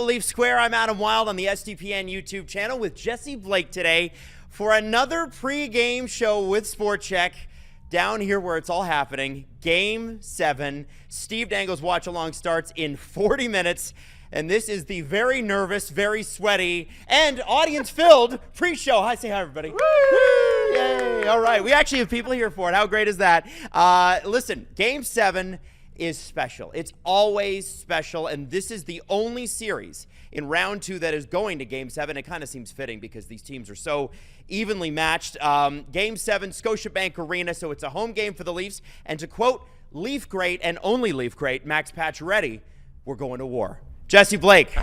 Leaf Square, I'm Adam Wylde on the SDPN YouTube channel with Jesse Blake today for another pre-game show with SportChek down here where it's all happening. Game 7. Steve Dangle's Watchalong starts in 40 minutes, and this is the very nervous, very sweaty, and audience-filled pre-show. Say hi, everybody. Woo! Yay! All right, we actually have people here for it. How great is that? Listen, Game 7 is special. It's always special, and this is the only series in round 2 that is going to Game 7. It kind of seems fitting because these teams are so evenly matched. Game 7, Scotiabank Arena, so it's a home game for the Leafs. And to quote Leaf great and only Leaf great, Max Pacioretty, we're going to war. Jesse Blake.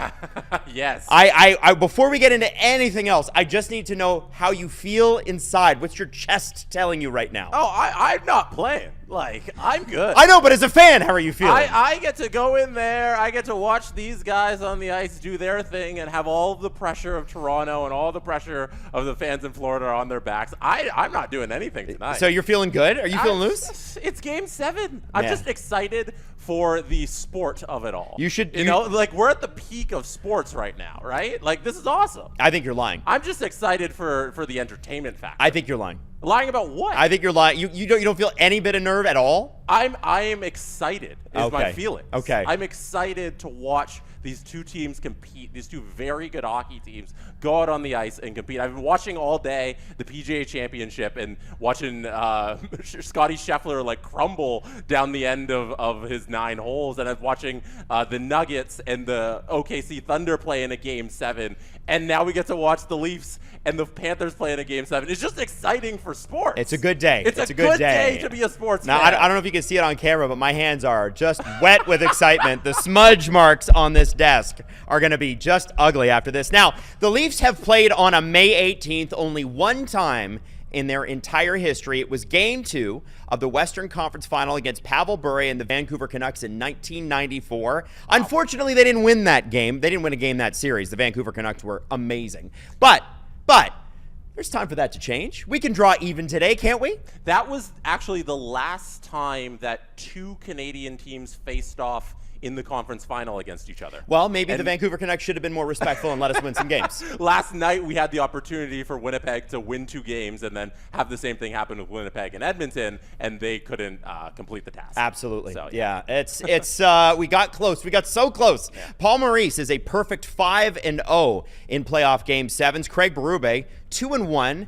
Yes. I before we get into anything else, I just need to know how you feel inside. What's your chest telling you right now? Oh, I'm not playing. Like, I'm good. I know, but as a fan, how are you feeling? I get to go in there. I get to watch these guys on the ice do their thing and have all the pressure of Toronto and all the pressure of the fans in Florida on their backs. I'm not doing anything tonight. So you're feeling good? Are you feeling loose? It's Game 7. I'm just excited for the sport of it all. You should, like, we're at the peak of sports right now, right? Like, this is awesome. I think you're lying. I'm just excited for the entertainment factor. I think you're lying. Lying about what? I think you're lying. You don't feel any bit of nerve at all? I am excited is my feeling. Okay. I'm excited to watch these two teams compete, these two very good hockey teams go out on the ice and compete. I've been watching all day the PGA Championship and watching Scotty Scheffler like crumble down the end of his 9 holes, and I'm watching the Nuggets and the OKC Thunder play in a Game 7, and now we get to watch the Leafs and the Panthers play in a Game 7. It's just exciting for sports. It's a good day. It's a good day to be a sports now, fan. I don't know if you can see it on camera, but my hands are just wet with excitement. The smudge marks on this desk are going to be just ugly after this. Now, the Leafs have played on a May 18th only one time in their entire history. It was Game 2 of the Western Conference Final against Pavel Bure and the Vancouver Canucks in 1994. Unfortunately, they didn't win that game. They didn't win a game that series. The Vancouver Canucks were amazing. But there's time for that to change. We can draw even today, can't we? That was actually the last time that 2 Canadian teams faced off in the conference final against each other. Well, maybe the Vancouver Canucks should have been more respectful and let us win some games. Last night, we had the opportunity for Winnipeg to win 2 games and then have the same thing happen with Winnipeg and Edmonton, and they couldn't complete the task. Absolutely. So, yeah. It's we got close. We got so close. Yeah. Paul Maurice is a perfect 5-0 in playoff Game 7s. Craig Berube, 2-1.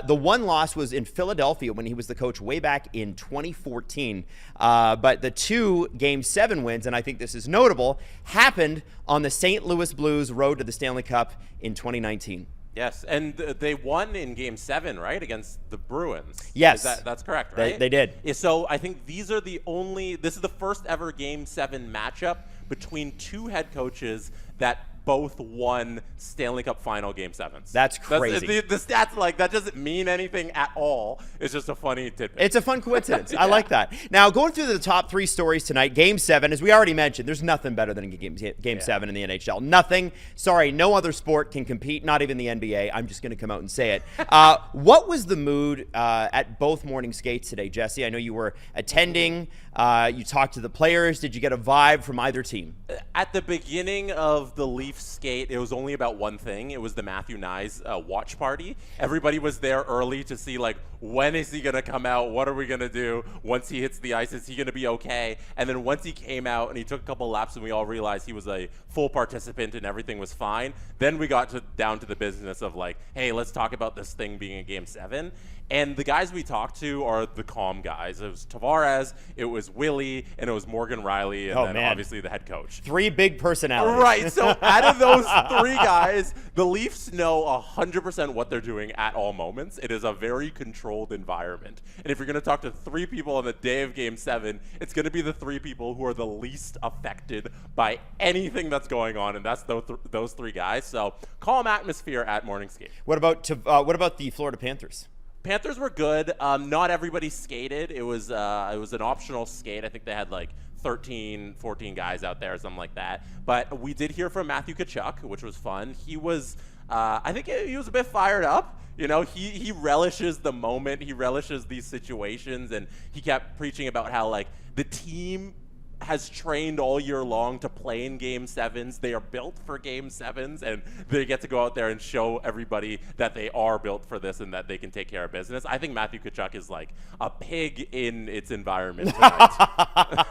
The one loss was in Philadelphia when he was the coach way back in 2014. But the 2 Game 7 wins, and I think this is notable, happened on the St. Louis Blues road to the Stanley Cup in 2019. Yes, and they won in Game 7, right, against the Bruins. Yes. That's correct, right? They did. Yeah, so I think this is the first ever Game 7 matchup between 2 head coaches that both won Stanley Cup Final Game 7s. That's crazy. The stats, like, that doesn't mean anything at all. It's just a funny tidbit. It's a fun coincidence. I like that. Now, going through the top 3 stories tonight, Game 7, as we already mentioned, there's nothing better than Game 7 in the NHL. Nothing. Sorry, no other sport can compete, not even the NBA. I'm just going to come out and say it. What was the mood at both morning skates today, Jesse? I know you were attending. You talked to the players. Did you get a vibe from either team? At the beginning of the Leafs skate, it was only about one thing. It was the Matthew Nyes watch party. Everybody was there early to see, like, when is he going to come out? What are we going to do once he hits the ice? Is he going to be okay? And then once he came out and he took a couple laps and we all realized he was a full participant and everything was fine, then we got down to the business of, like, hey, let's talk about this thing being a Game 7. And the guys we talked to are the calm guys. It was Tavares, it was Willie, and it was Morgan Rielly, and obviously the head coach. 3 big personalities. Right. So out of those 3 guys, the Leafs know 100% what they're doing at all moments. It is a very controlled environment. And if you're going to talk to 3 people on the day of Game 7, it's going to be the 3 people who are the least affected by anything that's going on, and that's those 3 guys. So calm atmosphere at morning skate. What about the Florida Panthers? Panthers were good. Not everybody skated. It was an optional skate. I think they had like 13, 14 guys out there or something like that. But we did hear from Matthew Tkachuk, which was fun. He was, I think he was a bit fired up. You know, he relishes the moment. He relishes these situations. And he kept preaching about how, like, the team has trained all year long to play in Game 7s. They are built for Game 7s, and they get to go out there and show everybody that they are built for this and that they can take care of business. I think Matthew Tkachuk is like a pig in its environment tonight.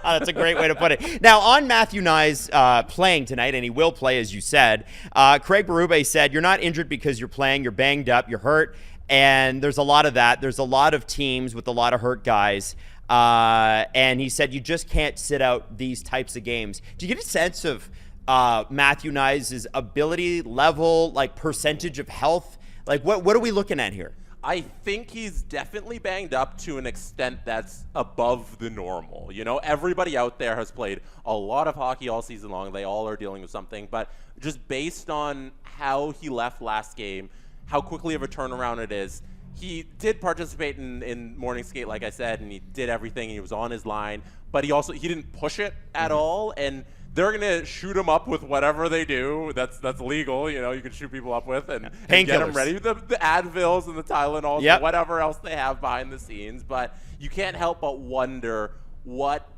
That's a great way to put it. Now, on Matthew Nye's playing tonight, and he will play, as you said, Craig Berube said, you're not injured because you're playing, you're banged up, you're hurt, and there's a lot of that. There's a lot of teams with a lot of hurt guys. And he said you just can't sit out these types of games. Do you get a sense of Matthew Nye's ability level, like percentage of health? Like what are we looking at here? I think he's definitely banged up to an extent that's above the normal. You know, everybody out there has played a lot of hockey all season long. They all are dealing with something. But just based on how he left last game, how quickly of a turnaround it is, he did participate in morning skate, like I said, and he did everything. He was on his line, but he didn't push it at all. And they're gonna shoot him up with whatever they do. That's legal. You know, you can shoot people up with and get them ready. The Advils and the Tylenols, and whatever else they have behind the scenes. But you can't help but wonder what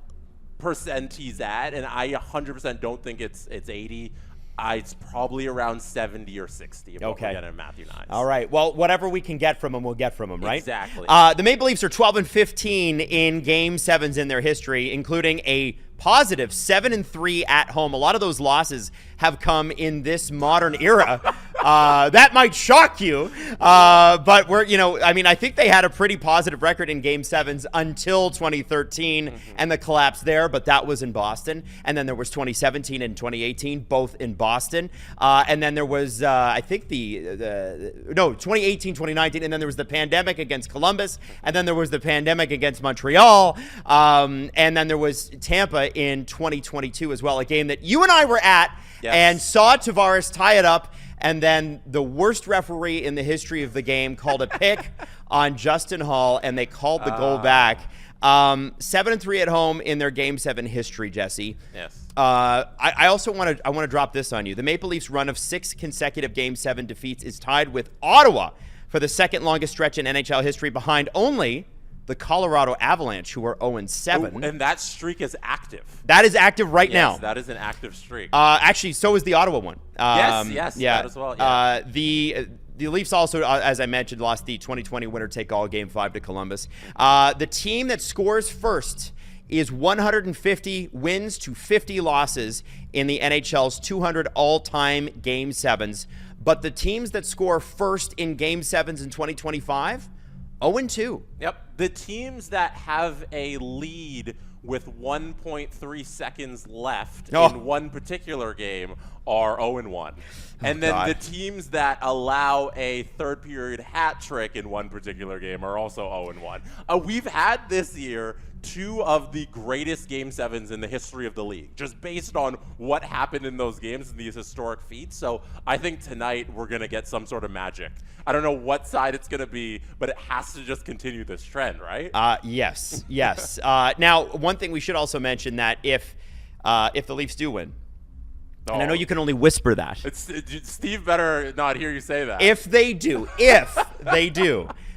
percent he's at. And I 100% don't think it's 80. It's probably around 70 or 60 of what we get in Matthew Nye's. All right. Well, whatever we can get from him, we'll get from him, right? Exactly. The Maple Leafs are 12-15 in Game 7s in their history, including a positive 7-3 at home. A lot of those losses have come in this modern era. That might shock you, but I think they had a pretty positive record in Game 7s until 2013 and the collapse there, but that was in Boston. And then there was 2017 and 2018, both in Boston. And then there was, 2018, 2019, and then there was the pandemic against Columbus, and then there was the pandemic against Montreal, and then there was Tampa in 2022 as well, a game that you and I were at and saw Tavares tie it up, and then the worst referee in the history of the game called a pick on Justin Hall, and they called the goal back. 7-3 at home in their Game 7 history, Jesse. Yes. I also want to drop this on you. The Maple Leafs' run of 6 consecutive Game 7 defeats is tied with Ottawa for the second longest stretch in NHL history, behind only the Colorado Avalanche, who are 0-7. And that streak is active. That is active right now. Yes, that is an active streak. Actually, so is the Ottawa one. Yes, that as well. Yeah. The Leafs also, as I mentioned, lost the 2020 winner-take-all Game 5 to Columbus. The team that scores first is 150 wins to 50 losses in the NHL's 200 all-time Game 7s. But the teams that score first in Game 7s in 2025, 0-2. Yep. The teams that have a lead with 1.3 seconds left in one particular game are 0-1. And then the teams that allow a third period hat trick in one particular game are also 0-1. We've had this year 2 of the greatest Game 7s in the history of the league, just based on what happened in those games and these historic feats. So I think tonight we're going to get some sort of magic. I don't know what side it's going to be, but it has to just continue this trend, right? Yes. Now, one thing we should also mention that if the Leafs do win, and I know you can only whisper that. Steve better not hear you say that. If they do,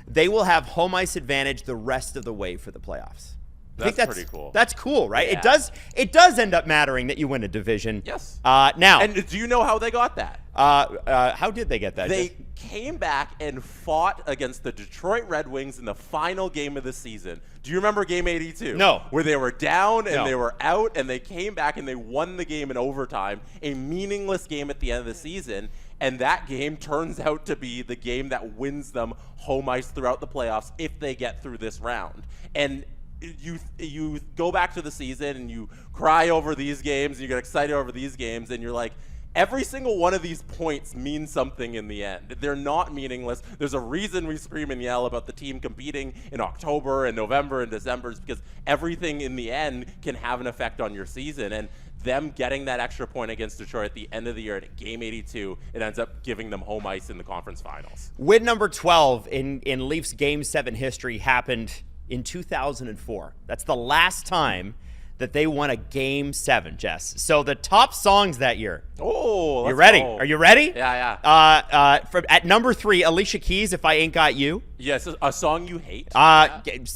they will have home ice advantage the rest of the way for the playoffs. That's pretty cool. That's cool, right? Yeah. It does end up mattering that you win a division. Yes. Now. And do you know how they got that? How did they get that? They came back and fought against the Detroit Red Wings in the final game of the season. Do you remember Game 82? No. Where they were down and they were out, and they came back and they won the game in overtime, a meaningless game at the end of the season. And that game turns out to be the game that wins them home ice throughout the playoffs if they get through this round. And you go back to the season and you cry over these games and you get excited over these games and you're like, every single one of these points means something in the end. They're not meaningless. There's a reason we scream and yell about the team competing in October and November and December, is because everything in the end can have an effect on your season. And them getting that extra point against Detroit at the end of the year at Game 82, it ends up giving them home ice in the conference finals. Win number 12 in Leafs Game 7 history happened in 2004. That's the last time that they won a Game 7, Jess. So the top songs that year. Oh, let's you ready? go. Are you ready? Yeah. At number 3, Alicia Keys, If I Ain't Got You. Yes, a song you hate.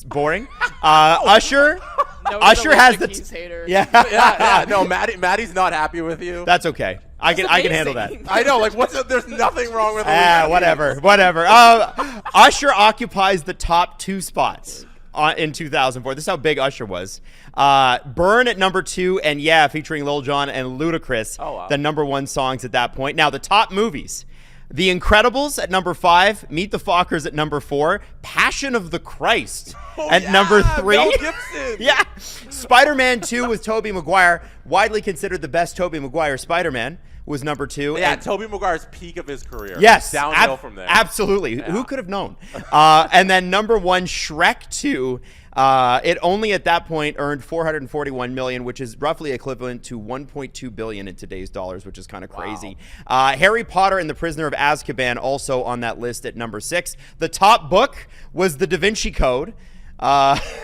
Boring. Usher. Usher has the hater. Yeah. No, Maddie's not happy with you. That's okay. I can handle that. I know. Like, there's nothing wrong with whatever. Usher occupies the top 2 spots in 2004. This is how big Usher was. Burn at number 2, and Yeah, featuring Lil Jon and Ludacris, the number 1 songs at that point. Now, the top movies. The Incredibles at number 5, Meet the Fockers at number 4, Passion of the Christ at number 3. Mel Gibson. Yeah. Spider-Man 2 with Tobey Maguire, widely considered the best Tobey Maguire Spider-Man, was number 2. Yeah, Tobey Maguire's peak of his career. Yes. Downhill from there. Absolutely. Yeah. Who could have known? And then number 1, Shrek 2. It only at that point earned $441 million, which is roughly equivalent to $1.2 billion in today's dollars, which is kind of crazy. Harry Potter and the Prisoner of Azkaban also on that list at number 6. The top book was The Da Vinci Code,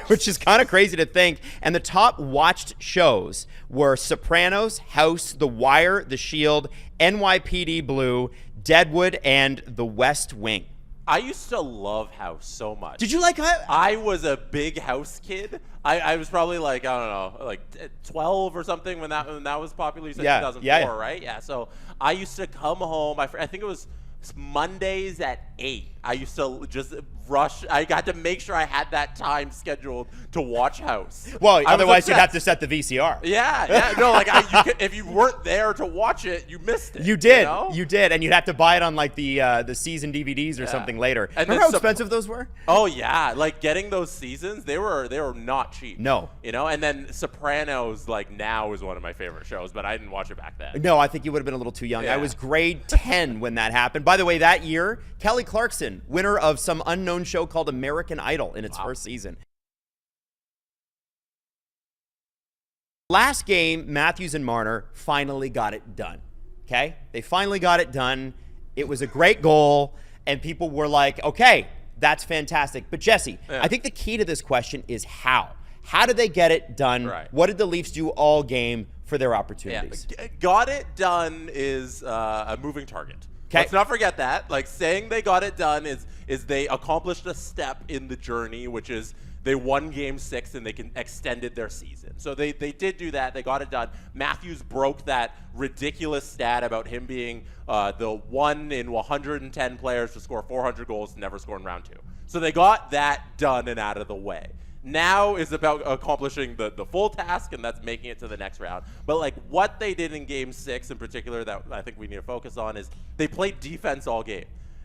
which is kind of crazy to think. And the top watched shows were Sopranos, House, The Wire, The Shield, NYPD Blue, Deadwood, and The West Wing. I used to love House so much. Did you like House? I was a big House kid. I was probably like, I don't know, like 12 or something when that was popular. You said 2004, right? Yeah. So I used to come home. I think it was Mondays at 8. I used to just rush. I got to make sure I had that time scheduled to watch House. Well, otherwise you'd have to set the VCR. Yeah. No, like if you weren't there to watch it, you missed it. You did. You did, and you'd have to buy it on like the season DVDs or something later. And remember how expensive those were? Oh yeah, like getting those seasons, they were not cheap. No. And then Sopranos, like now, is one of my favorite shows, but I didn't watch it back then. No, I think you would have been a little too young. Yeah. I was grade 10 when that happened. By the way, that year, Kelly Clarkson, winner of some unknown show called American Idol in its first season. Last game, Matthews and Marner finally got it done. Okay? They finally got it done. It was a great goal, and people were like, okay, that's fantastic. But Jesse, I think the key to this question is how. How did they get it done? Right. What did the Leafs do all game for their opportunities? Yeah. Got it done is a moving target. Okay. Let's not forget that. Like, saying they got it done is they accomplished a step in the journey, which is they won Game 6 and they extended their season. So they did do that. They got it done. Matthews broke that ridiculous stat about him being the 1 in 110 players to score 400 goals and never score in round 2. So they got that done and out of the way. Now is about accomplishing the full task, and that's making it to the next round. But like what they did in Game 6 in particular that I think we need to focus on is they played defense all game.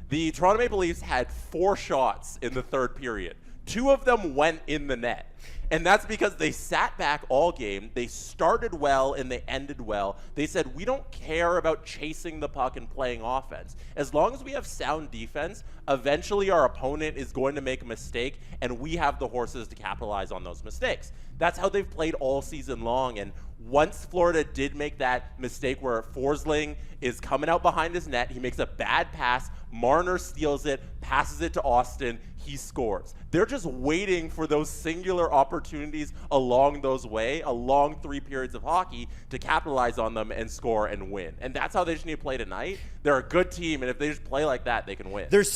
The Toronto Maple Leafs had 4 shots in the third period. 2 of them went in the net. And that's because they sat back all game. They started well and they ended well. They said, we don't care about chasing the puck and playing offense. As long as we have sound defense, eventually our opponent is going to make a mistake, and we have the horses to capitalize on those mistakes. That's how they've played all season long. And once Florida did make that mistake where Forsling is coming out behind his net, he makes a bad pass, Marner steals it, passes it to Austin, he scores. They're just waiting for those singular opportunities along 3 periods of hockey to capitalize on them and score and win. And that's how they just need to play tonight. They're a good team, and if they just play like that, they can win. That's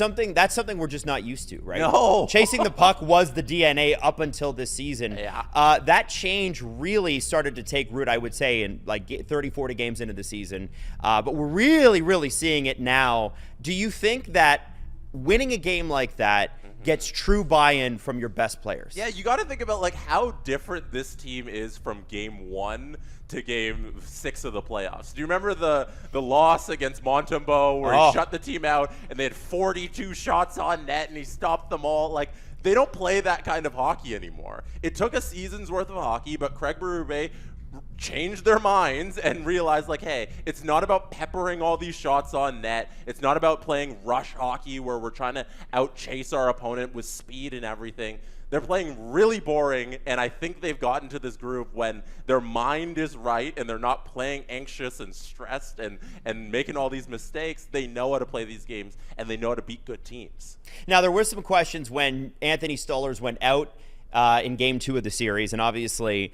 something we're just not used to, right? No. Chasing the puck was the DNA up until this season. Yeah. That change really started to take root, I would say, in like 30, 40 games into the season. But we're really, really seeing it now. Do you think that winning a game like that gets true buy-in from your best players? Yeah, you got to think about like how different this team is from Game 1 to Game 6 of the playoffs. Do you remember the loss against Montembeault where he shut the team out and they had 42 shots on net and he stopped them all? Like, they don't play that kind of hockey anymore. It took a season's worth of hockey, but Craig Berube changed their minds and realized, like, hey, it's not about peppering all these shots on net. It's not about playing rush hockey where we're trying to outchase our opponent with speed and everything. They're playing really boring, and I think they've gotten to this groove when their mind is right and they're not playing anxious and stressed and making all these mistakes. They know how to play these games, and they know how to beat good teams. Now, there were some questions when Anthony Stolarz went out in Game 2 of the series, and obviously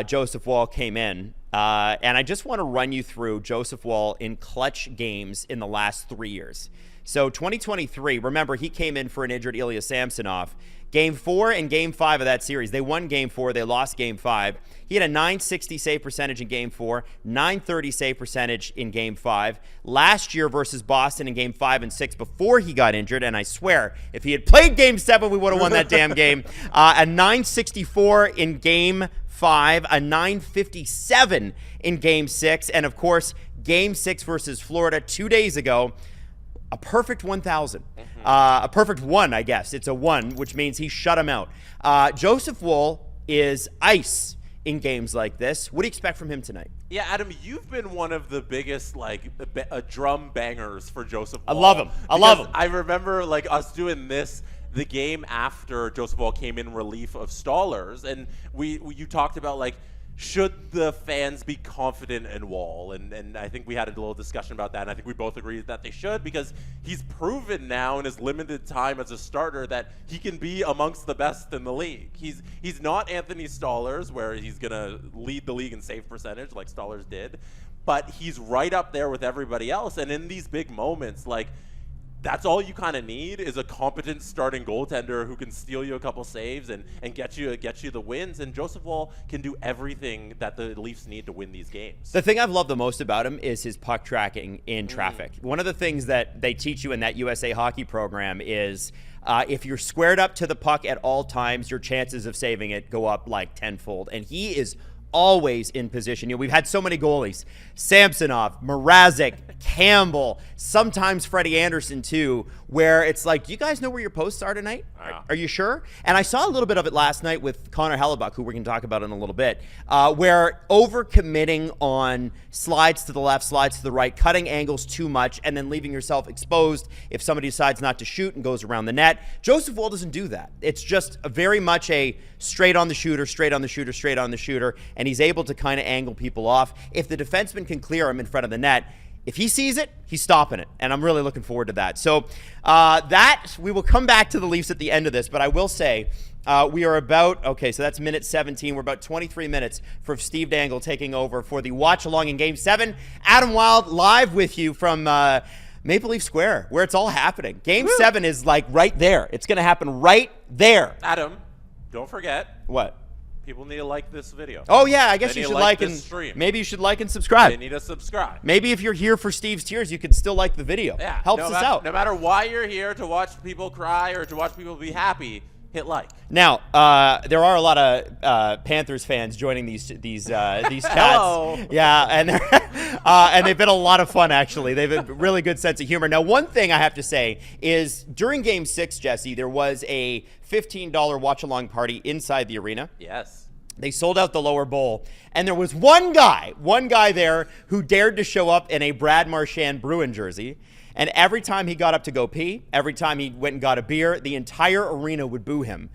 Joseph Woll came in. And I just want to run you through Joseph Woll in clutch games in the last 3 years. So 2023, remember, he came in for an injured Ilya Samsonov. Game 4 and Game 5 of that series, they won Game 4, they lost Game 5. He had a .960 save percentage in Game 4, .930 save percentage in Game 5. Last year versus Boston in Game 5 and 6 before he got injured, and I swear, if he had played Game 7, we would have won that damn game. A .964 in Game 5, a .957 in Game 6, and of course, Game 6 versus Florida 2 days ago, a perfect 1,000. A perfect 1, I guess. It's a 1, which means he shut him out. Joseph Woll is ice in games like this. What do you expect from him tonight? Yeah, Adam, you've been one of the biggest drum bangers for Joseph Woll. I love him. I love him. I remember us doing this the game after Joseph Woll came in relief of Stallers, and you talked about should the fans be confident in Woll? And I think we had a little discussion about that, and I think we both agreed that they should, because he's proven now in his limited time as a starter that he can be amongst the best in the league. He's not Anthony Stallers, where he's going to lead the league in save percentage like Stallers did, but he's right up there with everybody else. And in these big moments, that's all you kind of need is a competent starting goaltender who can steal you a couple saves and get you the wins. And Joseph Woll can do everything that the Leafs need to win these games. The thing I've loved the most about him is his puck tracking in traffic. One of the things that they teach you in that USA hockey program is if you're squared up to the puck at all times, your chances of saving it go up tenfold. And he is always in position. We've had so many goalies: Samsonov, Mrazek, Campbell, sometimes Freddie Anderson too, where it's you guys know where your posts are tonight? Are you sure? And I saw a little bit of it last night with Connor Hellebuck, who we're going to talk about in a little bit, where overcommitting on slides to the left, slides to the right, cutting angles too much, and then leaving yourself exposed if somebody decides not to shoot and goes around the net. Joseph Woll doesn't do that. It's just very much a straight on the shooter, straight on the shooter, straight on the shooter, and he's able to kind of angle people off. If the defenseman can clear him in front of the net, if he sees it, he's stopping it, and I'm really looking forward to that. So we will come back to the Leafs at the end of this, but I will say we are about, so that's minute 17. We're about 23 minutes for Steve Dangle taking over for the Watchalong in Game 7. Adam Wylde live with you from Maple Leaf Square, where it's all happening. Game 7 is right there. It's going to happen right there. Adam, don't forget. What? People need to like this video. Oh, yeah, I guess you should like and stream. Maybe you should like and subscribe. They need to subscribe. Maybe if you're here for Steve's Tears, you could still like the video. Yeah. Helps us out. No matter why you're here, to watch people cry or to watch people be happy, hit like. Now, there are a lot of Panthers fans joining these chats. Hello. Yeah, and they've been a lot of fun, actually. They've a really good sense of humor. Now, one thing I have to say is during Game 6, Jesse, there was a $15 watch-along party inside the arena. Yes. They sold out the lower bowl, and there was one guy there who dared to show up in a Brad Marchand Bruin jersey, and every time he got up to go pee, every time he went and got a beer, the entire arena would boo him.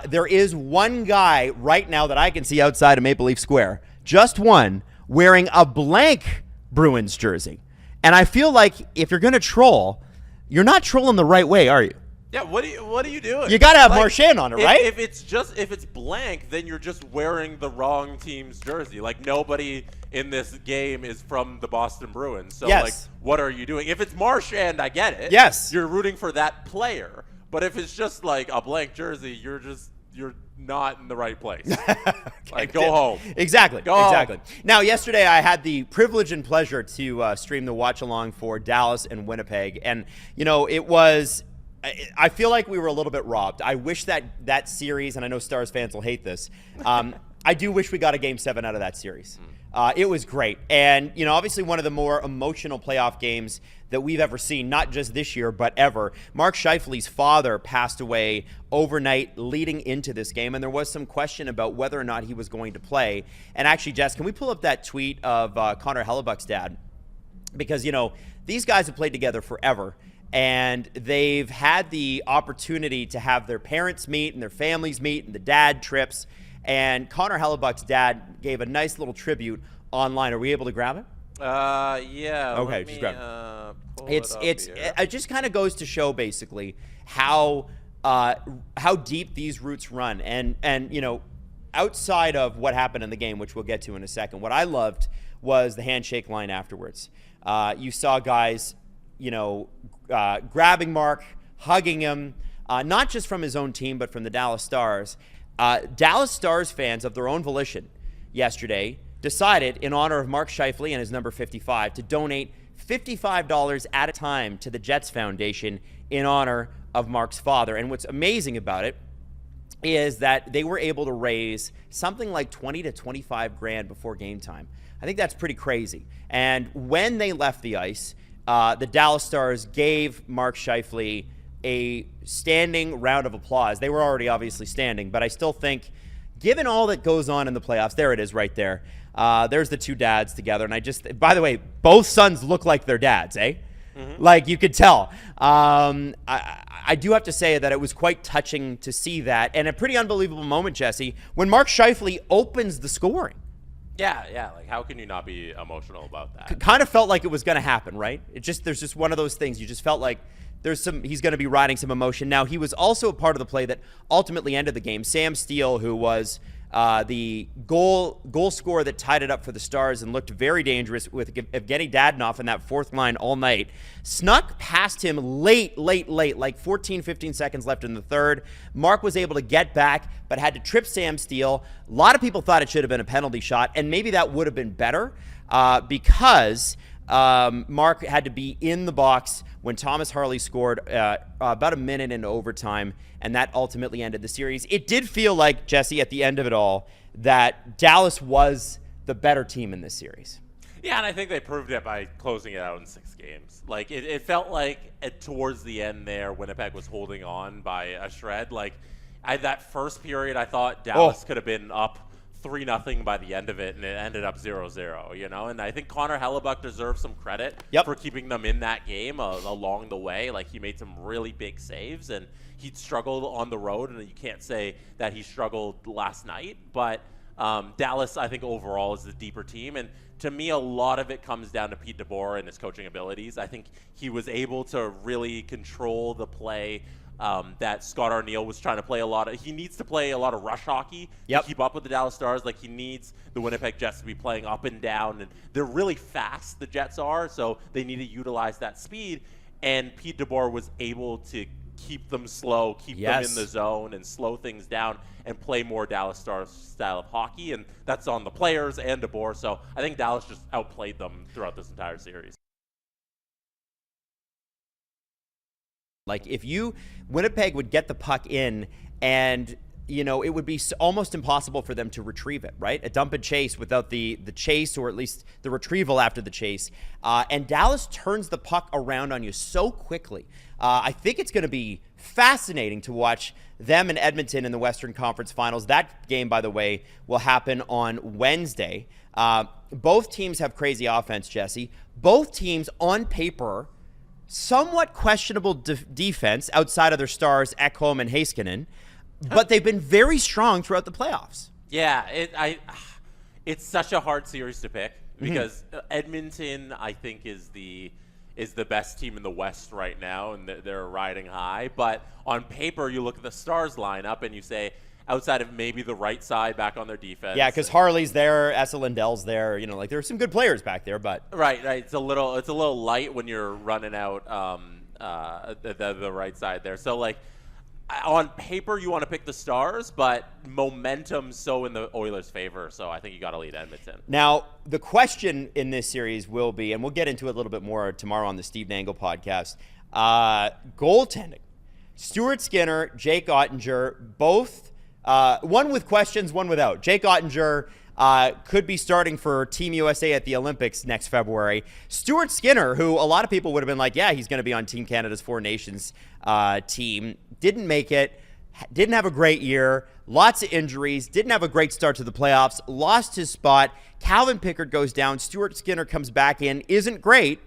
There is one guy right now that I can see outside of Maple Leaf Square, just one, wearing a blank Bruins jersey. And I feel like if you're going to troll, you're not trolling the right way, are you? Yeah, what are you doing? You got to have Marchand on it, right? If it's blank, then you're just wearing the wrong team's jersey. Nobody in this game is from the Boston Bruins. So yes. What are you doing? If it's Marchand, I get it. Yes. You're rooting for that player. But if it's just a blank jersey, you're not in the right place. Okay. Go home. Exactly. Go exactly. home. Now, yesterday I had the privilege and pleasure to stream the watch along for Dallas and Winnipeg, and it was. I feel like we were a little bit robbed. I wish that series, and I know Stars fans will hate this, I do wish we got a Game 7 out of that series. It was great. And, obviously one of the more emotional playoff games that we've ever seen, not just this year, but ever. Mark Scheifele's father passed away overnight leading into this game, and there was some question about whether or not he was going to play. And actually, Jess, can we pull up that tweet of Connor Hellebuck's dad? Because, these guys have played together forever. And they've had the opportunity to have their parents meet and their families meet and the dad trips. And Connor Hellebuck's dad gave a nice little tribute online. Are we able to grab it? Yeah. Okay, just grab it. It just kind of goes to show basically how deep these roots run. And outside of what happened in the game, which we'll get to in a second, what I loved was the handshake line afterwards. You saw guys, grabbing Mark, hugging him, not just from his own team, but from the Dallas Stars. Dallas Stars fans, of their own volition, yesterday decided, in honor of Mark Scheifele and his number 55, to donate $55 at a time to the Jets Foundation in honor of Mark's father. And what's amazing about it is that they were able to raise something like 20 to 25 grand before game time. I think that's pretty crazy. And when they left the ice, the Dallas Stars gave Mark Scheifele a standing round of applause. They were already obviously standing, but I still think, given all that goes on in the playoffs, there it is right there. There's the two dads together. And by the way, both sons look like their dads, eh? Mm-hmm. Like, you could tell. I do have to say that it was quite touching to see that, and a pretty unbelievable moment, Jesse, when Mark Scheifele opens the scoring. Yeah. Like, how can you not be emotional about that? Kind of felt like it was going to happen, right? There's just one of those things. You just felt like he's going to be riding some emotion. Now, he was also a part of the play that ultimately ended the game. Sam Steele, who was the goal scorer that tied it up for the Stars and looked very dangerous with Evgeny Dadonov in that fourth line all night, snuck past him late, like 14, 15 seconds left in the third. Mark was able to get back, but had to trip Sam Steele. A lot of people thought it should have been a penalty shot, and maybe that would have been better because Mark had to be in the box when Thomas Harley scored about a minute into overtime, and that ultimately ended the series. It did feel like, Jesse, at the end of it all, that Dallas was the better team in this series. Yeah, and I think they proved it by closing it out in 6 games. Like, it felt like towards the end there, Winnipeg was holding on by a shred. Like, that first period, I thought Dallas could have been up 3-0 by the end of it, and it ended up 0-0, And I think Connor Hellebuck deserves some credit for keeping them in that game along the way. Like, he made some really big saves, and he struggled on the road, and you can't say that he struggled last night. But Dallas, I think, overall is the deeper team. And to me, a lot of it comes down to Pete DeBoer and his coaching abilities. I think he was able to really control the play that Scott Arniel was trying to play a lot of. He needs to play a lot of rush hockey to keep up with the Dallas Stars. Like, he needs the Winnipeg Jets to be playing up and down, and they're really fast, the Jets are, so they need to utilize that speed. And Pete DeBoer was able to keep them slow, keep them in the zone, and slow things down and play more Dallas Stars style of hockey. And that's on the players and DeBoer. So I think Dallas just outplayed them throughout this entire series. Like, if Winnipeg would get the puck in, and it would be almost impossible for them to retrieve it, right? A dump and chase without the chase, or at least the retrieval after the chase. And Dallas turns the puck around on you so quickly. I think it's going to be fascinating to watch them and Edmonton in the Western Conference Finals. That game, by the way, will happen on Wednesday. Both teams have crazy offense, Jesse. Both teams, on paper, somewhat questionable defense outside of their stars, Ekholm and Heiskanen, but they've been very strong throughout the playoffs. Yeah, it's such a hard series to pick because Edmonton, I think, is the best team in the West right now, and they're riding high. But on paper, you look at the Stars lineup and you say, outside of maybe the right side back on their defense. Yeah, because Harley's there, Esa Lindell's there. There are some good players back there, but right. It's a little light when you're running out the right side there. So, like, on paper, you want to pick the Stars, but momentum's so in the Oilers' favor. So I think you got to lead Edmonton. Now, the question in this series will be, and we'll get into it a little bit more tomorrow on the Steve Dangle podcast, goaltending. Stuart Skinner, Jake Ottinger, both. One with questions, one without. Jake Ottinger could be starting for Team USA at the Olympics next February. Stuart Skinner, who a lot of people would have been like, yeah, he's going to be on Team Canada's Four Nations team, didn't make it, didn't have a great year, lots of injuries, didn't have a great start to the playoffs, lost his spot. Calvin Pickard goes down. Stuart Skinner comes back in. Isn't great,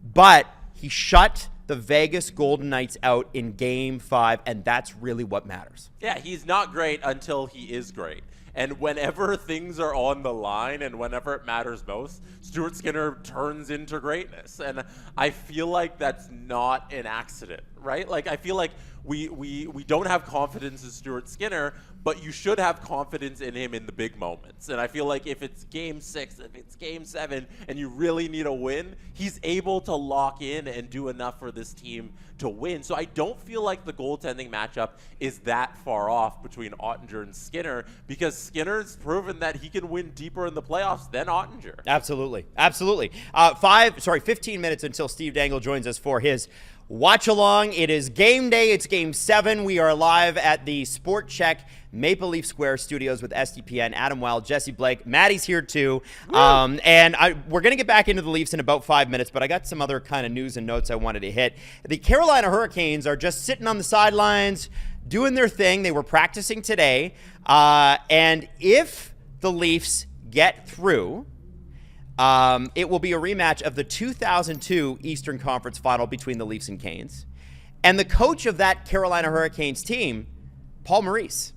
but he shut the Vegas Golden Knights out in Game 5, and that's really what matters. Yeah, he's not great until he is great. And whenever things are on the line and whenever it matters most, Stuart Skinner turns into greatness. And I feel like that's not an accident, right? Like, I feel like we don't have confidence in Stuart Skinner, but you should have confidence in him in the big moments. And I feel like if it's game 6, if it's game 7, and you really need a win, he's able to lock in and do enough for this team to win. So I don't feel like the goaltending matchup is that far off between Ottinger and Skinner, because Skinner's proven that he can win deeper in the playoffs than Ottinger. Absolutely. 15 minutes until Steve Dangle joins us for his Watchalong. It is game day. It's game 7. We are live at the SportChek Maple Leaf Square studios with SDPN, Adam Wylde, Jesse Blake. Maddie's here too. We're going to get back into the Leafs in about 5 minutes, but I got some other kind of news and notes I wanted to hit. The Carolina Hurricanes are just sitting on the sidelines doing their thing. They were practicing today. And if the Leafs get through, it will be a rematch of the 2002 Eastern Conference Final between the Leafs and Canes. And the coach of that Carolina Hurricanes team, Paul Maurice.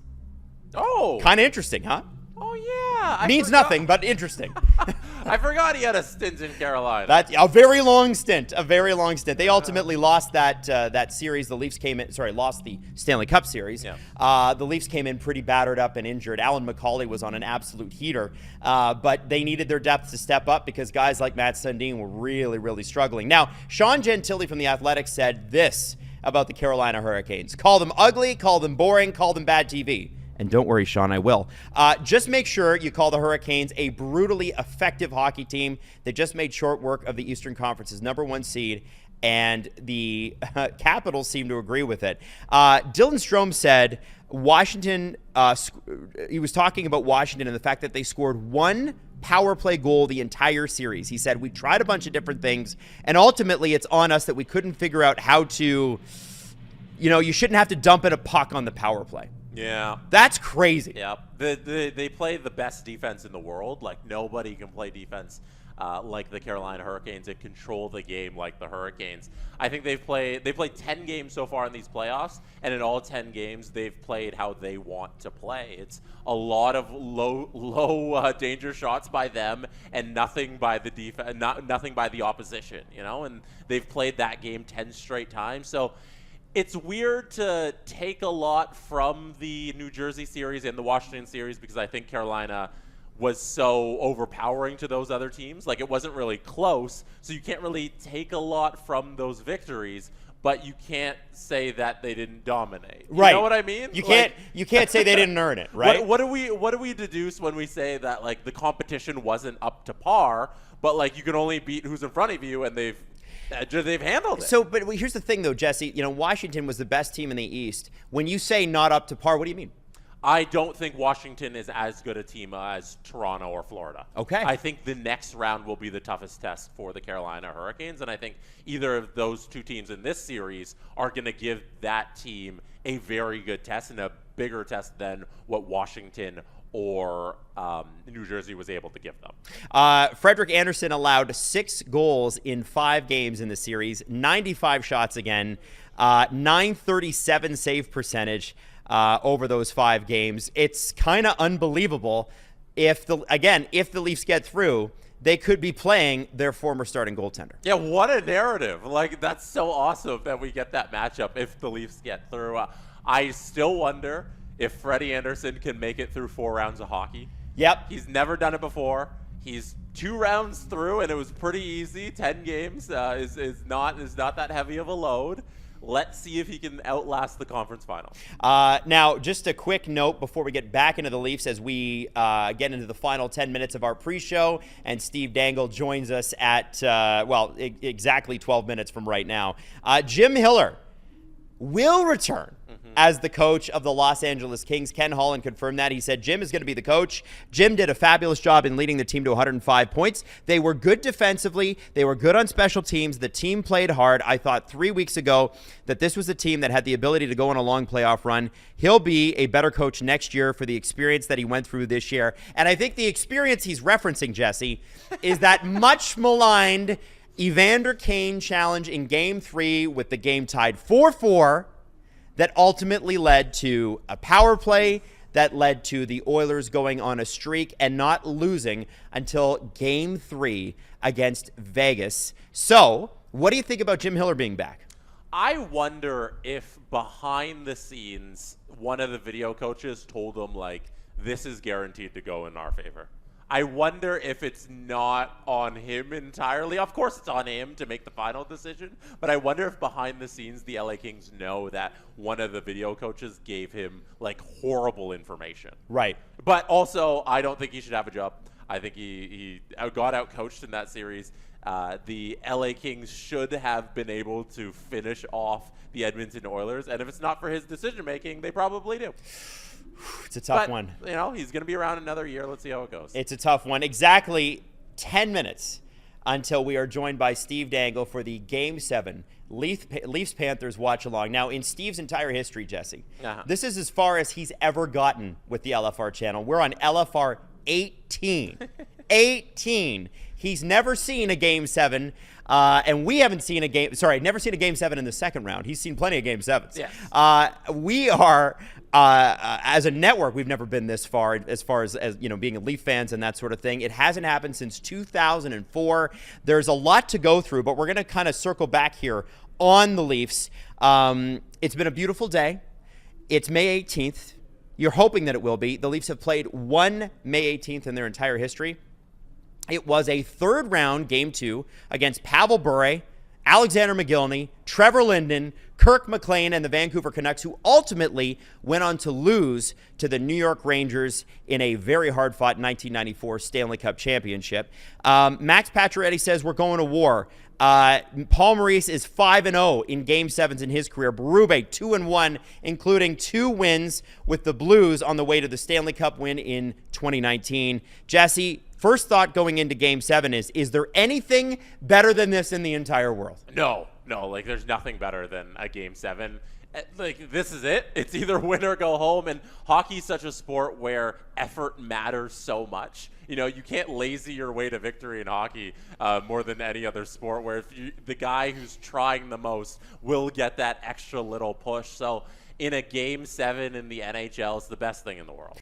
Oh. Kind of interesting, huh? Oh, yeah. Means nothing, but interesting. I forgot he had a stint in Carolina. That's a very long stint. They ultimately lost that series. The Leafs lost the Stanley Cup series. Yeah. The Leafs came in pretty battered up and injured. Alan McCauley was on an absolute heater, but they needed their depth to step up because guys like Matt Sundin were really, really struggling. Now, Sean Gentili from The Athletic said this about the Carolina Hurricanes. Call them ugly, call them boring, call them bad TV. And don't worry, Sean, I will. Just make sure you call the Hurricanes a brutally effective hockey team that just made short work of the Eastern Conference's #1 seed, and the Capitals seem to agree with it. Dylan Strome said Washington, he was talking about Washington and the fact that they scored 1 power play goal the entire series. He said, we tried a bunch of different things, and ultimately it's on us that we couldn't figure out how to, you shouldn't have to dump in a puck on the power play. Yeah. That's crazy. Yeah. They play the best defense in the world. Like, nobody can play defense like the Carolina Hurricanes and control the game like the Hurricanes. I think they played 10 games so far in these playoffs, and in all 10 games they've played how they want to play. It's a lot of low danger shots by them and nothing by the defense, nothing by the opposition, and they've played that game 10 straight times. So it's weird to take a lot from the New Jersey series and the Washington series because I think Carolina was so overpowering to those other teams. Like, it wasn't really close, so you can't really take a lot from those victories, but you can't say that they didn't dominate. Right. You know what I mean? You can't say they didn't earn it, right? What do we deduce when we say that, like, the competition wasn't up to par, but, like, you can only beat who's in front of you, and they've handled it. So, but here's the thing, though, Jesse. Washington was the best team in the East. When you say not up to par, what do you mean? I don't think Washington is as good a team as Toronto or Florida. Okay. I think the next round will be the toughest test for the Carolina Hurricanes, and I think either of those two teams in this series are going to give that team a very good test and a bigger test than what Washington or New Jersey was able to give them. Frederik Andersen allowed 6 goals in 5 games in the series, 95 shots again, 937 save percentage over those 5 games. It's kind of unbelievable. If the Leafs get through, they could be playing their former starting goaltender. Yeah, what a narrative. Like, that's so awesome that we get that matchup if the Leafs get through. I still wonder if Freddie Andersen can make it through 4 rounds of hockey. Yep. He's never done it before. He's 2 rounds through, and it was pretty easy. 10 games is not that heavy of a load. Let's see if he can outlast the conference final. Now, just a quick note before we get back into the Leafs as we get into the final 10 minutes of our pre-show, and Steve Dangle joins us at, exactly 12 minutes from right now. Jim Hiller will return as the coach of the Los Angeles Kings. Ken Holland confirmed that. He said Jim is going to be the coach. Jim did a fabulous job in leading the team to 105 points. They were good defensively. They were good on special teams. The team played hard. I thought 3 weeks ago that this was a team that had the ability to go on a long playoff run. He'll be a better coach next year for the experience that he went through this year. And I think the experience he's referencing, Jesse, is that much maligned Evander Kane challenge in Game 3 with the game tied 4-4 that ultimately led to a power play that led to the Oilers going on a streak and not losing until Game 3 against Vegas. So, what do you think about Jim Hiller being back? I wonder if behind the scenes, one of the video coaches told him, like, this is guaranteed to go in our favor. I wonder if it's not on him entirely. Of course, it's on him to make the final decision, but I wonder if behind the scenes, the LA Kings know that one of the video coaches gave him, like, horrible information. Right. But also, I don't think he should have a job. I think he got out-coached in that series. The LA Kings should have been able to finish off the Edmonton Oilers, and if it's not for his decision-making, they probably do. It's a tough one. You know, he's going to be around another year. Let's see how it goes. It's a tough one. Exactly 10 minutes until we are joined by Steve Dangle for the Game 7 Leafs-Panthers watch-along. Now, in Steve's entire history, Jesse, this is as far as he's ever gotten with the LFR channel. We're on LFR 18. 18. He's never seen a Game 7, and we haven't seen a game. Sorry, never seen a Game 7 in the second round. He's seen plenty of Game 7s. Yes. We are, as a network, we've never been this far as you know, being Leaf fans and that sort of thing. It hasn't happened since 2004. There's a lot to go through, but we're going to kind of circle back here on the Leafs. It's been a beautiful day. It's May 18th. You're hoping that it will be. The Leafs have played one May 18th in their entire history. It was a third-round Game 2 against Pavel Bure, Alexander McGillney, Trevor Linden, Kirk McLean, and the Vancouver Canucks, who ultimately went on to lose to the New York Rangers in a very hard-fought 1994 Stanley Cup championship. Max Pacioretty says we're going to war. Paul Maurice is 5-0 in Game 7s in his career. Berube 2-1, including 2 wins with the Blues on the way to the Stanley Cup win in 2019. Jesse, first thought going into Game 7 is there anything better than this in the entire world? No, like there's nothing better than a Game 7. Like, this is it. It's either win or go home, and hockey's such a sport where effort matters so much. You know, you can't lazy your way to victory in hockey more than any other sport, where the guy who's trying the most will get that extra little push. So in a Game 7 in the NHL, it's the best thing in the world.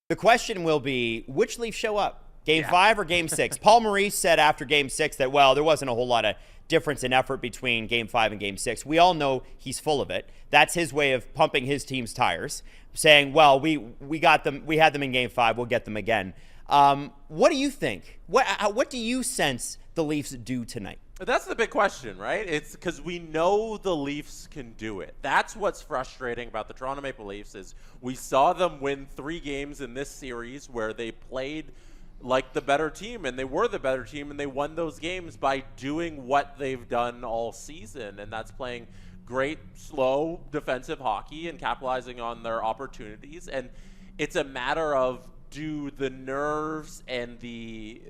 The question will be, which Leafs show up? Game 5 or Game 6? Paul Maurice said after Game 6 that, well, there wasn't a whole lot of difference in effort between Game 5 and Game 6. We all know he's full of it. That's his way of pumping his team's tires, saying, well, we got them, we had them in Game 5, we'll get them again. What do you think? What do you sense the Leafs do tonight? That's the big question, right? It's because we know the Leafs can do it. That's what's frustrating about the Toronto Maple Leafs is we saw them win 3 games in this series where they played like the better team, and they were the better team, and they won those games by doing what they've done all season, and that's playing great, slow defensive hockey and capitalizing on their opportunities. And it's a matter of, do the nerves and the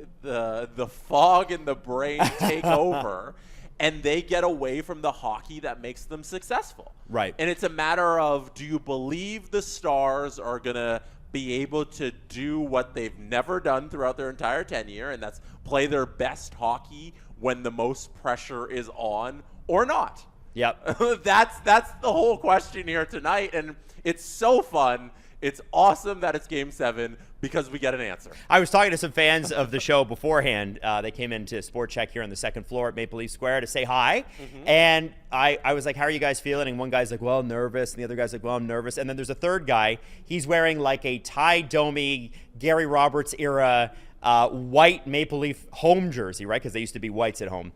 fog in the brain take over and they get away from the hockey that makes them successful? Right. And it's a matter of, do you believe the Stars are going to be able to do what they've never done throughout their entire tenure, and that's play their best hockey when the most pressure is on, or not? Yep. That's the whole question here tonight, and it's so fun. It's awesome that it's Game 7 because we get an answer. I was talking to some fans of the show beforehand. They came into SportChek here on the second floor at Maple Leaf Square to say hi. And I was like, how are you guys feeling? And one guy's like, well, I'm nervous. And the other guy's like, well, I'm nervous. And then there's a third guy. He's wearing like a Ty Domi, Gary Roberts era white Maple Leaf home jersey, right? Because they used to be whites at home.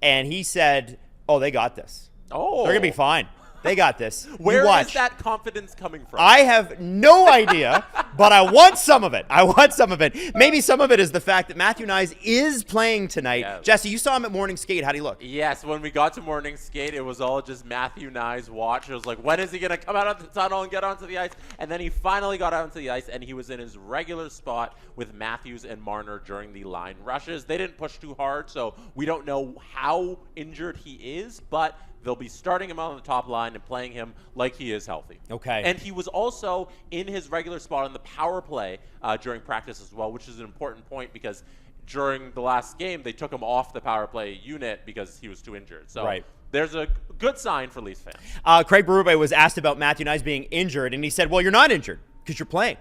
And he said, oh, they got this. Oh. They're going to be fine. They got this. Where is that confidence coming from? I have no idea, but I want some of it. Maybe some of it is the fact that Matthew Knies is playing tonight. Yeah. Jesse, you saw him at morning skate. How'd he look? Yes, when we got to morning skate, it was all just Matthew Knies' watch. It was like, when is he going to come out of the tunnel and get onto the ice? And then he finally got onto the ice, and he was in his regular spot with Matthews and Marner during the line rushes. They didn't push too hard, so we don't know how injured he is, but they'll be starting him on the top line and playing him like he is healthy. Okay. And he was also in his regular spot on the power play during practice as well, which is an important point because during the last game, they took him off the power play unit because he was too injured. So there's a good sign for Leafs fans. Craig Berube was asked about Matthew Knies being injured, and he said, well, you're not injured. Because you're playing.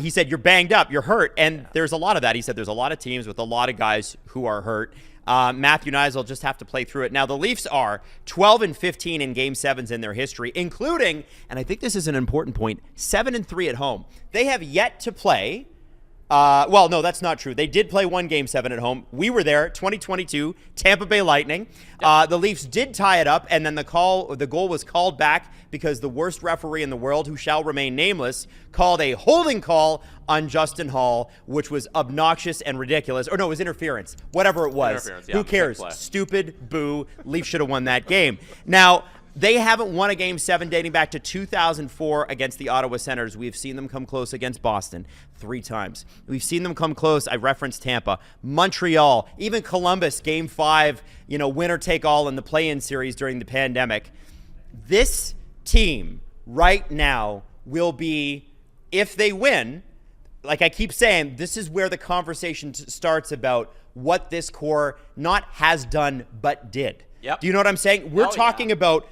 He said, you're banged up, you're hurt. And there's a lot of that. He said there's a lot of teams with a lot of guys who are hurt. Matthew Nyes will just have to play through it. Now, the Leafs are 12-15 in Game 7s in their history, including, and I think this is an important point, 7-3 at home. They have yet to play. Well, no, that's not true. They did play one Game 7 at home. We were there, 2022, Tampa Bay Lightning. The Leafs did tie it up, and then the goal was called back because the worst referee in the world, who shall remain nameless, called a holding call on Justin Hall, which was obnoxious and ridiculous. Or no, it was interference. Whatever it was. Who cares? Stupid, boo. Leafs should have won that game. Now, they haven't won a Game 7 dating back to 2004 against the Ottawa Senators. We've seen them come close against Boston 3 times. We've seen them come close. I referenced Tampa, Montreal, even Columbus, Game 5, winner take all in the play-in series during the pandemic. This team right now will be, if they win, like I keep saying, this is where the conversation starts about what this core not has done but did. Yep. Do you know what I'm saying? We're talking about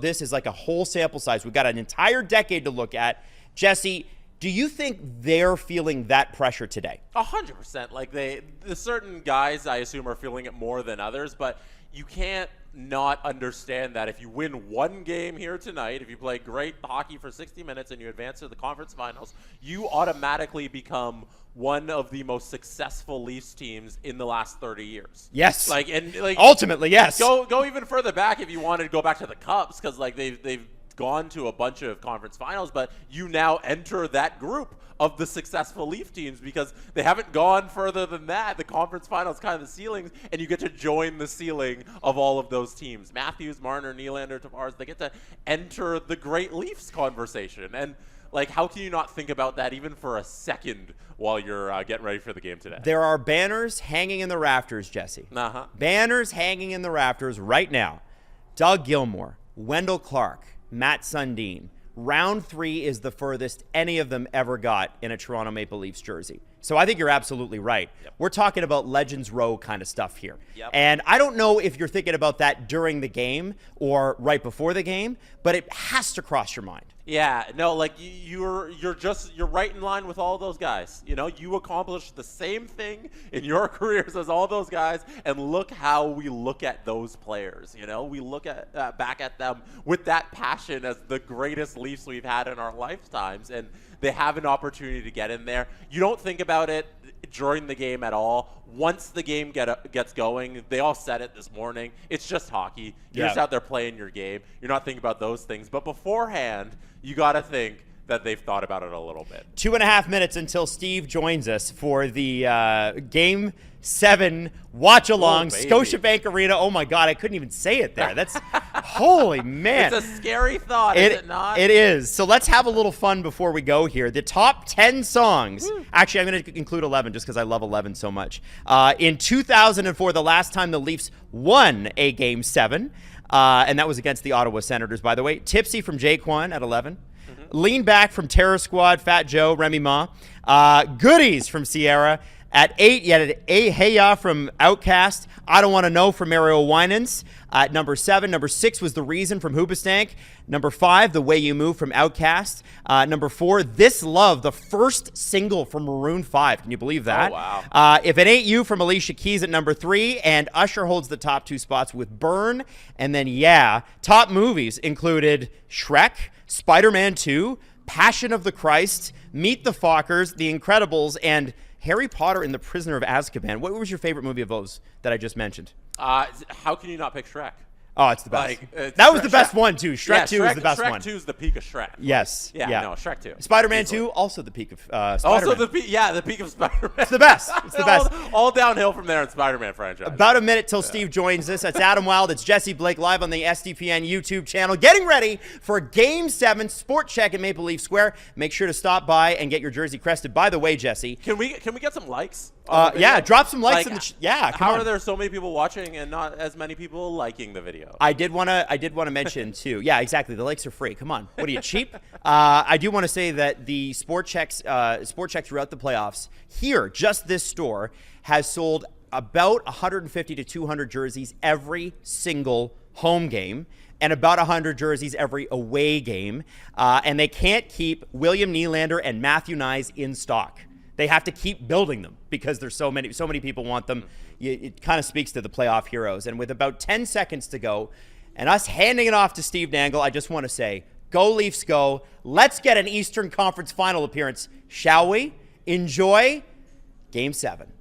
this as like a whole sample size. We've got an entire decade to look at. Jesse, do you think they're feeling that pressure today? 100%. Like the certain guys, I assume, are feeling it more than others, but you can't not understand that if you win one game here tonight, if you play great hockey for 60 minutes and you advance to the conference finals, you automatically become one of the most successful Leafs teams in the last 30 years. Yes. Like ultimately, yes. Go even further back if you wanted to go back to the Cups, because like they've gone to a bunch of conference finals, but you now enter that group of the successful Leaf teams because they haven't gone further than that. The conference finals kind of the ceiling, and you get to join the ceiling of all of those teams. Matthews, Marner, Nylander, Tavares, they get to enter the great Leafs conversation. And like, how can you not think about that even for a second while you're getting ready for the game today? There are banners hanging in the rafters, Jesse. Banners hanging in the rafters right now. Doug Gilmour, Wendell Clark, Matt Sundin. Round 3 is the furthest any of them ever got in a Toronto Maple Leafs jersey. So I think you're absolutely right. Yep. We're talking about Legends Row kind of stuff here. Yep. And I don't know if you're thinking about that during the game or right before the game, but it has to cross your mind. Yeah, no, like you're right in line with all those guys. You accomplished the same thing in your careers as all those guys, and look how we look at those players. We look at back at them with that passion as the greatest Leafs we've had in our lifetimes, and they have an opportunity to get in there. You don't think about it during the game at all. Once the game gets going, they all said it this morning, it's just hockey. You're just out there playing your game. You're not thinking about those things. But beforehand, you got to think that they've thought about it a little bit. 2.5 minutes until Steve joins us for the Game 7 Watchalong, Scotiabank Arena. Oh, my God, I couldn't even say it there. That's holy man. It's a scary thought, is it not? It is. So let's have a little fun before we go here. The top 10 songs. Actually, I'm going to include 11 just because I love 11 so much. In 2004, the last time the Leafs won a Game 7, and that was against the Ottawa Senators, by the way. Tipsy from Jaquan at 11. Lean Back from Terror Squad, Fat Joe, Remy Ma. Goodies from Sierra. At 8, you had Hey Ya from Outkast. I Don't Want to Know from Mario Winans. At number 7. Number 6 was The Reason from Hoobastank. Number 5, The Way You Move from Outkast. Number 4, This Love, the first single from Maroon 5. Can you believe that? Oh, wow. If It Ain't You from Alicia Keys at number 3. And Usher holds the top 2 spots with Burn. And then, top movies included Shrek, Spider-Man 2, Passion of the Christ, Meet the Fockers, The Incredibles, and Harry Potter and the Prisoner of Azkaban. What was your favorite movie of those that I just mentioned? How can you not pick Shrek? Oh, it's the best. That was the best one, too. Shrek 2 is the best one. Shrek 2 is the peak of Shrek. Yes. No, Shrek 2. Spider-Man 2, also the peak of Spider-Man. Also the peak of Spider-Man. It's the best. It's the best. All downhill from there in Spider-Man franchise. About a minute till Steve joins us. That's Adam Wylde. It's Jesse Blake live on the SDPN YouTube channel. Getting ready for Game 7, SportChek at Maple Leaf Square. Make sure to stop by and get your jersey crested. By the way, Jesse. Can we get some likes? Drop some likes in the how are there so many people watching and not as many people liking the video? I did want to mention too. Yeah, exactly. The likes are free. Come on. What are you, cheap? I do want to say that the SportChek throughout the playoffs here, just this store, has sold about 150 to 200 jerseys every single home game. and about 100 jerseys every away game. And they can't keep William Nylander and Matthew Nyes in stock. They have to keep building them because there's so many people want them. It kind of speaks to the playoff heroes. And with about 10 seconds to go and us handing it off to Steve Dangle, I just want to say, go Leafs, go. Let's get an Eastern Conference final appearance, shall we? Enjoy Game 7.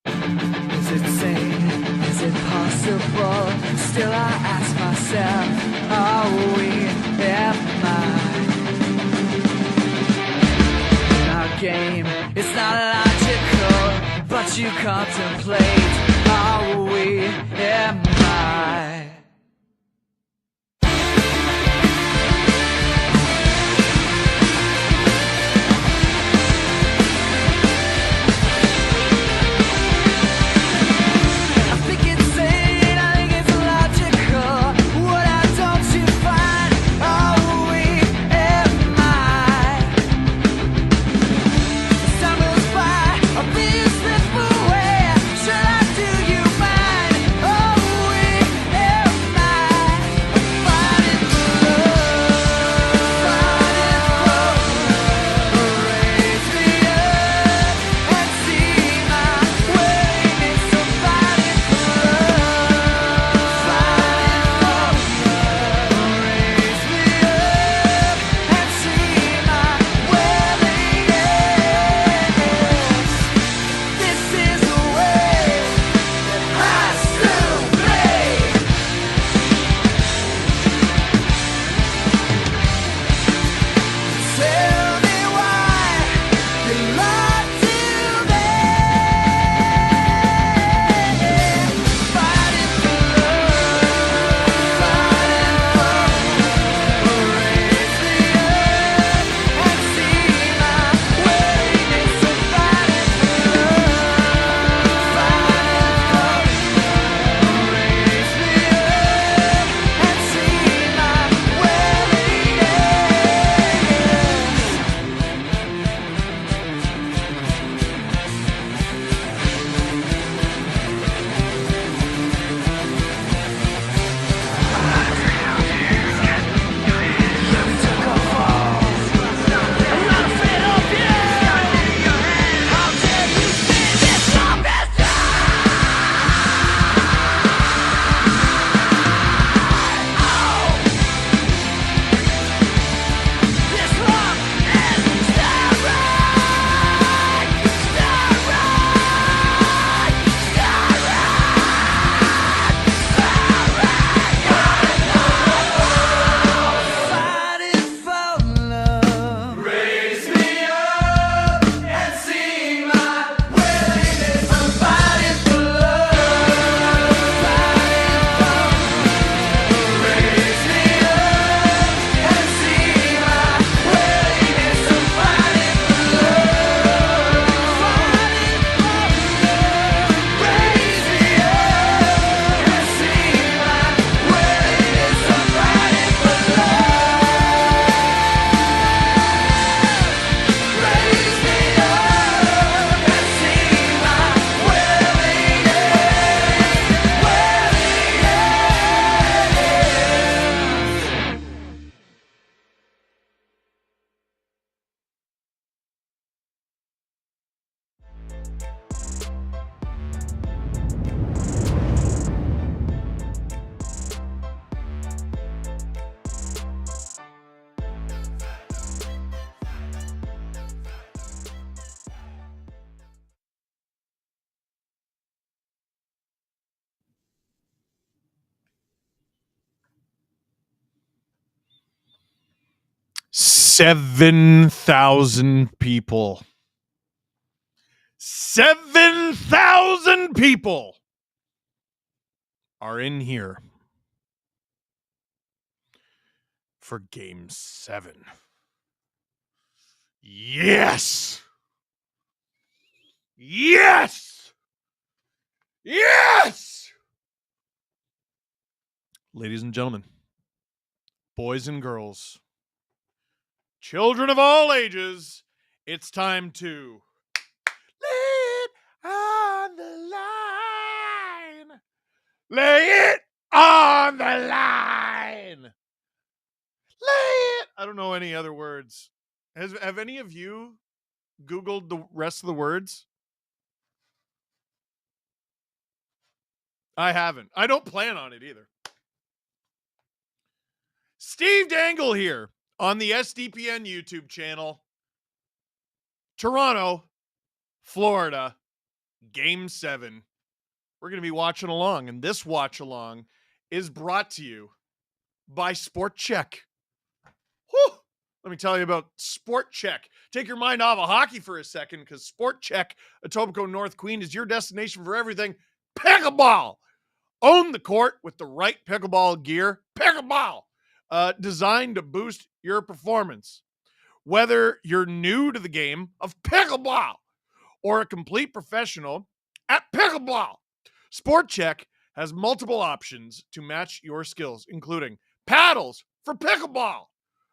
Is it sane? Is it possible? Still I ask myself, are we, am I? In our game, it's not logical, but you contemplate, are we, am I? $7,000 people. 7,000 people are in here for Game 7. Yes! Yes! Yes! Ladies and gentlemen, boys and girls, children of all ages, it's time to let on the Lay it on the line. Lay it. I don't know any other words. Have any of you Googled the rest of the words? I haven't. I don't plan on it either. Steve Dangle here on the SDPN YouTube channel. Toronto, Florida, Game 7. We're going to be watching along, and this watch along is brought to you by SportChek. Whew! Let me tell you about SportChek. Take your mind off of hockey for a second, because SportChek, Etobicoke North Queen, is your destination for everything pickleball. Own the court with the right pickleball gear. Pickleball! Designed to boost your performance. Whether you're new to the game of pickleball or a complete professional at pickleball, SportChek has multiple options to match your skills, including paddles for pickleball,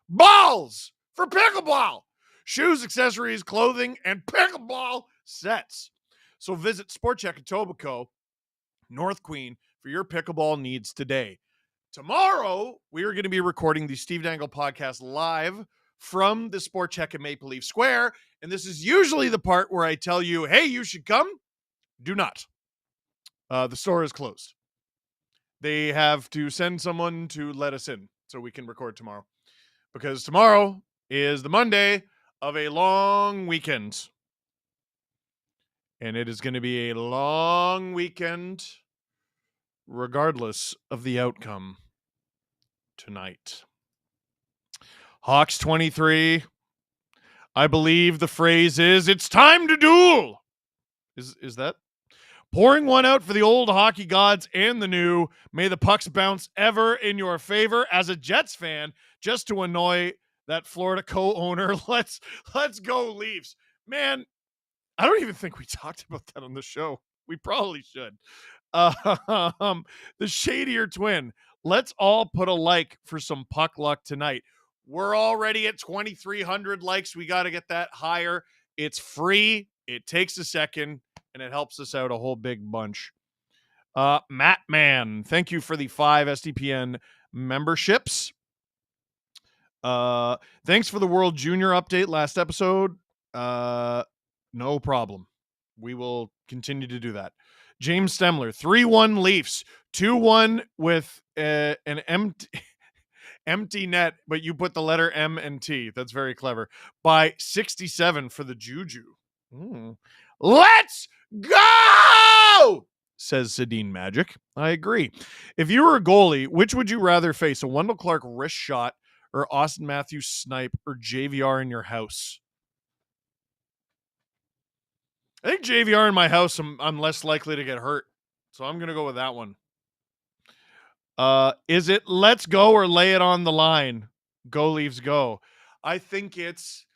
balls for pickleball, shoes, accessories, clothing, and pickleball sets. So visit SportChek Etobicoke, North Queen, for your pickleball needs today. Tomorrow, we are going to be recording the Steve Dangle podcast live from the SportChek at Maple Leaf Square. And this is usually the part where I tell you, hey, you should come. Do not. The store is closed. They have to send someone to let us in so we can record tomorrow. Because tomorrow is the Monday of a long weekend. And it is going to be a long weekend regardless of the outcome tonight. Hawks 23. I believe the phrase is, it's time to duel. Is that? Pouring one out for the old hockey gods and the new. May the pucks bounce ever in your favor. As a Jets fan, just to annoy that Florida co-owner, let's go Leafs. Man, I don't even think we talked about that on the show. We probably should. The Shadier Twin. Let's all put a like for some puck luck tonight. We're already at 2,300 likes. We got to get that higher. It's free. It takes a second, and it helps us out a whole big bunch. Matt Mann, thank you for the 5 SDPN memberships. Thanks for the World Junior update last episode. No problem. We will continue to do that. James Stemler, 3-1 Leafs, 2-1 with an empty net, but you put the letter M and T. That's very clever. By 67 for the Juju. Let's go, says Sedin Magic. I agree. If you were a goalie, which would you rather face, a Wendell Clark wrist shot or Austin Matthews snipe or JVR in your house? I think JVR in my house, I'm less likely to get hurt. So I'm going to go with that one. Is it let's go or lay it on the line? Go Leafs go. I think it's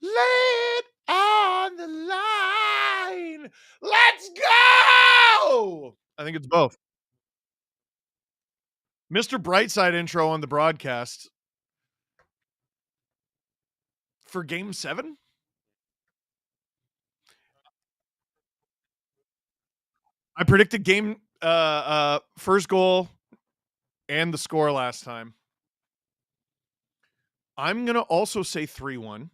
lay it on the line. Let's go. I think it's both. Mr. Brightside intro on the broadcast for Game 7. I predicted game first goal and the score last time. I'm going to also say 3-1.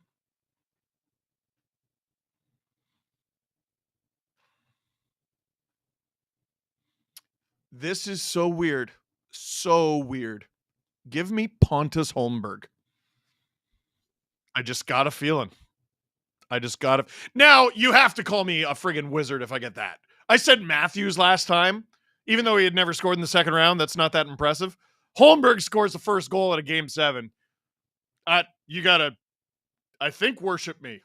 This is so weird. So weird. Give me Pontus Holmberg. I just got a feeling. Now, you have to call me a friggin' wizard if I get that. I said Matthews last time, even though he had never scored in the second round. That's not that impressive. Holmberg scores the first goal at a Game 7. You got to, I think, worship me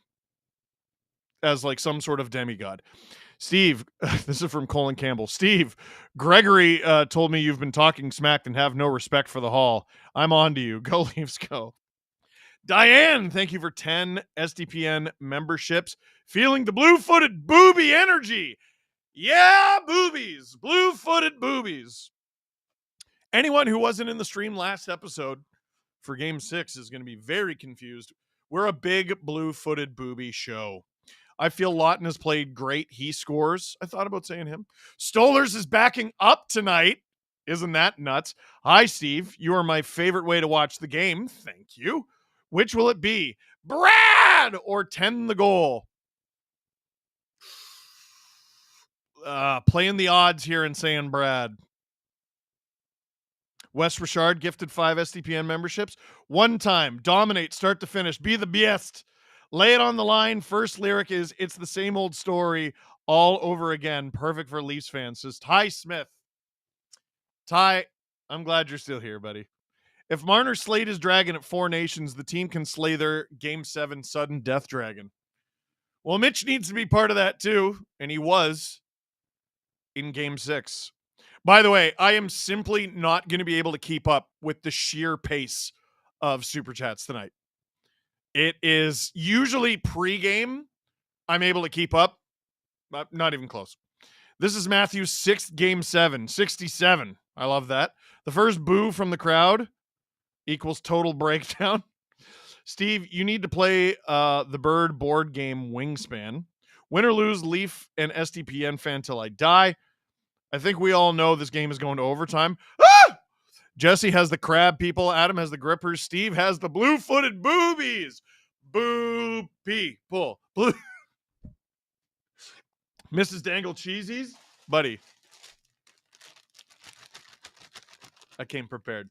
as like some sort of demigod. Steve, this is from Colin Campbell. Steve, Gregory told me you've been talking smack and have no respect for the Hall. I'm on to you. Go Leafs, go. Diane, thank you for 10 SDPN memberships. Feeling the blue-footed booby energy. Yeah, boobies. Blue-footed boobies. Anyone who wasn't in the stream last episode for Game 6 is going to be very confused. We're a big blue-footed booby show. I feel Lawton has played great. He scores. I thought about saying him. Stolers is backing up tonight. Isn't that nuts? Hi, Steve. You are my favorite way to watch the game. Thank you. Which will it be? Brad or 10 the goal? Playing the odds here and saying Brad. Wes Richard gifted 5 SDPN memberships. One time, dominate, start to finish, be the best. Lay it on the line. First lyric is, it's the same old story all over again. Perfect for Leafs fans, says Ty Smith. Ty, I'm glad you're still here, buddy. If Marner slayed his dragon at 4 Nations, the team can slay their Game 7 sudden death dragon. Well, Mitch needs to be part of that too, and he was in Game 6. By the way, I am simply not going to be able to keep up with the sheer pace of Super Chats tonight. It is usually pre-game. I'm able to keep up. Not even close. This is Matthew's 6th Game 7, 67. I love that. The first boo from the crowd equals total breakdown. Steve, you need to play the Bird board game Wingspan. Win or lose, Leaf and SDPN fan till I die. I think we all know this game is going to overtime. Ah! Jesse has the crab people. Adam has the grippers. Steve has the blue-footed boobies. Boo people. Blue. Mrs. Dangle cheesies. Buddy. I came prepared.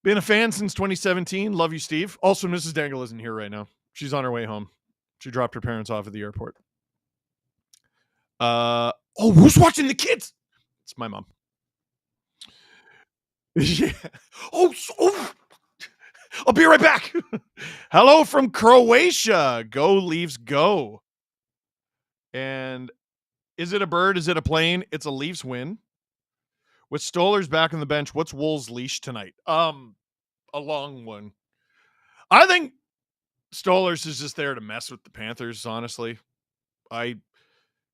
Been a fan since 2017. Love you, Steve. Also, Mrs. Dangle isn't here right now. She's on her way home. She dropped her parents off at the airport. Who's watching the kids? It's my mom. Yeah. I'll be right back. Hello from Croatia. Go Leafs, go. And is it a bird? Is it a plane? It's a Leafs win. With Stolar's back on the bench, what's Woll's leash tonight? A long one. I think Stolar's is just there to mess with the Panthers, honestly.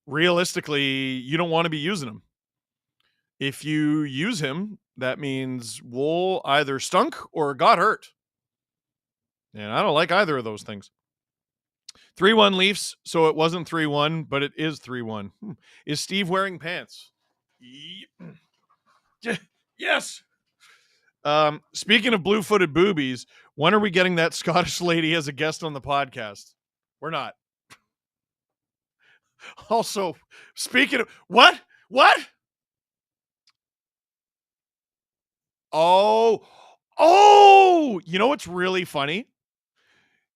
Realistically, you don't want to be using him. If you use him, that means Woll either stunk or got hurt. And I don't like either of those things. 3-1 Leafs, so it wasn't 3-1, but it is 3-1. Is Steve wearing pants? Yes. Speaking of blue-footed boobies, when are we getting that Scottish lady as a guest on the podcast? We're not. Also, speaking of what? Oh, you know what's really funny?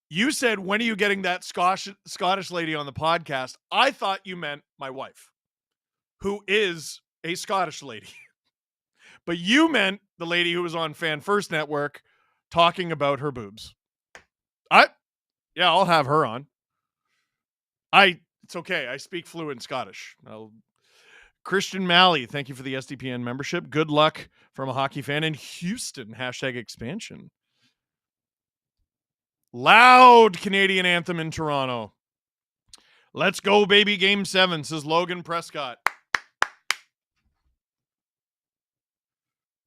You said, when are you getting that Scottish lady on the podcast? I thought you meant my wife, who is a Scottish lady. But you meant the lady who was on Fan First Network talking about her boobs. I'll have her on. It's okay. I speak fluent Scottish. Christian Malley, thank you for the SDPN membership. Good luck from a hockey fan in Houston. #expansion. Loud Canadian anthem in Toronto. Let's go, baby. Game 7, says Logan Prescott.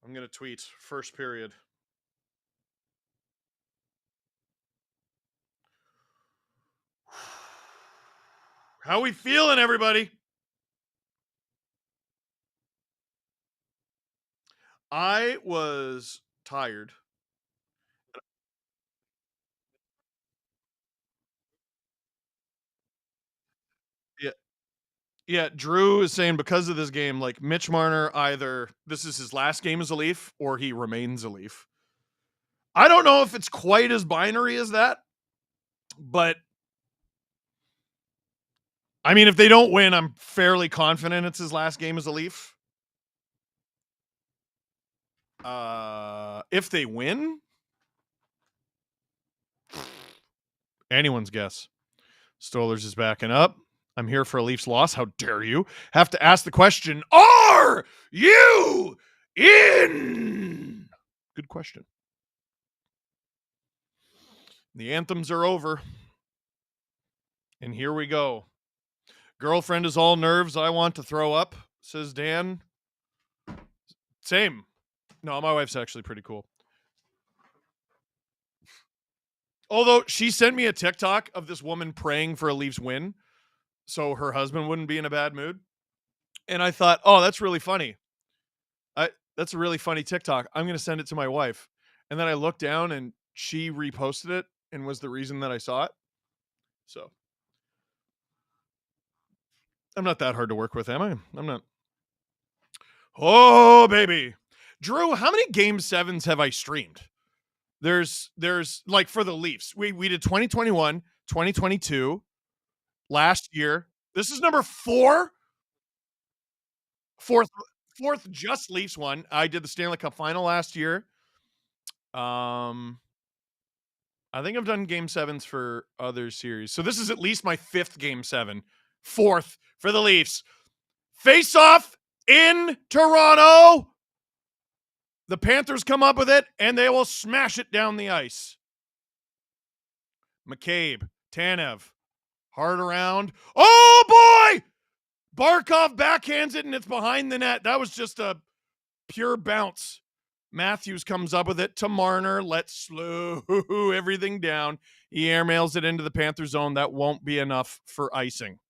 I'm going to tweet first period. How we feeling, everybody? I was tired. Yeah, Drew is saying because of this game, like Mitch Marner, either this is his last game as a Leaf or he remains a Leaf. I don't know if it's quite as binary as that, but I mean, if they don't win, I'm fairly confident it's his last game as a Leaf. If they win, anyone's guess. Stolers is backing up. I'm here for a Leafs loss. How dare you? Have to ask the question, are you in? Good question. The anthems are over. And here we go. Girlfriend is all nerves. I want to throw up, says Dan. Same. No, my wife's actually pretty cool. Although she sent me a TikTok of this woman praying for a Leafs win so her husband wouldn't be in a bad mood. And I thought, oh, that's really funny. That's a really funny TikTok. I'm going to send it to my wife. And then I looked down and she reposted it and was the reason that I saw it. So I'm not that hard to work with, am I? I'm not. Oh, baby. Drew, how many game 7s have I streamed? There's like for the Leafs. We did 2021, 2022, last year. This is number 4. Fourth just Leafs one. I did the Stanley Cup final last year. I think I've done game 7s for other series. So this is at least my 5th game 7. 4th for the Leafs. Face off in Toronto. The Panthers come up with it, and they will smash it down the ice. McCabe, Tanev, hard around. Oh, boy! Barkov backhands it, and it's behind the net. That was just a pure bounce. Matthews comes up with it to Marner. Let's slow everything down. He airmails it into the Panther zone. That won't be enough for icing.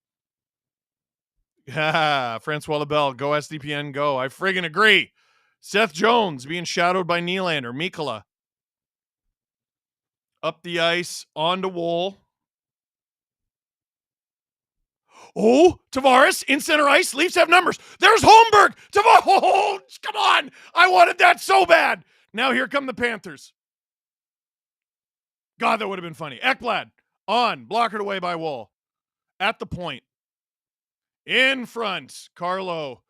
Francois Lebel, go SDPN, go. I friggin' agree. Seth Jones being shadowed by Nylander. Mikkola. Up the ice, on to Woll. Oh, Tavares in center ice. Leafs have numbers. There's Holmberg. Tavares. Oh, come on. I wanted that so bad. Now here come the Panthers. God, that would have been funny. Ekblad on, blockered away by Woll. At the point. In front. Carlo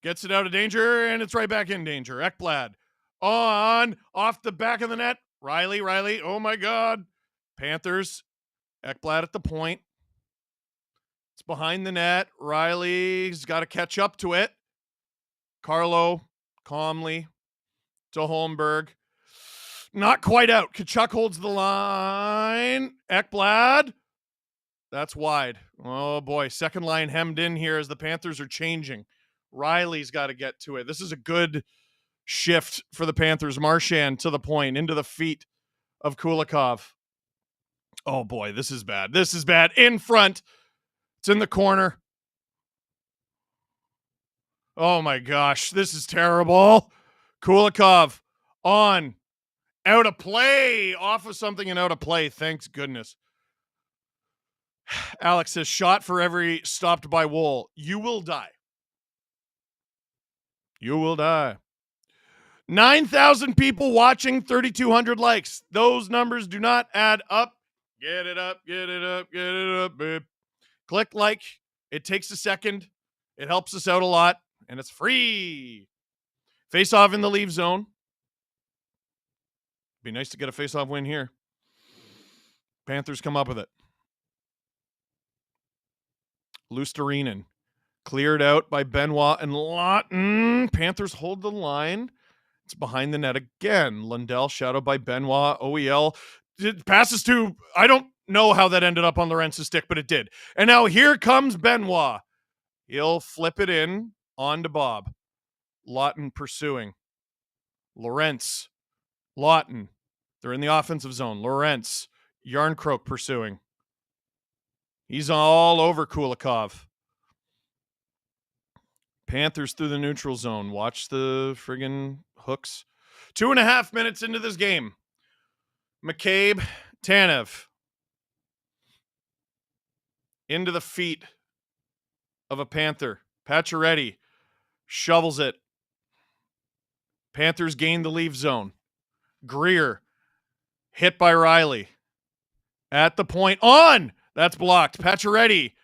gets it out of danger, and it's right back in danger. Ekblad on, off the back of the net. Riley. Oh, my God. Panthers. Ekblad at the point. It's behind the net. Riley's got to catch up to it. Carlo calmly to Holmberg. Not quite out. Tkachuk holds the line. Ekblad. That's wide. Oh, boy. Second line hemmed in here as the Panthers are changing. Riley's got to get to it. This is a good shift for the Panthers. Marchand to the point, into the feet of Kulikov. Oh, boy. This is bad. In front. It's in the corner. Oh, my gosh. This is terrible. Kulikov on. Out of play. Off of something and out of play. Thanks goodness. Alex says, shot for every stopped by Woll. You will die. You will die. 9,000 people watching, 3,200 likes. Those numbers do not add up. Get it up, babe. Click like. It takes a second. It helps us out a lot, and it's free. Face off in the leave zone. Be nice to get a face off win here. Panthers come up with it. Lusterinen cleared out by Benoit and Lawton. Panthers hold the line. It's behind the net again. Lundell shadowed by Benoit. OEL passes to, I don't know how that ended up on Lorentz's stick, but it did. And now here comes Benoit. He'll flip it in on to Bob. Lawton pursuing. Lorentz. Lawton. They're in the offensive zone. Lorentz. Yarncroke pursuing. He's all over Kulikov. Panthers through the neutral zone. Watch the friggin' hooks. 2.5 minutes into this game. McCabe, Tanev. Into the feet of a Panther. Pacioretty shovels it. Panthers gain the leave zone. Greer hit by Riley. At the point. On! That's blocked. Pacioretty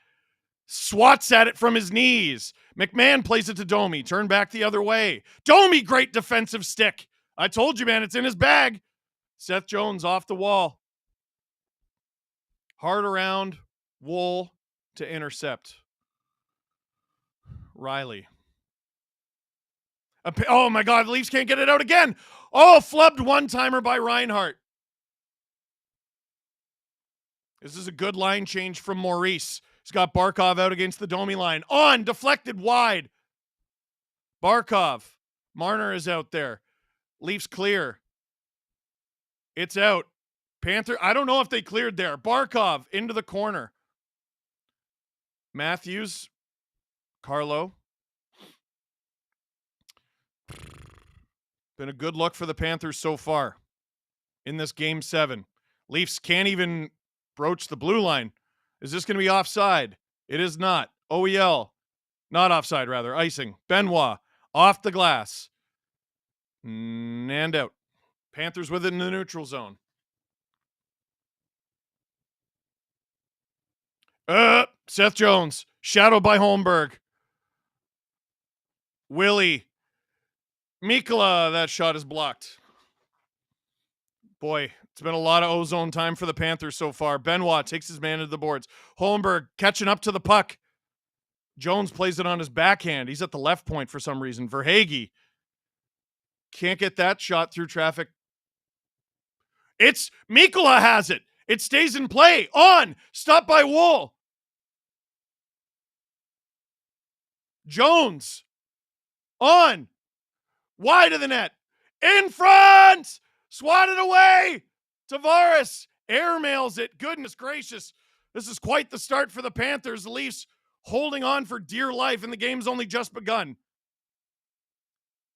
swats at it from his knees. McMahon plays it to Domi. Turn back the other way. Domi, great defensive stick. I told you, man, it's in his bag. Seth Jones off the wall. Hard around. Woll to intercept. Riley. Oh, my God. The Leafs can't get it out again. Oh, flubbed one-timer by Reinhart. This is a good line change from Maurice. He's got Barkov out against the Domi line. On, deflected wide. Barkov. Marner is out there. Leafs clear. It's out. Panther, I don't know if they cleared there. Barkov into the corner. Matthews, Carlo. Been a good look for the Panthers so far in this game 7. Leafs can't even broach the blue line. Is this going to be offside? It is not. OEL, not offside, rather. Icing. Benoit, off the glass. And out. Panthers within the neutral zone. Seth Jones, shadowed by Holmberg. Willie. Mikkola, that shot is blocked. Boy, it's been a lot of ozone time for the Panthers so far. Benoit takes his man to the boards. Holmberg catching up to the puck. Jones plays it on his backhand. He's at the left point for some reason. Verhaeghe can't get that shot through traffic. It's Mikkola has it. It stays in play. On. Stopped by Woll. Jones. On. Wide of the net. In front. Swatted away. Tavares airmails it. Goodness gracious. This is quite the start for the Panthers. The Leafs holding on for dear life, and the game's only just begun.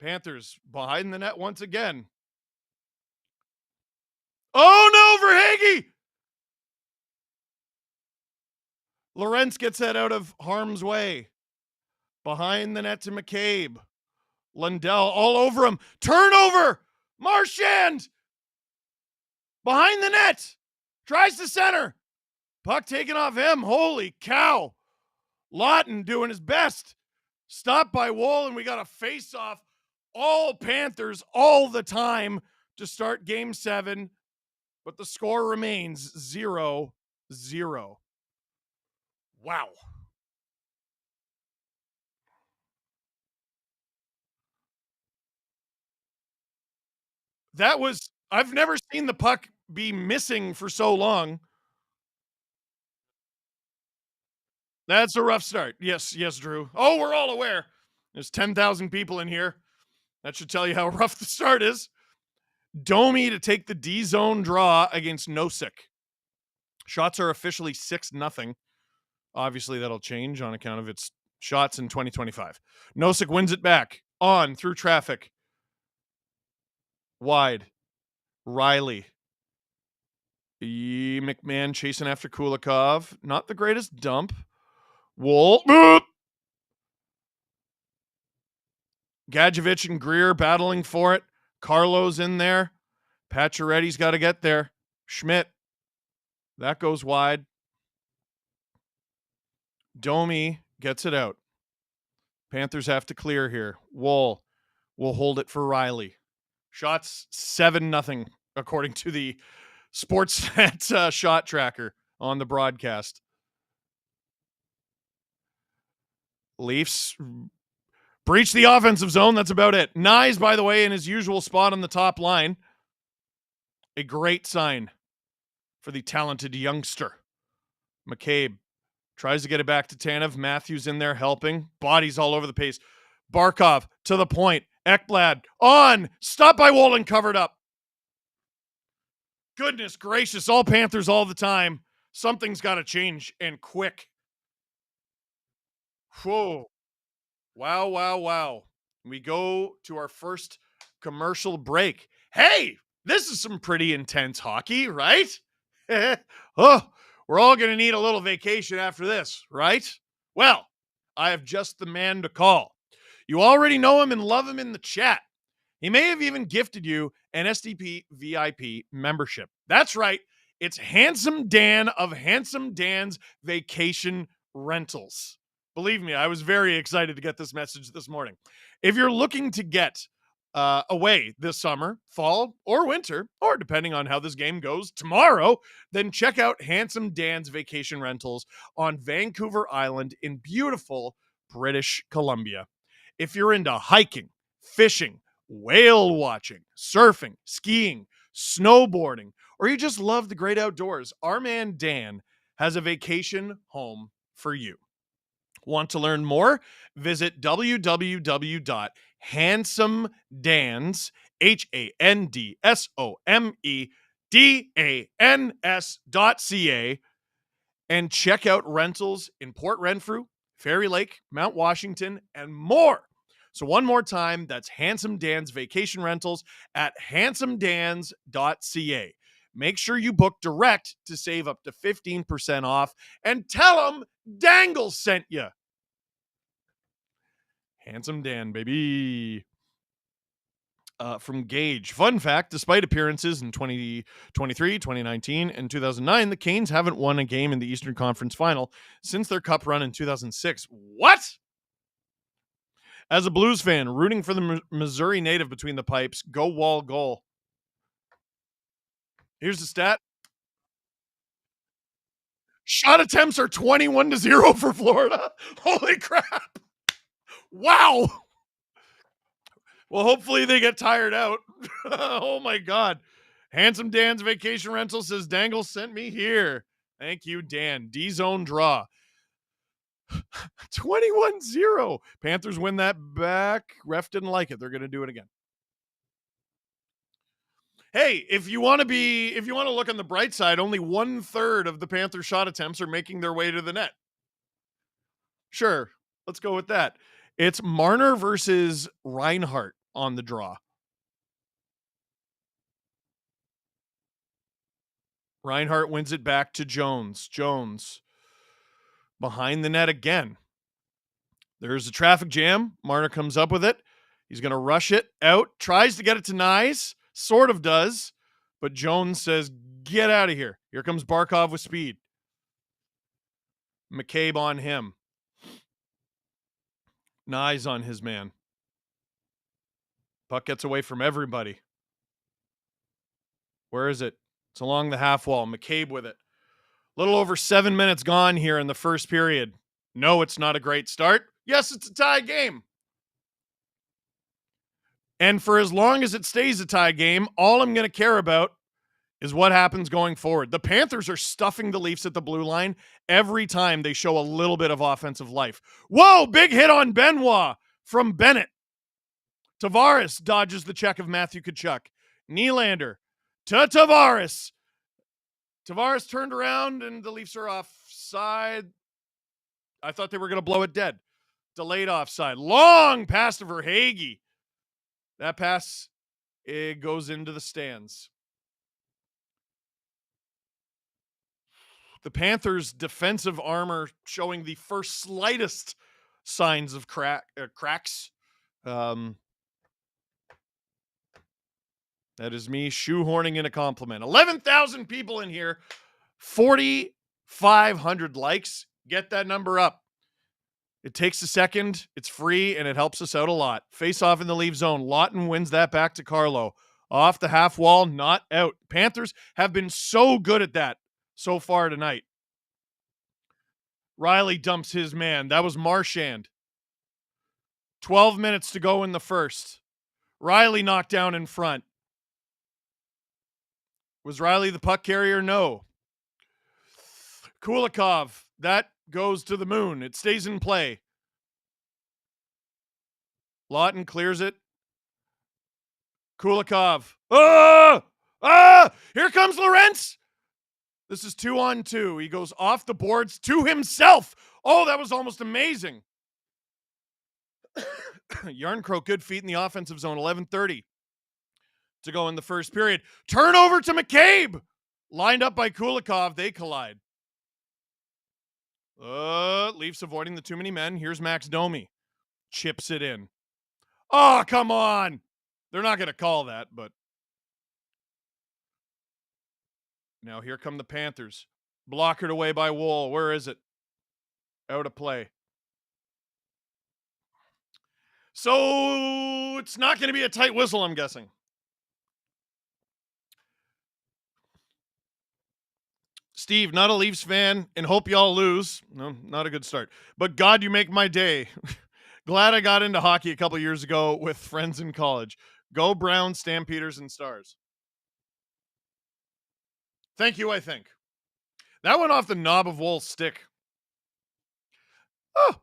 Panthers behind the net once again. Oh no, Verhaeghe! Lorentz gets that out of harm's way. Behind the net to McCabe. Lundell all over him. Turnover! Marchand! Behind the net. Tries to center. Puck taken off him. Holy cow. Lawton doing his best. Stopped by Woll, and we got a face-off. All Panthers all the time to start game 7. But the score remains 0-0. Wow. That was, I've never seen the puck be missing for so long. That's a rough start. Yes, Drew. Oh, we're all aware. There's 10,000 people in here. That should tell you how rough the start is. Domi to take the D-zone draw against Nosek. Shots are officially 6-0. Obviously, that'll change on account of its shots in 2025. Nosek wins it back. On through traffic. Wide. Riley. McMahon chasing after Kulikov. Not the greatest dump. Woll. Gadjevich and Greer battling for it. Carlo's in there. Pacioretty's got to get there. Schmidt. That goes wide. Domi gets it out. Panthers have to clear here. Woll will hold it for Riley. Shots 7-0, according to the Sportsnet shot tracker on the broadcast. Leafs breach the offensive zone. That's about it. Nyes, by the way, in his usual spot on the top line. A great sign for the talented youngster. McCabe tries to get it back to Tanev. Matthews in there helping. Bodies all over the pace. Barkov to the point. Ekblad on. Stopped by Woll and covered up. Goodness gracious. All Panthers all the time. Something's got to change, and quick. Whoa. Wow. We go to our first commercial break. Hey, this is some pretty intense hockey, right? Oh, we're all going to need a little vacation after this, right? Well, I have just the man to call. You already know him and love him in the chat. He may have even gifted you an SDP VIP membership. That's right. It's Handsom Dan of Handsom Dan's Vacation Rentals. Believe me, I was very excited to get this message this morning. If you're looking to get away this summer, fall, or winter, or depending on how this game goes tomorrow, then check out Handsom Dan's Vacation Rentals on Vancouver Island in beautiful British Columbia. If you're into hiking, fishing, whale watching, surfing, skiing, snowboarding, or you just love the great outdoors, our man Dan has a vacation home for you. Want to learn more? Visit www.handsomedans, HANDSOME DANS.ca, and check out rentals in Port Renfrew, Fairy Lake, Mount Washington, and more. So one more time, that's Handsom Dan's Vacation Rentals at handsomedans.ca. Make sure you book direct to save up to 15% off, and tell them Dangle sent you. Handsom Dan, baby. From Gage. Fun fact, despite appearances in 2023, 2019, and 2009, the Canes haven't won a game in the Eastern Conference Final since their cup run in 2006. What? As a Blues fan, rooting for the Missouri native between the pipes, go Woll goal. Here's the stat. Shot attempts are 21-0 for Florida. Holy crap. Wow. Well, hopefully they get tired out. Oh, my God. Handsom Dan's Vacation Rental says, Dangle sent me here. Thank you, Dan. D-zone draw. 21-0. Panthers win that back. Ref didn't like it. They're going to do it again. Hey, if you want to look on the bright side, only 1/3 of the Panther shot attempts are making their way to the net. Sure, let's go with that. It's Marner versus Reinhart on the draw. Reinhart wins it back to Jones. Jones behind the net again. There's a traffic jam. Marner comes up with it. He's going to rush it out. Tries to get it to Nyes. Sort of does. But Jones says, get out of here. Here comes Barkov with speed. McCabe on him. Nyes on his man. Puck gets away from everybody. Where is it? It's along the half wall. McCabe with it. Little over 7 minutes gone here in the first period. No, it's not a great start. Yes, it's a tie game. And for as long as it stays a tie game, all I'm going to care about is what happens going forward. The Panthers are stuffing the Leafs at the blue line every time they show a little bit of offensive life. Whoa, big hit on Benoit from Bennett. Tavares dodges the check of Matthew Tkachuk. Nylander to Tavares. Tavares turned around and the Leafs are offside. I thought they were going to blow it dead. Delayed offside. Long pass to Verhaeghe. That pass, it goes into the stands. The Panthers' defensive armor showing the first slightest signs of cracks. That is me shoehorning in a compliment. 11,000 people in here, 4,500 likes. Get that number up. It takes a second. It's free, and it helps us out a lot. Face off in the Leaf zone. Lawton wins that back to Carlo. Off the half wall, not out. Panthers have been so good at that so far tonight. Riley dumps his man. That was Marchand. 12 minutes to go in the first. Riley knocked down in front. Was Riley the puck carrier? No. Kulikov. That goes to the moon. It stays in play. Lawton clears it. Kulikov. Here comes Lorentz. This is 2-on-2. He goes off the boards to himself. Oh, that was almost amazing. Yarncrow, good feet in the offensive zone. 11:30 to go in the first period. Turnover to McCabe. Lined up by Kulikov. They collide. Leafs avoiding the too many men. Here's Max Domi. Chips it in. Oh, come on. They're not going to call that, but. Now here come the Panthers. Blockered away by Woll. Where is it? Out of play. So it's not going to be a tight whistle, I'm guessing. Steve, not a Leafs fan, and hope y'all lose. No, not a good start. But God, you make my day. Glad I got into hockey a couple years ago with friends in college. Go Browns, Stampeders, and Stars. Thank you, I think. That went off the knob of Woll's stick. Oh.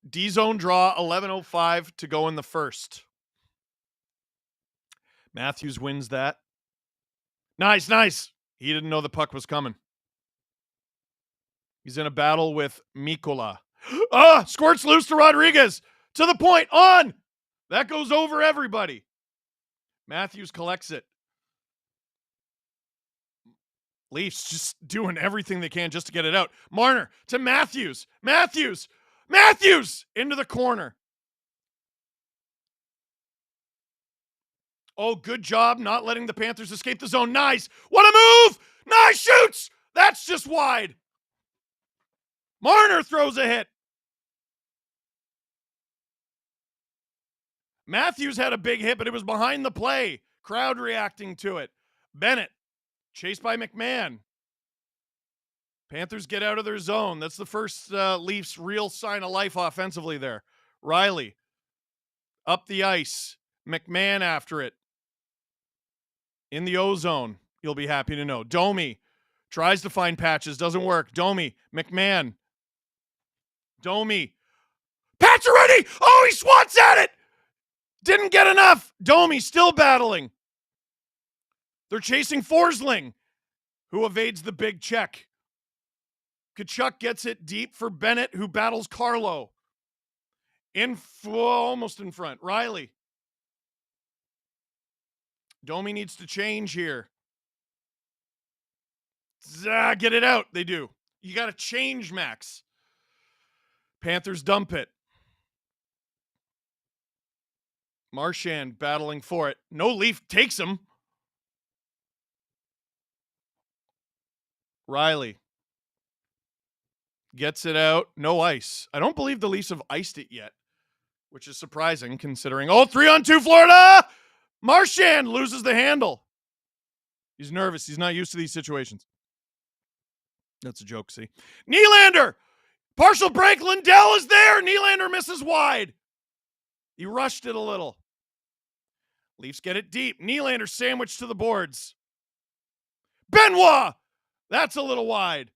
D-zone draw, 11:05 to go in the first. Matthews wins that. Nice, nice. He didn't know the puck was coming. He's in a battle with Mikola. Squirts loose to Rodriguez. To the point, on. That goes over everybody. Matthews collects it. Leafs just doing everything they can just to get it out. Marner to Matthews. Matthews into the corner. Oh, good job not letting the Panthers escape the zone. Nice. What a move. Nice shoots. That's just wide. Marner throws a hit. Matthews had a big hit, but it was behind the play. Crowd reacting to it. Bennett, chased by McMahon. Panthers get out of their zone. That's the first Leafs real sign of life offensively there. Riley, up the ice. McMahon after it. In the O-zone, you'll be happy to know. Domi tries to find patches. Doesn't work. Domi, McMahon. Domi. Pacioretty! Oh, he swats at it! Didn't get enough. Domi still battling. They're chasing Forsling, who evades the big check. Tkachuk gets it deep for Bennett, who battles Carlo. Almost in front. Riley. Domi needs to change here. Get it out. They do. You got to change, Max. Panthers dump it. Marchand battling for it. No Leaf takes him. Riley gets it out. No ice. I don't believe the Leafs have iced it yet, which is surprising considering. 3-on-2 Florida. Marchand loses the handle. He's nervous. He's not used to these situations. That's a joke, see. Nylander. Partial break. Lindell is there. Nylander misses wide. He rushed it a little. Leafs get it deep. Nylander sandwiched to the boards. Benoit. That's a little wide.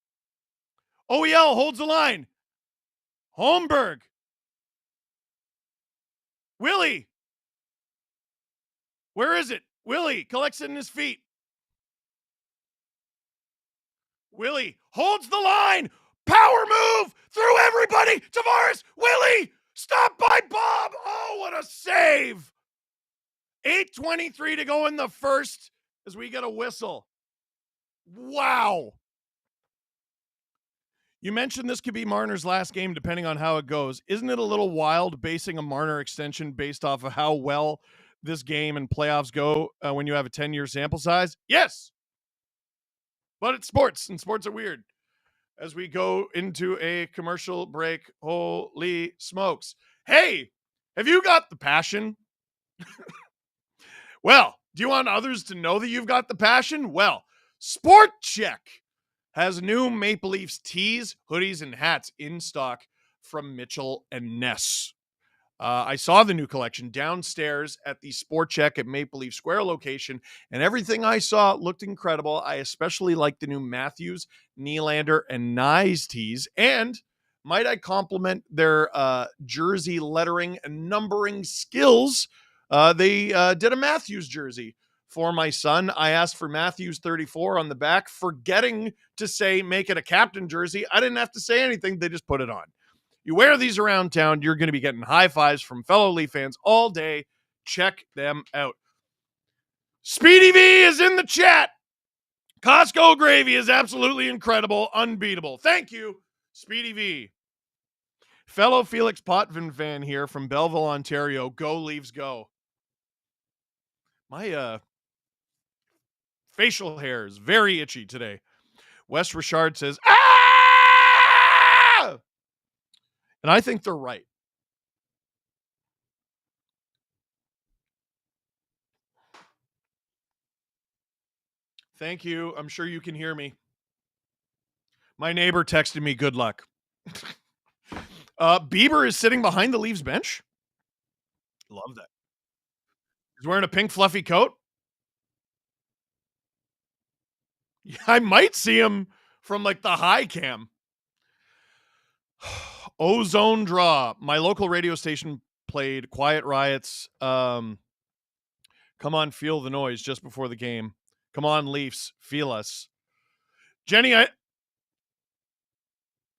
OEL holds the line. Holmberg. Willie. Where is it? Willie collects it in his feet. Willie holds the line. Power move through everybody. Tavares. Willie. Stopped by Bob. Oh, what a save. 8:23 to go in the first as we get a whistle. Wow. You mentioned this could be Marner's last game depending on how it goes. Isn't it a little wild basing a Marner extension based off of how well this game and playoffs go when you have a 10-year sample size? Yes. But it's sports, and sports are weird. As we go into a commercial break, holy smokes. Hey, have you got the passion? Well, do you want others to know that you've got the passion? Well, SportChek has new Maple Leafs tees, hoodies, and hats in stock from Mitchell and Ness. I saw the new collection downstairs at the SportChek at Maple Leaf Square location, and everything I saw looked incredible. I especially like the new Matthews, Nylander, and Nyes tees, and might I compliment their jersey lettering and numbering skills. They did a Matthews jersey for my son. I asked for Matthews 34 on the back, forgetting to say make it a captain jersey. I didn't have to say anything. They just put it on. You wear these around town, you're going to be getting high fives from fellow Leaf fans all day. Check them out. Speedy V is in the chat. Costco gravy is absolutely incredible, unbeatable. Thank you, Speedy V. Fellow Felix Potvin fan here from Belleville, Ontario. Go Leafs, go. My facial hair is very itchy today. Wes Richard says, ah! And I think they're right. Thank you. I'm sure you can hear me. My neighbor texted me, good luck. Bieber is sitting behind the Leafs bench. Love that. He's wearing a pink fluffy coat. Yeah, I might see him from like the high cam. Ozone draw. My local radio station played Quiet Riot's Come On Feel the Noise just before the game. Come on, Leafs. Feel us. Jenny,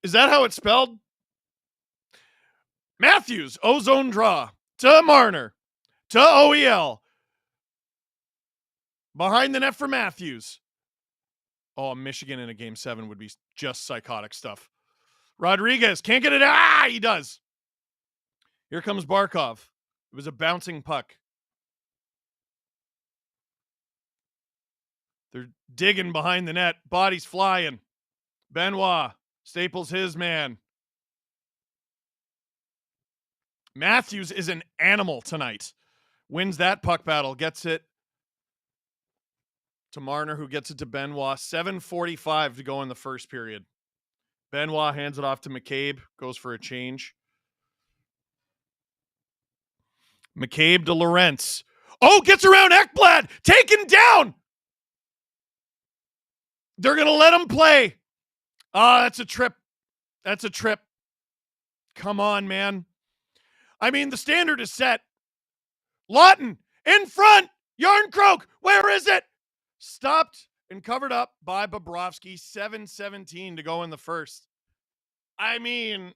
is that how it's spelled? Matthews, ozone draw to Marner, to OEL. Behind the net for Matthews. Oh, Michigan in a game 7 would be just psychotic stuff. Rodriguez can't get it. He does. Here comes Barkov. It was a bouncing puck. They're digging behind the net. Bodies flying. Benoit staples his man. Matthews is an animal tonight. Wins that puck battle. Gets it to Marner, who gets it to Benoit. 7:45 to go in the first period. Benoit hands it off to McCabe. Goes for a change. McCabe to Lorentz. Oh, gets around Ekblad. Taken down. They're going to let him play. That's a trip. That's a trip. Come on, man. I mean, the standard is set. Lawton in front. Yarncroke. Where is it? Stopped and covered up by Bobrovsky. 7:17 to go in the first. I mean,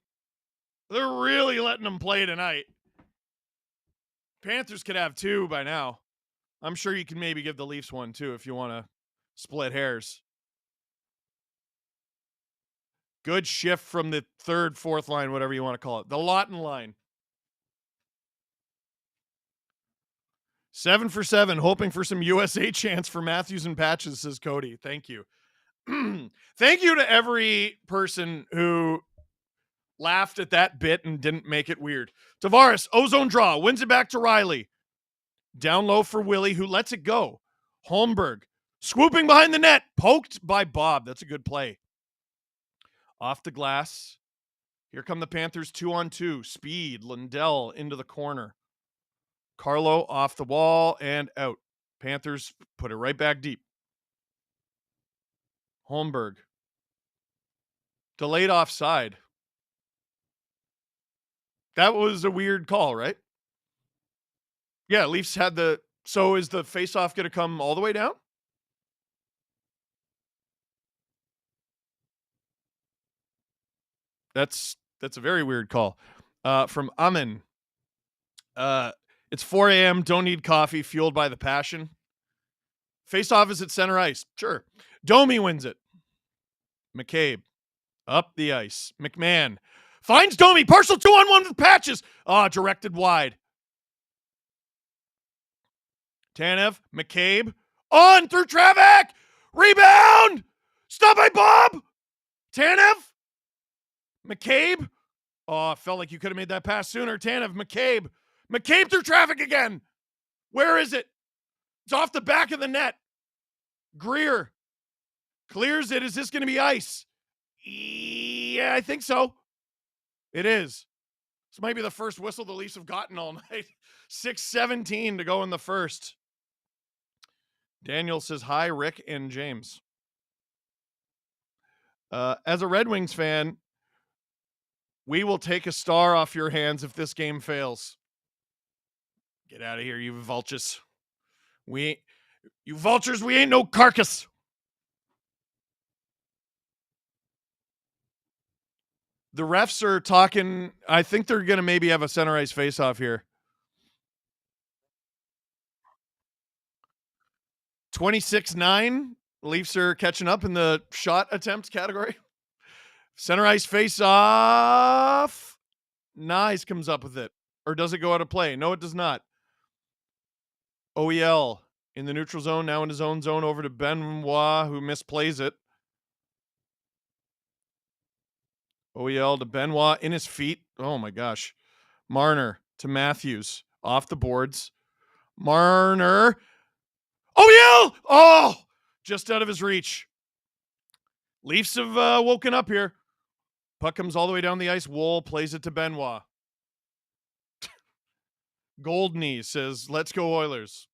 they're really letting him play tonight. Panthers could have 2 by now. I'm sure you can maybe give the Leafs 1 too if you want to split hairs. Good shift from the 3rd, 4th line, whatever you want to call it. The Lawton line. 7 for 7, hoping for some USA chance for Matthews and Patches, says Cody. Thank you. Thank you to every person who laughed at that bit and didn't make it weird. Tavares, ozone draw, wins it back to Riley. Down low for Willie, who lets it go. Holmberg, swooping behind the net, poked by Bob. That's a good play. Off the glass. Here come the Panthers 2-on-2. Speed, Lundell into the corner. Carlo off the wall and out. Panthers put it right back deep. Holmberg. Delayed offside. That was a weird call, right? Yeah, Leafs had the... So is the faceoff going to come all the way down? That's a very weird call. From Amin. It's 4 a.m. Don't need coffee. Fueled by the passion. Face-off is at center ice. Sure. Domi wins it. McCabe. Up the ice. McMahon. Finds Domi. Partial 2-on-1 with Patches. Directed wide. Tanev. McCabe. On through traffic. Rebound. Stop by Bob. Tanev. McCabe. Felt like you could have made that pass sooner. Tanev. McCabe. McCabe through traffic again. Where is it? It's off the back of the net. Greer clears it. Is this going to be ice? Yeah, I think so. It is. This might be the first whistle the Leafs have gotten all night. 6:17 to go in the first. Daniel says, hi, Rick and James. As a Red Wings fan, we will take a star off your hands if this game fails. Get out of here, you vultures. You vultures, we ain't no carcass. The refs are talking. I think they're going to maybe have a center ice face-off here. 26-9. Leafs are catching up in the shot attempt category. Center ice face-off. Nice comes up with it. Or does it go out of play? No, it does not. OEL in the neutral zone, now in his own zone, over to Benoit, who misplays it. OEL to Benoit in his feet. Oh, my gosh. Marner to Matthews. Off the boards. Marner. OEL! Oh! Just out of his reach. Leafs have woken up here. Puck comes all the way down the ice. Woll plays it to Benoit. Goldney says, let's go Oilers.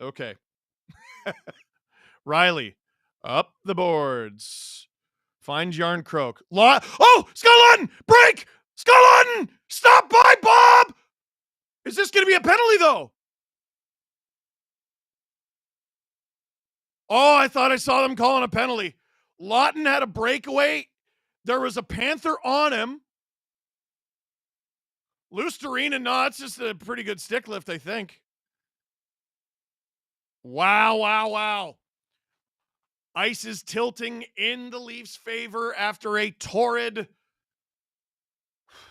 Okay. Riley. Up the boards. Finds Yarncroke. Scott Lawton! Break! Scott Lawton! Stop by Bob! Is this going to be a penalty, though? Oh, I thought I saw them calling a penalty. Lawton had a breakaway. There was a Panther on him. Lusterina, no, it's just a pretty good stick lift, I think. Wow. Ice is tilting in the Leafs' favor after a torrid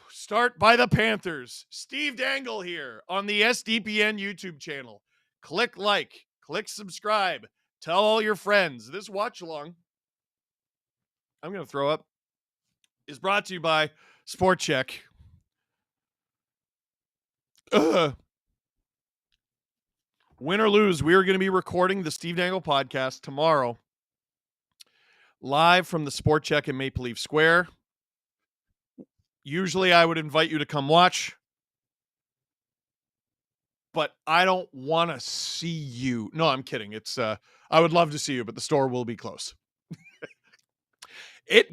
start by the Panthers. Steve Dangle here on the SDPN YouTube channel. Click like, click subscribe, tell all your friends. This watch along, I'm going to throw up, is brought to you by SportChek. Win or lose, we are going to be recording the Steve Dangle podcast tomorrow, live from the SportChek in Maple Leaf Square. Usually I would invite you to come watch, but I don't want to see you. No, I'm kidding. I would love to see you, but the store will be closed.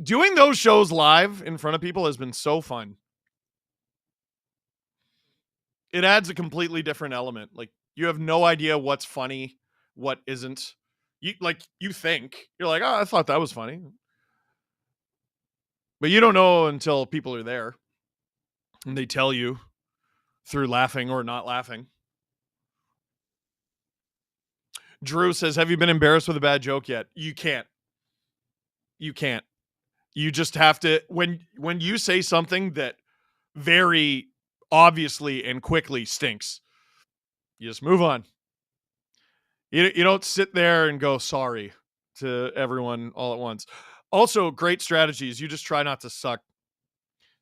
Doing those shows live in front of people has been so fun. It adds a completely different element. Like, you have no idea what's funny, what isn't. You think. You're like, oh, I thought that was funny. But you don't know until people are there and they tell you through laughing or not laughing. Drew says, have you been embarrassed with a bad joke yet? You can't. You just have to, when you say something that very obviously and quickly stinks, you just move on. You don't sit there and go sorry to everyone all at once. Also, great strategies. You just try not to suck.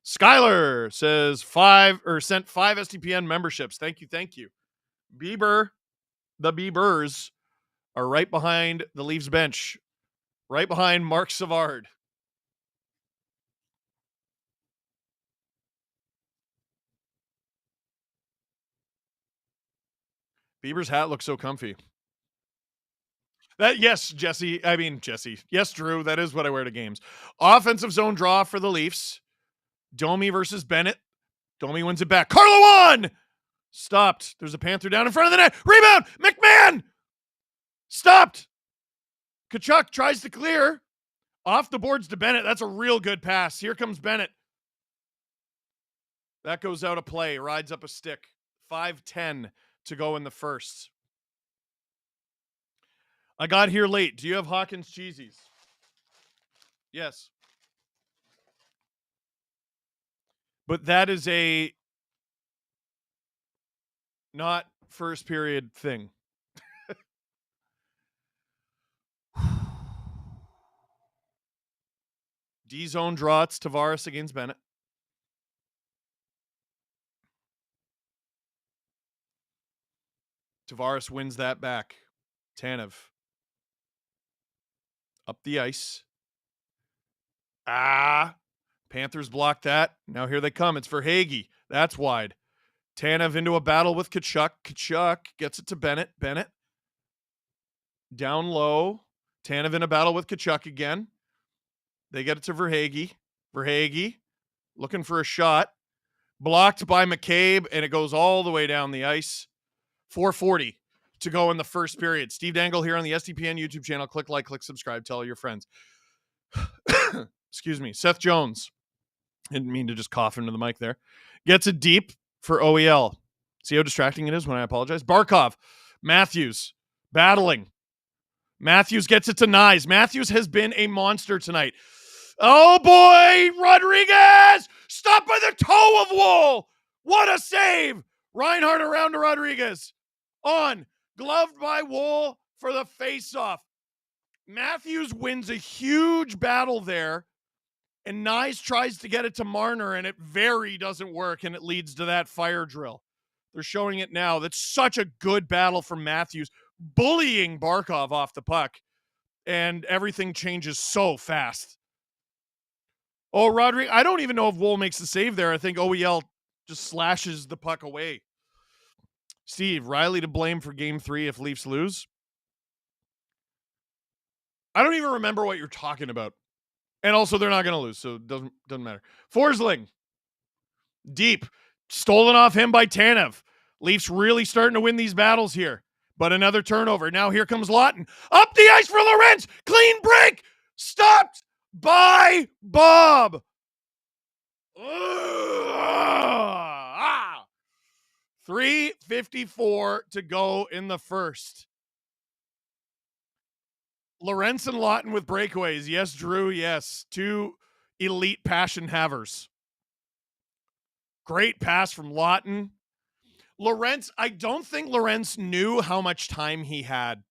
Skylar says sent 5 STPN memberships. Thank you. The Beavers are right behind the Leafs bench, right behind Mark Savard. Bieber's hat looks so comfy. Yes, Jesse. Yes, Drew. That is what I wear to games. Offensive zone draw for the Leafs. Domi versus Bennett. Domi wins it back. Carlo stopped. There's a Panther down in front of the net. Rebound. McMahon stopped. Tkachuk tries to clear. Off the boards to Bennett. That's a real good pass. Here comes Bennett. That goes out of play. Rides up a stick. 5:10 to go in the first. I got here late. Do you have Hawkins cheesies? Yes. But that is a not first period thing. D-zone draw. It's Tavares against Bennett. Tavares wins that back. Tanev. Up the ice. Panthers block that. Now here they come. It's for Hagee. That's wide. Tanev into a battle with Tkachuk. Tkachuk gets it to Bennett. Bennett. Down low. Tanev in a battle with Tkachuk again. They get it to Verhaeghe. Verhaeghe looking for a shot. Blocked by McCabe, and it goes all the way down the ice. 4:40 to go in the first period. Steve Dangle here on the SDPN YouTube channel. Click like, click subscribe, tell all your friends. Excuse me. Seth Jones. Didn't mean to just cough into the mic there. Gets it deep for OEL. See how distracting it is when I apologize? Barkov. Matthews. Battling. Matthews gets it to Nyes. Matthews has been a monster tonight. Oh boy, Rodriguez! Stopped by the toe of Woll! What a save! Reinhardt around to Rodriguez. On. Gloved by Woll for the face-off. Matthews wins a huge battle there, and Nyes tries to get it to Marner, and it very doesn't work, and it leads to that fire drill. They're showing it now. That's such a good battle from Matthews, bullying Barkov off the puck, and everything changes so fast. Oh, Rodriguez, I don't even know if Woll makes the save there. I think OEL just slashes the puck away. Steve, Riley to blame for game 3 if Leafs lose? I don't even remember what you're talking about. And also, they're not going to lose, so it doesn't matter. Forsling. Deep. Stolen off him by Tanev. Leafs really starting to win these battles here. But another turnover. Now here comes Lawton. Up the ice for Lorenz. Clean break. Stopped by Bob. 3:54 to go in the first. Lorenz and Lawton with breakaways. Yes, Drew, yes. Two elite passion havers. Great pass from Lawton. Lorenz, I don't think Lorenz knew how much time he had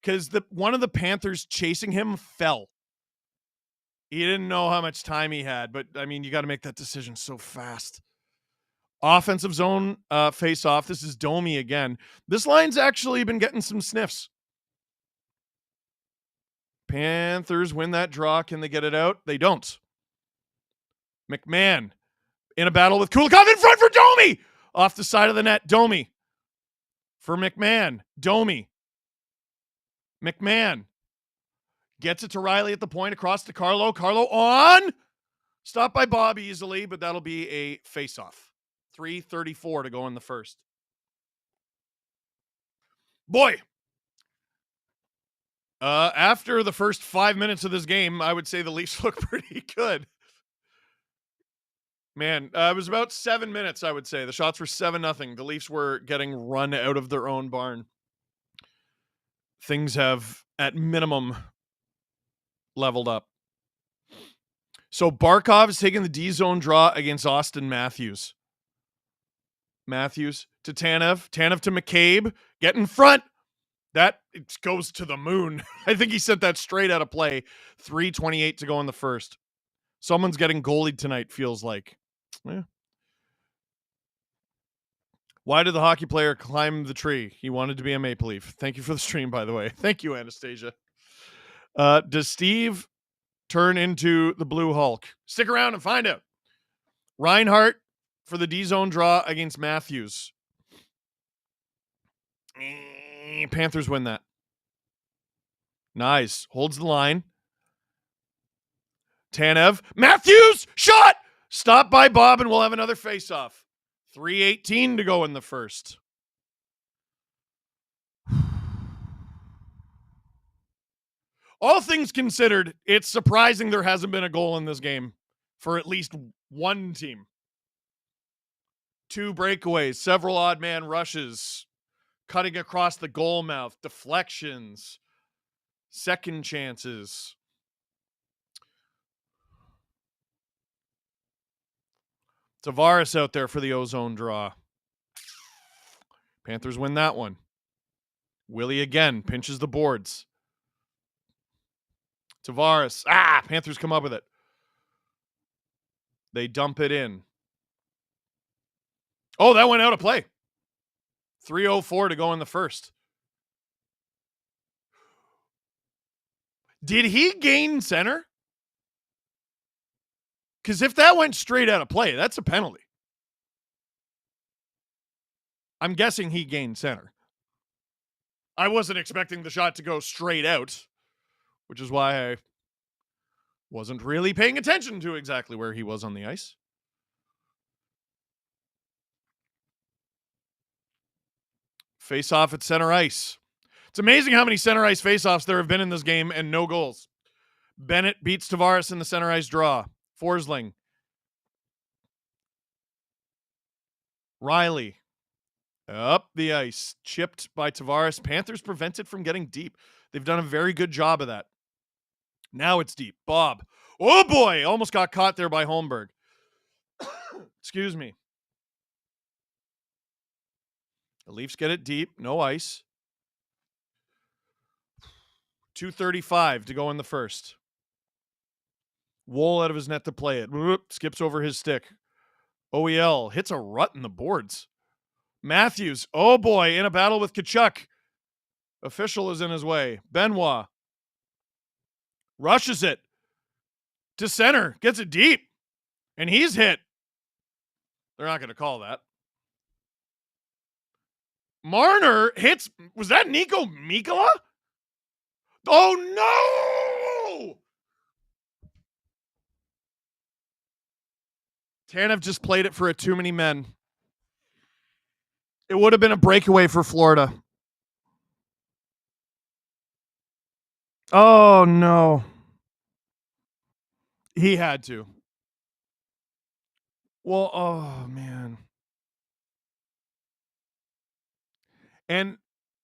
because one of the Panthers chasing him fell. He didn't know how much time he had, but, I mean, you got to make that decision so fast. Offensive zone face-off. This is Domi again. This line's actually been getting some sniffs. Panthers win that draw. Can they get it out? They don't. McMahon in a battle with Kulikov in front for Domi. Off the side of the net, Domi. For McMahon, Domi. McMahon gets it to Riley at the point across to Carlo. Carlo on. Stopped by Bob easily, but that'll be a face-off. 3:34 to go in the first. Boy. After the first 5 minutes of this game, I would say the Leafs look pretty good. Man, it was about 7 minutes, I would say. The shots were 7-0. The Leafs were getting run out of their own barn. Things have, at minimum, leveled up. So Barkov is taking the D-zone draw against Austin Matthews. Matthews to Tanev. Tanev to McCabe. Get in front. That it goes to the moon. I think he sent that straight out of play. 3:28 to go in the first. Someone's getting goalied tonight, feels like. Yeah. Why did the hockey player climb the tree? He wanted to be a Maple Leaf. Thank you for the stream, by the way. Thank you, Anastasia. Does Steve turn into the Blue Hulk? Stick around and find out. Reinhart for the D-zone draw against Matthews. Panthers win that. Nice. Holds the line. Tanev. Matthews! Shot! Stopped by Bob, and we'll have another face-off. 3:18 to go in the first. All things considered, it's surprising there hasn't been a goal in this game for at least one team. 2 breakaways, several odd man rushes, cutting across the goal mouth, deflections, second chances. Tavares out there for the ozone draw. Panthers win that one. Willie again pinches the boards. Tavares. Panthers come up with it. They dump it in. Oh, that went out of play. 3:04 to go in the first. Did he gain center? Because if that went straight out of play, that's a penalty. I'm guessing he gained center. I wasn't expecting the shot to go straight out, which is why I wasn't really paying attention to exactly where he was on the ice. Face-off at center ice. It's amazing how many center ice face-offs there have been in this game and no goals. Bennett beats Tavares in the center ice draw. Forsling. Riley. Up the ice. Chipped by Tavares. Panthers prevented from getting deep. They've done a very good job of that. Now it's deep. Bob. Oh boy. Almost got caught there by Holmberg. Excuse me. The Leafs get it deep. No ice. 2:35 to go in the first. Woll out of his net to play it. Skips over his stick. OEL hits a rut in the boards. Matthews. Oh boy. In a battle with Tkachuk. Official is in his way. Benoit. Rushes it. To center. Gets it deep. And he's hit. They're not going to call that. Marner hits. Was that Nico Mikkola? Oh no! Tanev just played it for a too many men. It would have been a breakaway for Florida. Oh, no. He had to. Well, oh, man. And,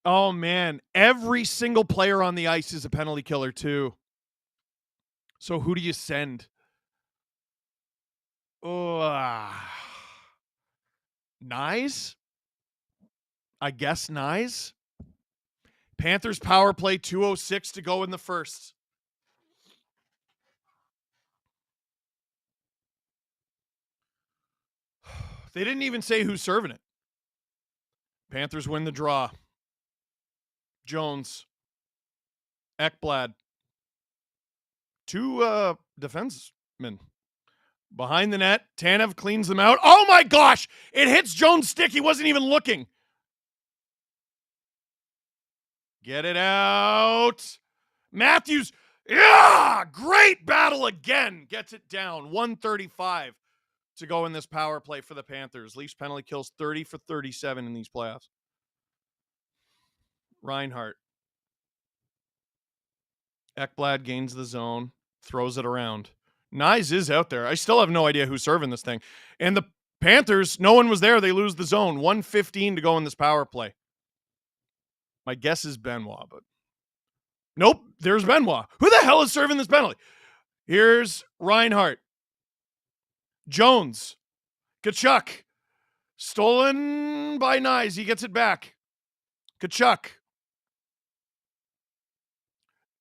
oh, man, every single player on the ice is a penalty killer, too. So who do you send? Oh, Nyes? I guess Nyes? Panthers power play, 2:06 to go in the first. They didn't even say who's serving it. Panthers win the draw. Jones. Ekblad. Two defensemen. Behind the net. Tanev cleans them out. Oh my gosh! It hits Jones' stick. He wasn't even looking. Get it out. Matthews. Yeah! Great battle again. Gets it down. 1:35 to go in this power play for the Panthers. Leafs penalty kills 30 for 37 in these playoffs. Reinhart. Ekblad gains the zone, throws it around. Nyes is out there. I still have no idea who's serving this thing. And the Panthers, no one was there. They lose the zone. 1:15 to go in this power play. My guess is Benoit, but nope, there's Benoit. Who the hell is serving this penalty? Here's Reinhart. Jones. Tkachuk. Stolen by Nyes. He gets it back. Tkachuk.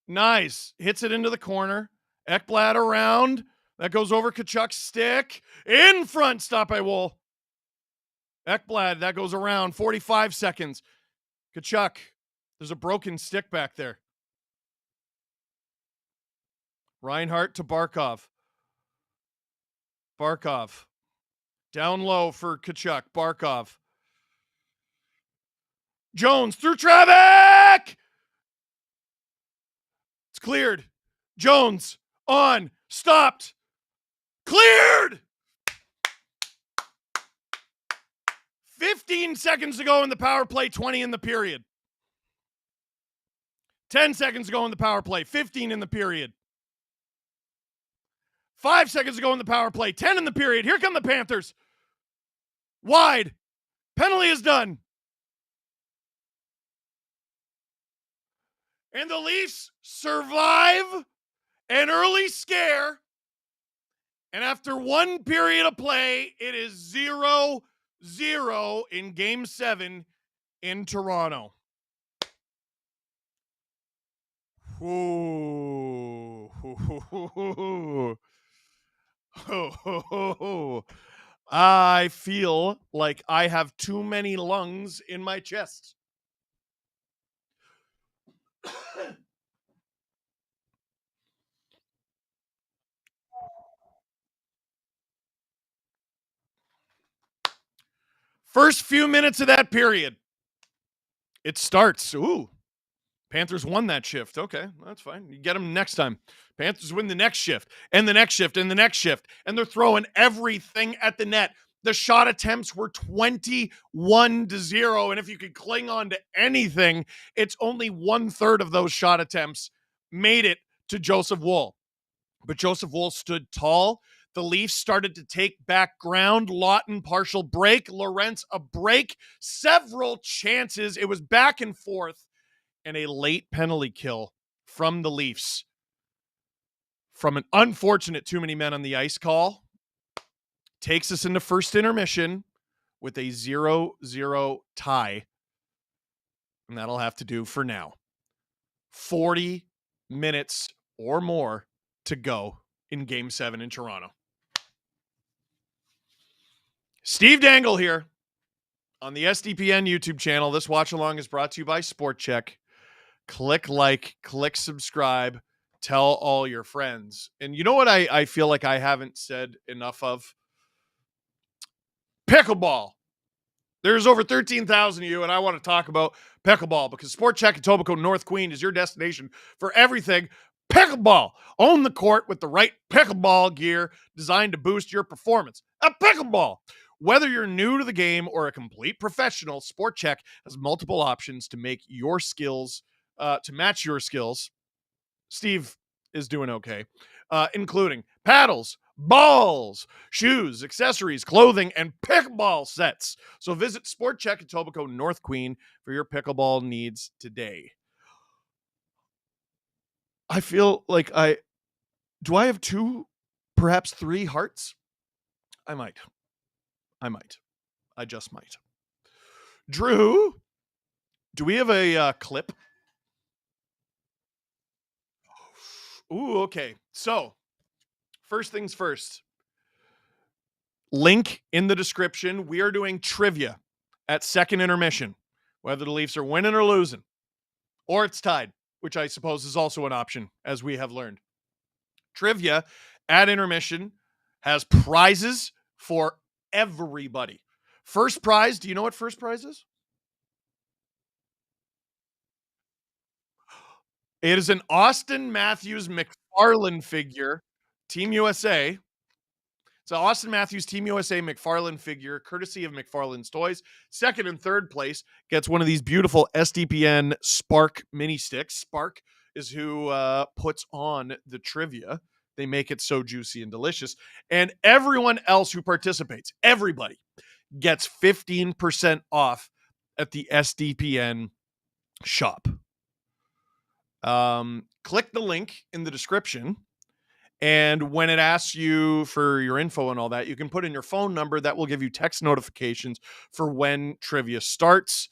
Nyes hits it into the corner. Ekblad around. That goes over Tkachuk's stick. In front, stop by Woll. Ekblad, that goes around. 45 seconds. Tkachuk, there's a broken stick back there. Reinhart to Barkov. Barkov. Down low for Tkachuk. Barkov. Jones through traffic! It's cleared. Jones on. Stopped. Cleared! 15 seconds to go in the power play, 20 in the period. 10 seconds to go in the power play, 15 in the period. 5 seconds to go in the power play, 10 in the period. Here come the Panthers. Wide. Penalty is done. And the Leafs survive an early scare. And after one period of play, it is 0-0 in Game 7 in Toronto. Ooh. I feel like I have too many lungs in my chest. First few minutes of that period, it starts. Ooh, Panthers won that shift. Okay, that's fine. You get them next time. Panthers win the next shift, and the next shift, and the next shift, and they're throwing everything at the net. The shot attempts were 21-0, and if you could cling on to anything, it's only 1/3 of those shot attempts made it to Joseph Woll. But Joseph Woll stood tall. The Leafs started to take back ground. Lawton, partial break. Lorentz, a break. Several chances. It was back and forth. And a late penalty kill from the Leafs. From an unfortunate too many men on the ice call. Takes us into first intermission with a 0-0 tie. And that'll have to do for now. 40 minutes or more to go in Game 7 in Toronto. Steve Dangle here on the SDPN YouTube channel. This watch-along is brought to you by SportChek. Click like, click subscribe, tell all your friends. And you know what I feel like I haven't said enough of? Pickleball. There's over 13,000 of you, and I want to talk about pickleball because SportChek Etobicoke North Queen is your destination for everything pickleball. Own the court with the right pickleball gear designed to boost your performance. A pickleball. Whether you're new to the game or a complete professional, SportChek has multiple options to make your skills, to match your skills Steve is doing okay, including paddles, balls, shoes, accessories, clothing, and pickleball sets. So visit SportChek at Etobicoke North Queen for your pickleball needs today. I feel like I have 2, perhaps 3 hearts? I might. I just might. Drew, do we have a clip? Ooh, okay. So, first things first. Link in the description. We are doing trivia at second intermission, whether the Leafs are winning or losing, or it's tied, which I suppose is also an option, as we have learned. Trivia at intermission has prizes for everybody. First prize, do you know what first prize is? It is an Austin Matthews McFarlane figure, Team USA. It's an Austin Matthews Team USA McFarlane figure, courtesy of McFarlane's Toys. Second and third place gets one of these beautiful SDPN Spark mini sticks. Spark is who puts on the trivia. They make it so juicy and delicious. And everyone else who participates, everybody, gets 15% off at the SDPN shop. Click the link in the description, and when it asks you for your info and all that, you can put in your phone number. That will give you text notifications for when trivia starts.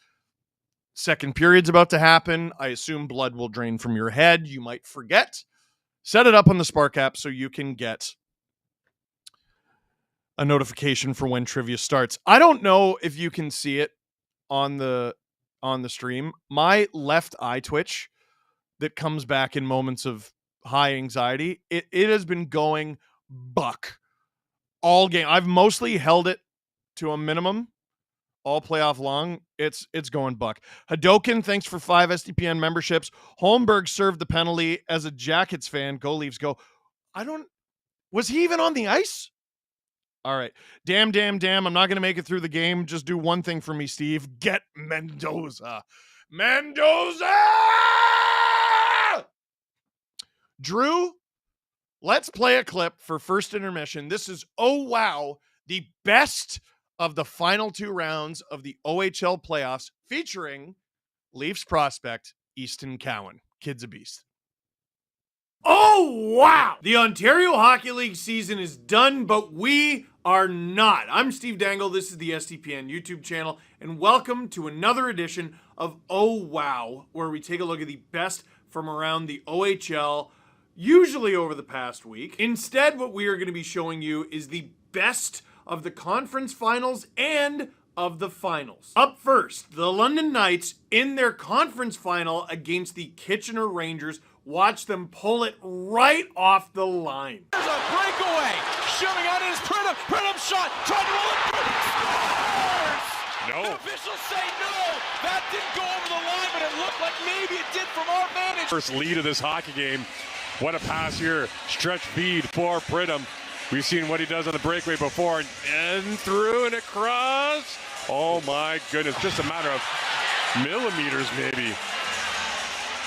Second period's about to happen. I assume blood will drain from your head. You might forget. Set it up on the Spark app so you can get a notification for when trivia starts. I don't know if you can see it on the stream. My left eye twitch that comes back in moments of high anxiety, it has been going buck all game. I've mostly held it to a minimum all playoff long. It's going buck. Hadoken, thanks for 5 SDPN memberships. Holmberg served the penalty. As a Jackets fan, go Leafs, go. Was he even on the ice? All right. Damn. I'm not going to make it through the game. Just do one thing for me, Steve. Get Mendoza. Drew, let's play a clip for first intermission. This is, oh wow, the best of the final 2 rounds of the OHL playoffs, featuring Leafs prospect Easton Cowan. Kid's a beast. Oh, wow! The Ontario Hockey League season is done, but we are not. I'm Steve Dangle. This is the SDPN YouTube channel, and welcome to another edition of Oh Wow, where we take a look at the best from around the OHL, usually over the past week. Instead, what we are going to be showing you is the best of the conference finals and of the finals. Up first, the London Knights in their conference final against the Kitchener Rangers. Watch them pull it right off the line. There's a breakaway. Shoving out his Pridham shot. Trying to roll it. No. The officials say no. That didn't go over the line, but it looked like maybe it did from our vantage. First lead of this hockey game. What a pass here. Stretch feed for Pridham. We've seen what he does on the breakaway before. And through and across. Oh my goodness. Just a matter of millimeters maybe.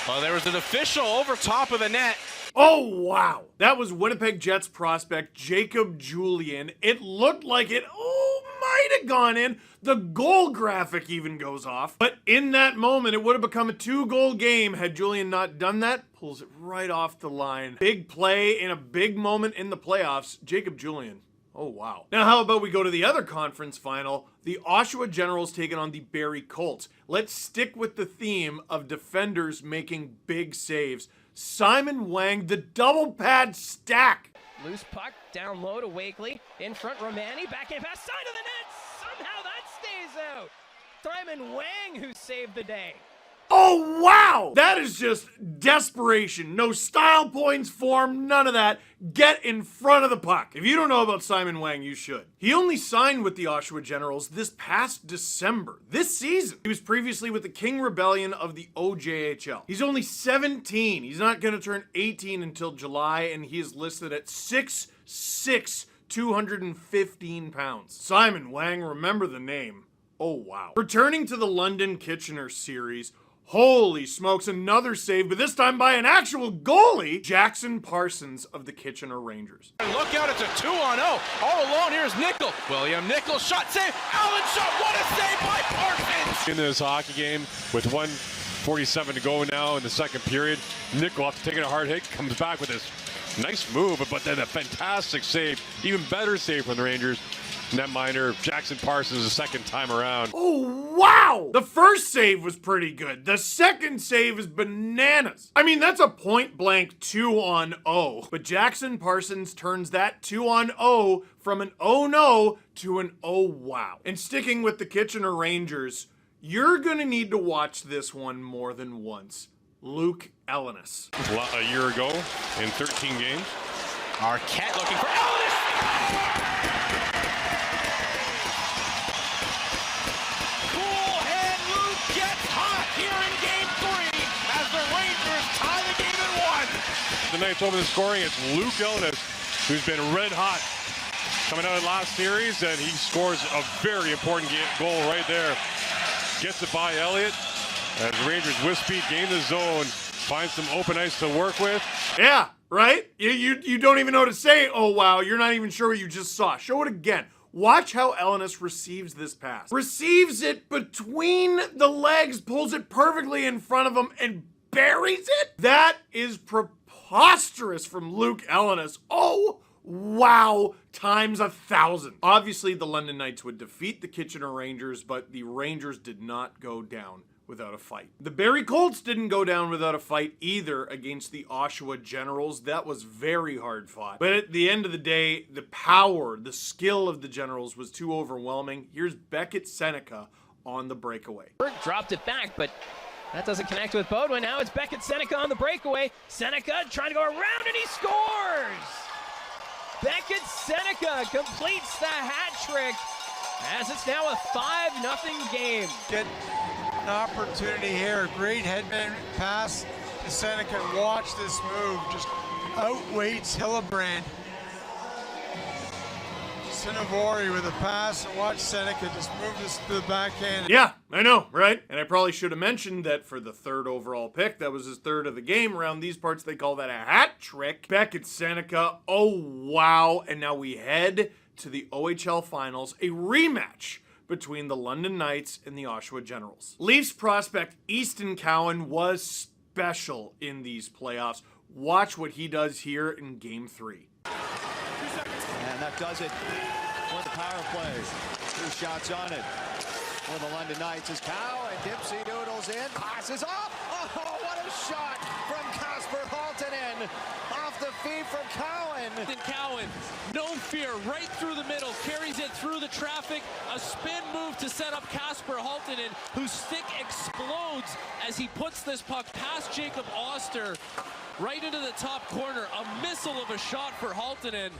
Well, there was an official over top of the net. Oh, wow. That was Winnipeg Jets prospect Jacob Julien. It looked like it might have gone in. The goal graphic even goes off. But in that moment, it would have become a 2-goal game had Julien not done that. Pulls it right off the line. Big play in a big moment in the playoffs. Jacob Julien. Oh, wow. Now, how about we go to the other conference final? The Oshawa Generals taking on the Barrie Colts. Let's stick with the theme of defenders making big saves. Simon Wang, the double pad stack. Loose puck, down low to Wakely. In front, Romani, backhand pass, side of the net. Somehow that stays out. Simon Wang who saved the day. Oh, wow! That is just desperation. No style points formed, none of that. Get in front of the puck. If you don't know about Simon Wang, you should. He only signed with the Oshawa Generals this past December, this season. He was previously with the King Rebellion of the OJHL. He's only 17. He's not going to turn 18 until July, and he is listed at 6'6", 215 pounds. Simon Wang, remember the name. Oh, wow. Returning to the London Kitchener series, Holy smokes, another save, but this time by an actual goalie, Jackson Parsons of the Kitchener Rangers. Look out, it's a 2-on-0. All alone, here's Nickel. William Nickel, shot save. Allen shot, what a save by Parsons! In this hockey game with 1:47 to go now in the second period, Nickel, after taking a hard hit, comes back with this nice move, but then a fantastic save, even better save from the Rangers. Netminder Jackson Parsons the second time around. Oh, wow! The first save was pretty good. The second save is bananas. I mean, that's a point-blank 2-on-0. But Jackson Parsons turns that 2-on-0 from an oh no to an oh wow. And sticking with the Kitchener Rangers, you're gonna need to watch this one more than once. Luke Ellenis. A year ago in 13 games. Arquette looking for Ellenis! The Knights open the scoring. It's Luke Ellenis, who's been red hot coming out of the last series, and he scores a very important goal right there. Gets it by Elliott as the Rangers with speed gain the zone, find some open ice to work with. Yeah, right? You don't even know what to say. Oh, wow. You're not even sure what you just saw. Show it again. Watch how Ellenis receives this pass. Receives it between the legs, pulls it perfectly in front of him, and buries it? That is preposterous from Luke Ellenis. Oh, wow, times 1,000. Obviously, the London Knights would defeat the Kitchener Rangers, but the Rangers did not go down without a fight. The Barrie Colts didn't go down without a fight either against the Oshawa Generals. That was very hard fought. But at the end of the day, the power, the skill of the Generals was too overwhelming. Here's Beckett Seneca on the breakaway. Dropped it back, but that doesn't connect with Bodwin. Now it's Beckett Seneca on the breakaway. Seneca trying to go around, and he scores! Beckett Seneca completes the hat trick as it's now a 5-0 game. Get an opportunity here. Great headman pass to Seneca. Watch this move. Just outweights Hillebrand. Sinovori with a pass, and watch Seneca just move this to the backhand. Yeah, I know, right? And I probably should have mentioned that for the third overall pick, that was his third of the game. Around these parts, they call that a hat trick. Beckett Seneca, oh wow. And now we head to the OHL Finals, a rematch between the London Knights and the Oshawa Generals. Leafs prospect Easton Cowan was special in these playoffs. Watch what he does here in Game 3. And that does it for the power play. 2 shots on it for the London Knights as Cow and Dipsy doodles in. Passes up. Oh, what a shot from Kasper Halttunen. Off the feed from Cowan. And Cowan, no fear, right through the middle, carries it through the traffic. A spin move to set up Kasper Halttunen, whose stick explodes as he puts this puck past Jacob Oster right into the top corner. A missile of a shot for Halttunen,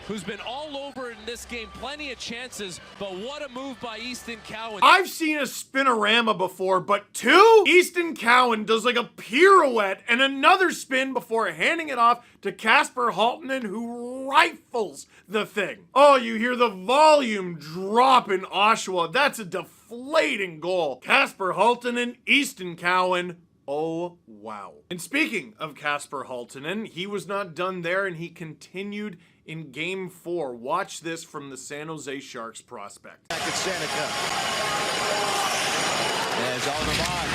who's been all over in this game. Plenty of chances, but what a move by Easton Cowan. I've seen a spinorama before, but 2? Easton Cowan does like a pirouette and another spin before handing it off to Kasper Halttunen, who rifles the thing. Oh, you hear the volume drop in Oshawa. That's a deflating goal. Kasper Halttunen, Easton Cowan. Oh, wow. And speaking of Kasper Halttunen, he was not done there, and he continued in Game 4. Watch this from the San Jose Sharks prospect. Back at Seneca. As on the mark.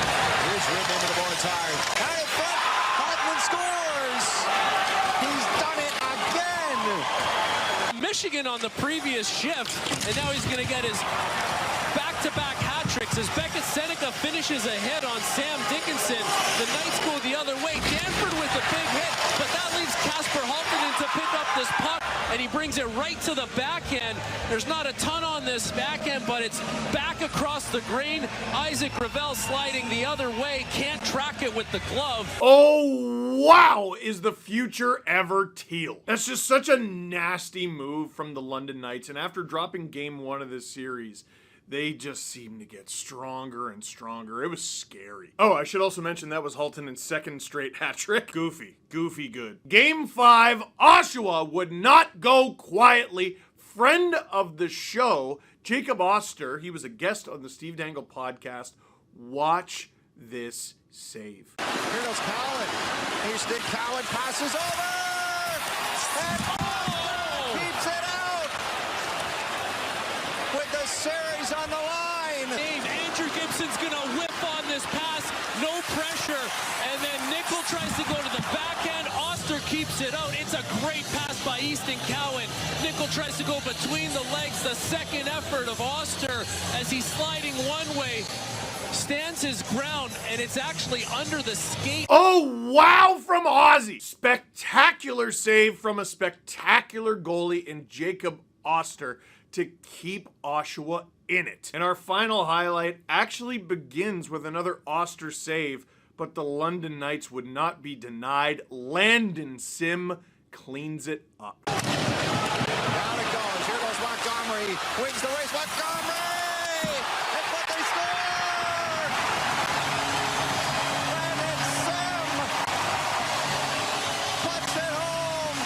Here's rhythm into the board's hard. Out in front. Hartman scores. He's done it again. Michigan on the previous shift, and now he's going to get his back-to-back hat tricks as Beckett Seneca finishes a hit on Sam Dickinson. The Knights go the other way. Danford with a big hit, but that leaves Kasper Halttunen to pick up this puck, and he brings it right to the backhand. There's not a ton on this backhand, but it's back across the grain. Isaac Gravel sliding the other way, can't track it with the glove. Oh, wow, is the future ever teal. That's just such a nasty move from the London Knights, and after dropping Game 1 of this series, they just seem to get stronger and stronger. It was scary. Oh, I should also mention that was Halttunen's second straight hat trick. Goofy good. Game 5, Oshawa would not go quietly. Friend of the show, Jacob Oster, he was a guest on the Steve Dangle podcast. Watch this save. Here goes Cowan. Easton Cowan passes over. And keeps it out. With the series on the line. Dave, Andrew Gibson's going to whip on this pass. No pressure. And then Nickel tries to go to the backhand. Oster keeps it out. It's a great pass by Easton Cowan. Nickel tries to go between the legs. The second effort of Oster as he's sliding one way. Stands his ground, and it's actually under the skate. Oh, wow from Ozzy. Spectacular save from a spectacular goalie in Jacob Oster to keep Oshawa in it. And our final highlight actually begins with another Oster save, but the London Knights would not be denied. Landon Sim cleans it up. Down it goes. Here goes Montgomery. Wins the race. Montgomery! That's what they score! Landon Sim puts it home.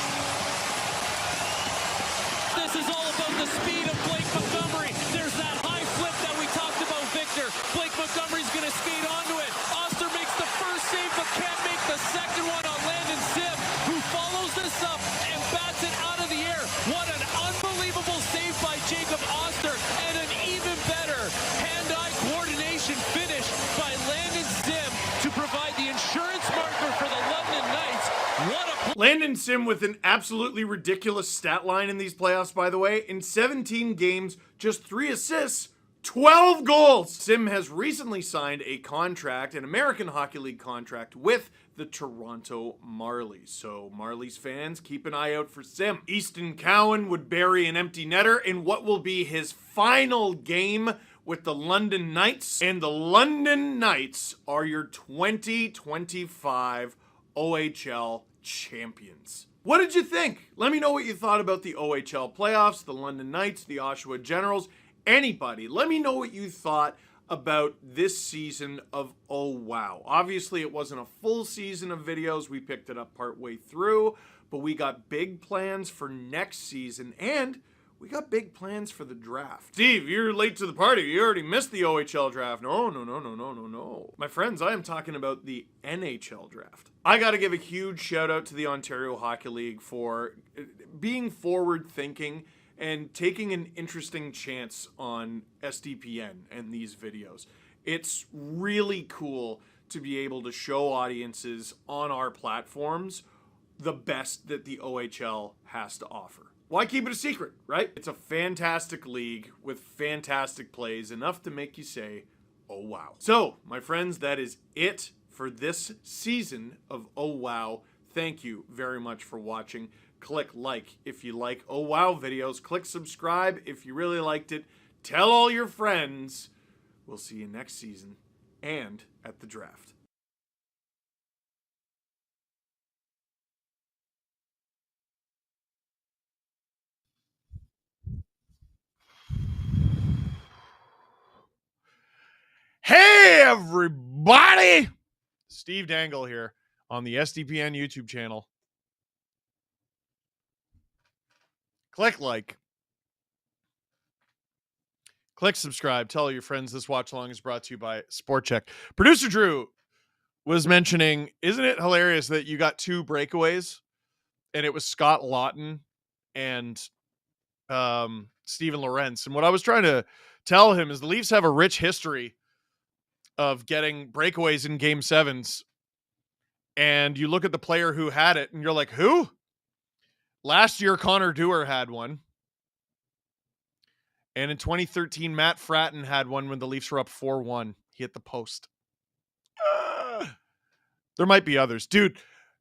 This is all about the speed of Blake Montgomery. There's that high flip that we talked about, Victor. Blake Montgomery's going to skate onto it. Oster makes the first save, but can't make the second one on Landon Sim, who follows this up and bats it out of the air. What an unbelievable save by Jacob Oster, and an even better hand-eye coordination finish by Landon Sim to provide the insurance marker for the London Knights. What a Landon Sim with an absolutely ridiculous stat line in these playoffs, by the way. In 17 games, just 3 assists, 12 goals. Sim has recently signed a contract, an American Hockey League contract, with the Toronto Marlies. So Marlies fans, keep an eye out for Sim. Easton Cowan would bury an empty netter in what will be his final game with the London Knights. And the London Knights are your 2025 OHL champions. What did you think? Let me know what you thought about the OHL playoffs, the London Knights, the Oshawa Generals, anybody. Let me know what you thought about this season of Oh Wow. Obviously, it wasn't a full season of videos. We picked it up partway through, but we got big plans for next season, and we got big plans for the draft. Steve, you're late to the party. You already missed the OHL draft. No. My friends, I am talking about the NHL draft. I got to give a huge shout out to the Ontario Hockey League for being forward thinking and taking an interesting chance on SDPN and these videos. It's really cool to be able to show audiences on our platforms the best that the OHL has to offer. Why keep it a secret, right? It's a fantastic league with fantastic plays, enough to make you say, oh wow. So, my friends, that is it for this season of Oh Wow. Thank you very much for watching. Click like if you like Oh Wow videos. Click subscribe if you really liked it. Tell all your friends. We'll see you next season and at the draft. Hey, everybody! Steve Dangle here on the SDPN YouTube channel. Click like. Click subscribe. Tell your friends this watch along is brought to you by SportChek. Producer Drew was mentioning, isn't it hilarious that you got 2 breakaways and it was Scott Lawton and Steven Lorentz? And what I was trying to tell him is the Leafs have a rich history of getting breakaways in game 7s. And you look at the player who had it and you're like, who? Last year, Connor Dewar had one. And in 2013, Matt Fratton had one when the Leafs were up 4-1. He hit the post. There might be others. Dude,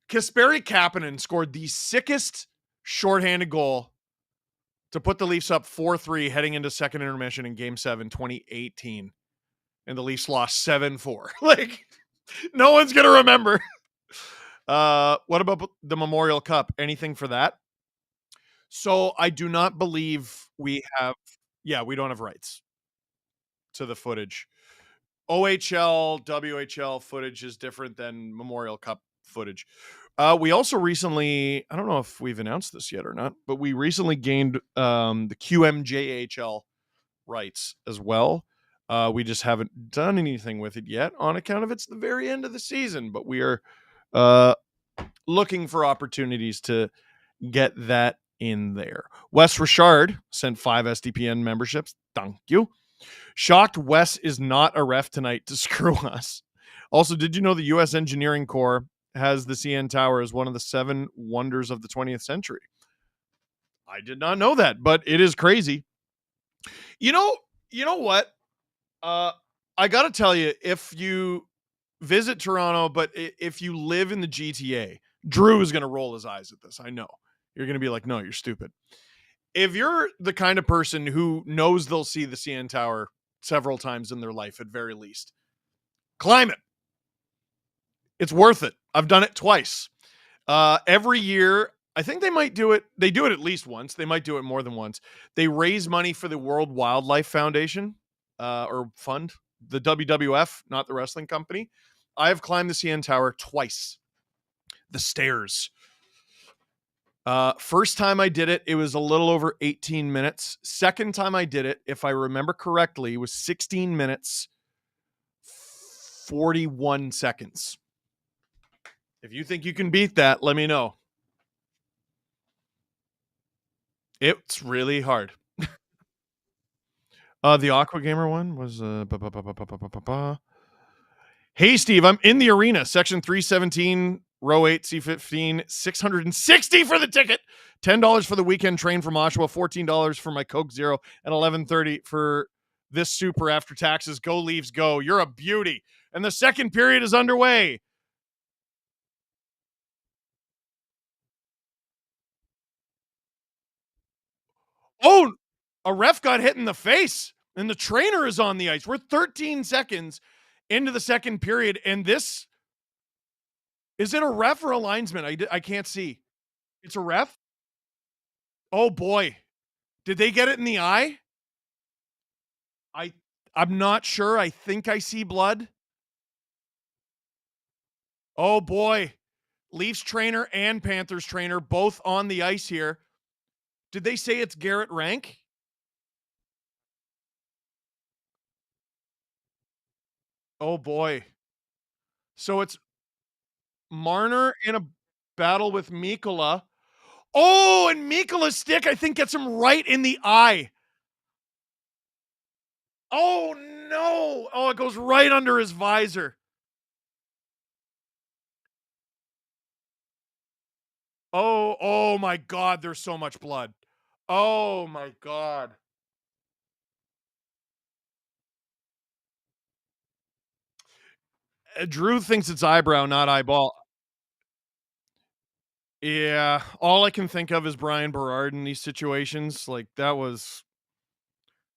Kasperi Kapanen scored the sickest shorthanded goal to put the Leafs up 4-3 heading into second intermission in Game 7, 2018. And the Leafs lost 7-4. Like, no one's going to remember. What about the Memorial Cup? Anything for that? So I do not believe we have... Yeah, we don't have rights to the footage. OHL, WHL footage is different than Memorial Cup footage. We also recently, I don't know if we've announced this yet or not, but we recently gained the QMJHL rights as well. We just haven't done anything with it yet on account of it's the very end of the season, but we are looking for opportunities to get that in there. Wes Richard sent 5 SDPN memberships. Thank you. Shocked Wes is not a ref tonight to screw us. Also, did you know the U.S. Engineering Corps has the CN Tower as one of the 7 wonders of the 20th century? I did not know that, but it is crazy. You know what? I got to tell you, if you visit Toronto, but if you live in the GTA, Drew is going to roll his eyes at this. I know. You're going to be like, no, you're stupid. If you're the kind of person who knows they'll see the CN Tower several times in their life at very least, climb it. It's worth it. I've done it twice. Every year, I think they might do it. They do it at least once. They might do it more than once. They raise money for the World Wildlife Foundation or Fund, the WWF, not the wrestling company. I have climbed the CN Tower twice. The stairs. First time I did it, it was a little over 18 minutes. Second time I did it, if I remember correctly, was 16 minutes, 41 seconds. If you think you can beat that, let me know. It's really hard. The Aqua Gamer one was Hey Steve, I'm in the arena, section 317, row 8, C15, 660 for the ticket, $10 for the weekend train from Oshawa, $14 for my Coke Zero, and $11.30 for this super after taxes. Go Leafs, go! You're a beauty, and the second period is underway. Oh, a ref got hit in the face, and the trainer is on the ice. We're 13 seconds into the second period, and this is it a ref or a linesman? I can't see. It's a ref? Oh boy. Did they get it in the eye? I'm not sure. I think I see blood. Oh boy. Leafs trainer and Panthers trainer both on the ice here. Did they say it's Garrett Rank? Oh boy. So it's Marner in a battle with Mikkola. Oh, and Mikkola's stick, I think, gets him right in the eye. Oh, no. Oh, it goes right under his visor. Oh my God, there's so much blood. Oh my God. Drew thinks it's eyebrow, not eyeball. Yeah, all I can think of is Brian Berard in these situations. Like, that was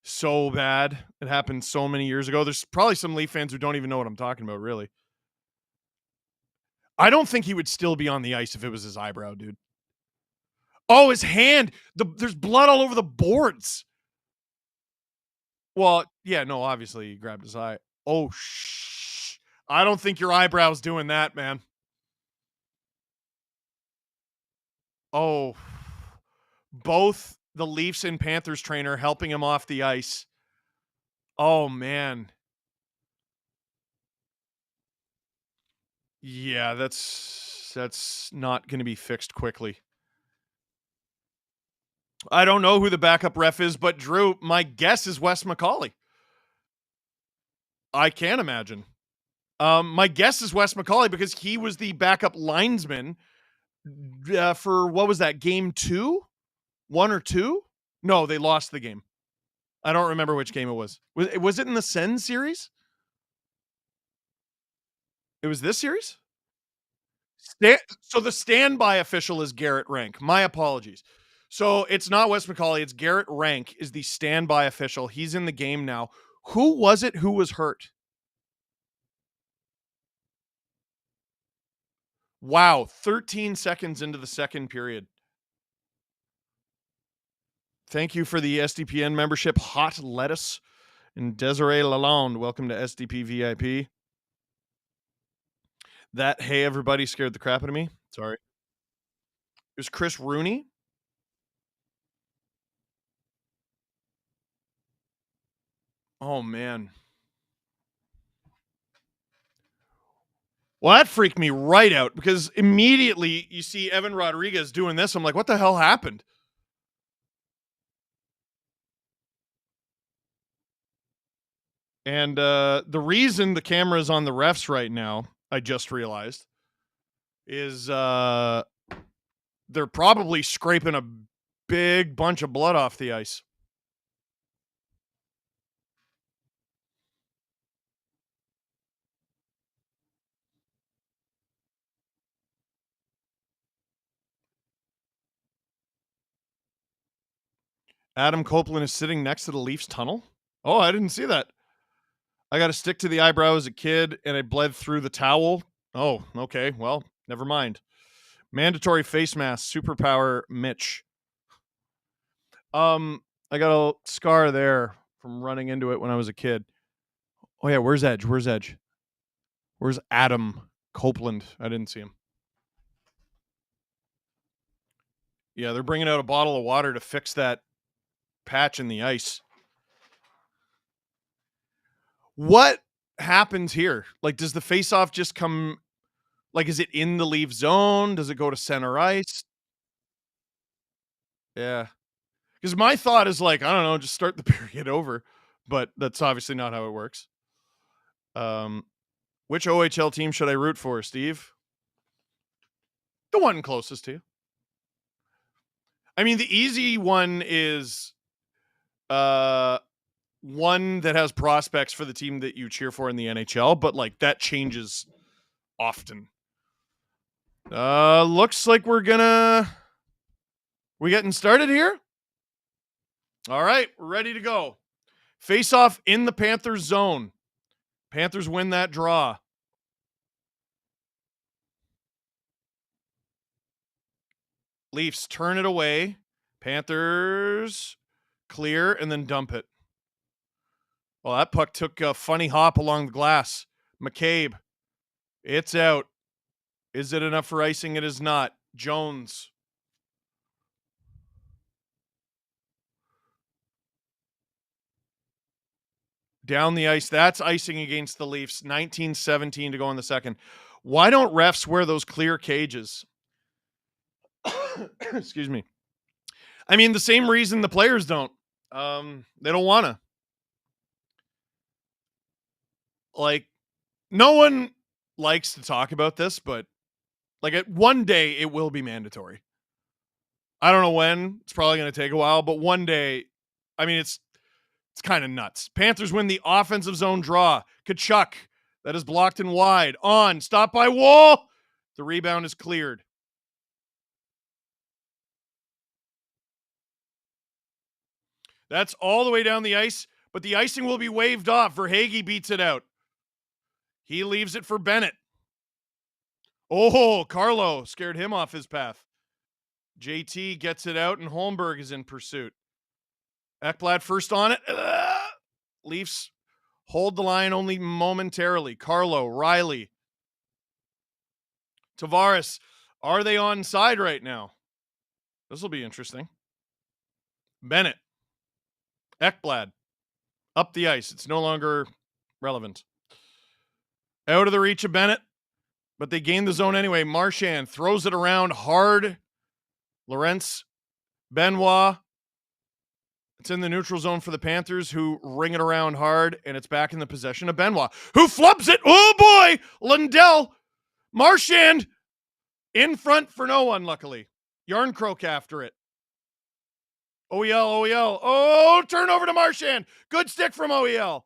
so bad. It happened so many years ago. There's probably some Leaf fans who don't even know what I'm talking about, really. I don't think he would still be on the ice if it was his eyebrow, dude. Oh, his hand. There's blood all over the boards. Well, yeah, no, obviously he grabbed his eye. Oh, shh. I don't think your eyebrow's doing that, man. Oh, both the Leafs and Panthers trainer helping him off the ice. Oh, man. Yeah, that's not going to be fixed quickly. I don't know who the backup ref is, but Drew, my guess is Wes McCauley. I can't imagine. My guess is Wes McCauley because he was the backup linesman for, what was that, game 2? 1 or 2? No, they lost the game. I don't remember which game it was. Was it in the Sens series? It was this series? So the standby official is Garrett Rank. My apologies. So it's not Wes McCauley. It's Garrett Rank is the standby official. He's in the game now. Who was it who was hurt? Wow, 13 seconds into the second period. Thank you for the SDPN membership, Hot Lettuce and Desiree Lalonde. Welcome to SDP VIP. That hey everybody scared the crap out of me. Sorry. It was Chris Rooney. Oh man. Well, that freaked me right out because immediately you see Evan Rodriguez doing this. I'm like, what the hell happened? And the reason the camera is on the refs right now, I just realized, is they're probably scraping a big bunch of blood off the ice. Adam Copeland is sitting next to the Leafs tunnel. Oh, I didn't see that. I got a stick to the eyebrow as a kid, and I bled through the towel. Oh, okay. Well, never mind. Mandatory face mask, superpower Mitch. I got a scar there from running into it when I was a kid. Oh, yeah, where's Edge? Where's Edge? Where's Adam Copeland? I didn't see him. Yeah, they're bringing out a bottle of water to fix that patch in the ice. What happens here? Like, does the face-off just come... Like, is it in the Leaf zone? Does it go to center ice? Yeah. Because my thought is like, I don't know, just start the period over. But that's obviously not how it works. Which OHL team should I root for, Steve? The one closest to you. I mean, the easy one is one that has prospects for the team that you cheer for in the NHL, but like that changes often. Looks like we getting started here? All right, we're ready to go. Face off in the Panthers zone. Panthers win that draw. Leafs turn it away. Panthers clear and then dump it. Well, that puck took a funny hop along the glass. McCabe. It's out. Is it enough for icing? It is not. Jones. Down the ice. That's icing against the Leafs. 19-17 to go in the second. Why don't refs wear those clear cages? Excuse me. I mean, the same reason the players don't. They don't want to. Like, no one likes to talk about this, but like one day it will be mandatory. I don't know when. It's probably going to take a while, but one day, I mean, it's kind of nuts. Panthers win the offensive zone draw. Kachuk, that is blocked and wide. On, stop by Woll. The rebound is cleared. That's all the way down the ice, but the icing will be waved off. Verhaeghe beats it out. He leaves it for Bennett. Oh, Carlo scared him off his path. JT gets it out, and Holmberg is in pursuit. Ekblad first on it. Leafs hold the line only momentarily. Carlo, Riley. Tavares. Are they on side right now? This will be interesting. Bennett. Ekblad. Up the ice. It's no longer relevant. Out of the reach of Bennett, but they gain the zone anyway. Marchand throws it around hard. Lawrence. Benoit. It's in the neutral zone for the Panthers, who ring it around hard, and it's back in the possession of Benoit, who flubs it. Oh, boy! Lundell. Marchand in front for no one, luckily. Yarncroke after it. OEL. Oh, turnover to Marchand. Good stick from OEL.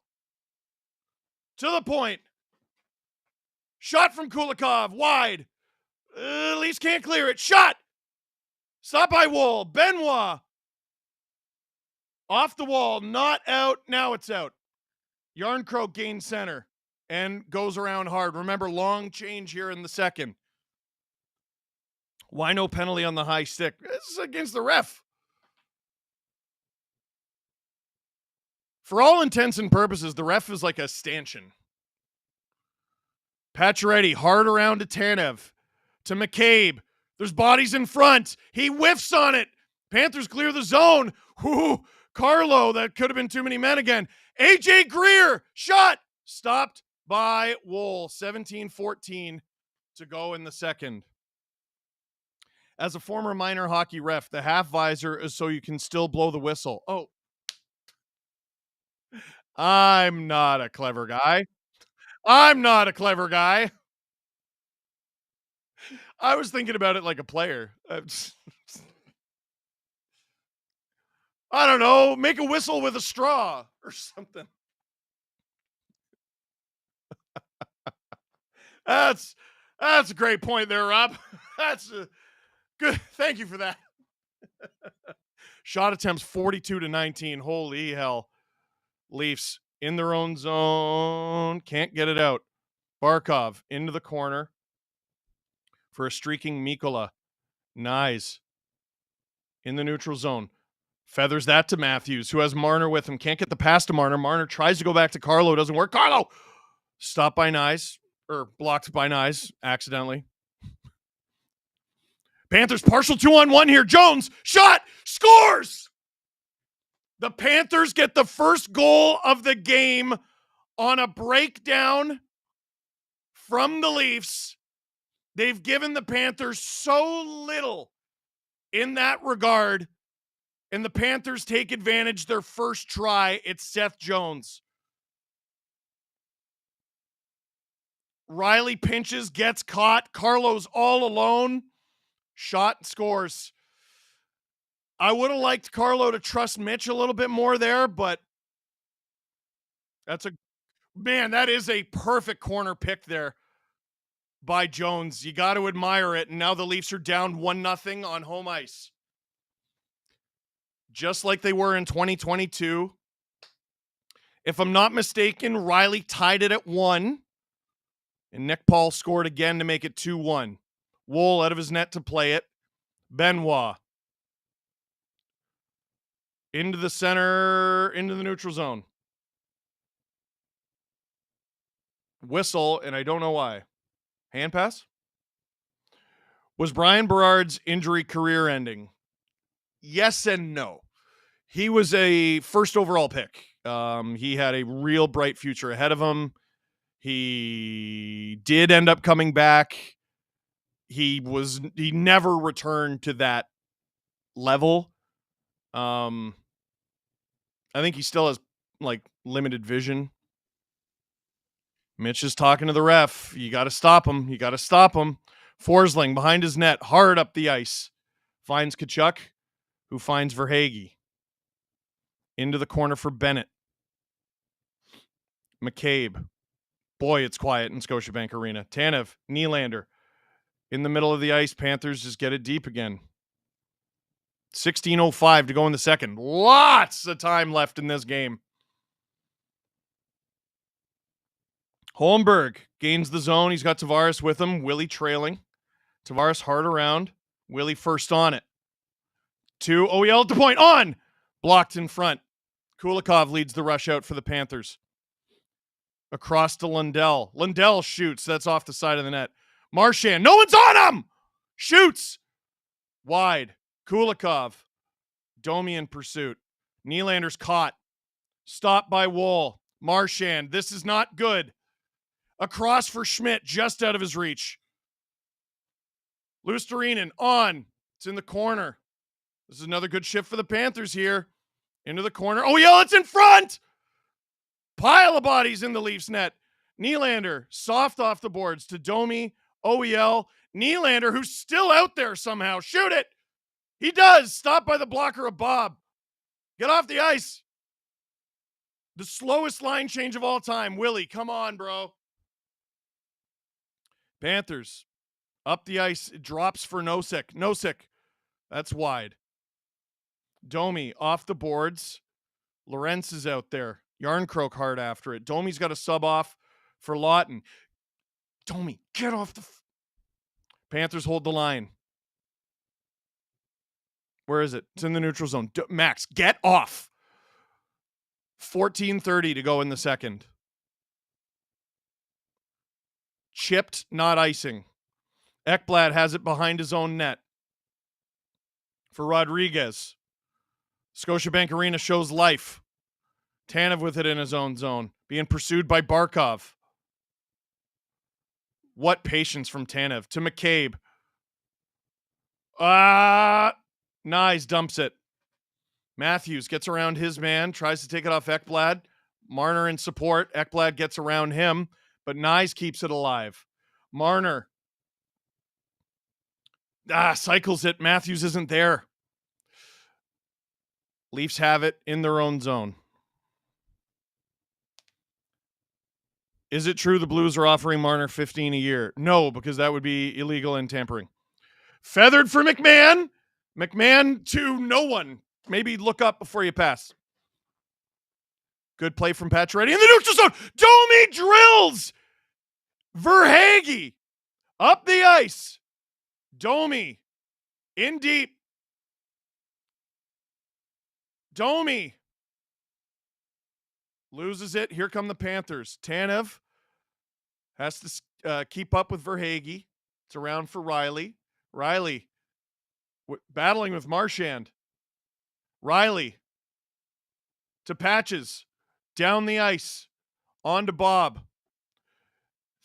To the point. Shot from Kulikov. Wide. Leafs can't clear it. Shot. Stop by Woll. Benoit. Off the wall. Not out. Now it's out. Yarncroke gains center and goes around hard. Remember, long change here in the second. Why no penalty on the high stick? This is against the ref. For all intents and purposes, the ref is like a stanchion. Pacioretty hard around to Tanev. To McCabe. There's bodies in front. He whiffs on it. Panthers clear the zone. Whoo, Carlo, that could have been too many men again. AJ Greer, shot. Stopped by Woll. 17-14. to go in the second. As a former minor hockey ref, the half visor is so you can still blow the whistle. Oh. I'm not a clever guy. I'm not a clever guy. I was thinking about it like a player. I don't know, make a whistle with a straw or something. That's a great point there, Rob. That's good. Thank you for that. Shot attempts 42-19. Holy hell. Leafs in their own zone. Can't get it out. Barkov into the corner for a streaking Mikkola. Nice. In the neutral zone. Feathers that to Matthews, who has Marner with him. Can't get the pass to Marner. Marner tries to go back to Carlo. Doesn't work. Carlo! Stopped by Nyes. Or blocked by Nyes accidentally. Panthers partial 2-on-1 here. Jones, shot, scores! The Panthers get the first goal of the game on a breakdown from the Leafs. They've given the Panthers so little in that regard, and the Panthers take advantage their first try. It's Seth Jones. Riley pinches, gets caught. Carlo's all alone. Shot, scores. I would have liked Carlo to trust Mitch a little bit more there, but that is a perfect corner pick there by Jones. You got to admire it. And now the Leafs are down 1-0 on home ice. Just like they were in 2022. If I'm not mistaken, Riley tied it at 1. And Nick Paul scored again to make it 2-1. Woll out of his net to play it. Benoit. Into the center, into the neutral zone. Whistle, and I don't know why. Hand pass? Was Brian Berard's injury career-ending? Yes and no. He was a first overall pick. He had a real bright future ahead of him. He did end up coming back. He never returned to that level. I think he still has limited vision. Mitch is talking to the ref. You got to stop him. You got to stop him. Forsling behind his net, hard up the ice. Finds Tkachuk, who finds Verhaeghe. Into the corner for Bennett. McCabe. Boy, it's quiet in Scotiabank Arena. Tanev, Nylander. In the middle of the ice, Panthers just get it deep again. 16:05 to go in the second. Lots of time left in this game. Holmberg gains the zone. He's got Tavares with him. Willie trailing. Tavares hard around. Willie first on it. 2. OEL at the point. On! Blocked in front. Kulikov leads the rush out for the Panthers. Across to Lundell. Lundell shoots. That's off the side of the net. Marchand. No one's on him! Shoots. Wide. Kulikov. Domi in pursuit. Nylander's caught. Stopped by Woll. Marchand. This is not good. Across for Schmidt. Just out of his reach. Luostarinen on. It's in the corner. This is another good shift for the Panthers here. Into the corner. Oh, yeah, it's in front! Pile of bodies in the Leafs net. Nylander, soft off the boards to Domi, OEL. Nylander, who's still out there somehow. Shoot it! He does! Stopped by the blocker of Bob. Get off the ice. The slowest line change of all time. Willie, come on, bro. Panthers, up the ice. It drops for Nosek. Nosek, that's wide. Domi, off the boards. Lorentz is out there. Yarncroke hard after it. Domi's got a sub off for Lawton. Domi, get off the... Panthers hold the line. Where is it? It's in the neutral zone. Max, get off. 14:30 to go in the second. Chipped, not icing. Ekblad has it behind his own net. For Rodriguez. Scotiabank Arena shows life. Tanev with it in his own zone. Being pursued by Barkov. What patience from Tanev to McCabe. Nyes dumps it. Matthews gets around his man, tries to take it off Ekblad. Marner in support. Ekblad gets around him, but Nyes keeps it alive. Marner cycles it. Matthews isn't there. Leafs have it in their own zone. Is it true the Blues are offering Marner $15 a year? No, because that would be illegal and tampering. Feathered for McMahon. McMahon to no one. Maybe look up before you pass. Good play from Pacioretty in the neutral zone. Domi drills. Verhaeghe up the ice. Domi in deep. Domi loses it. Here come the Panthers. Tanev has to keep up with Verhaeghe. It's around for Riley. Riley battling with Marchand. Riley to Patches. Down the ice. On to Bob.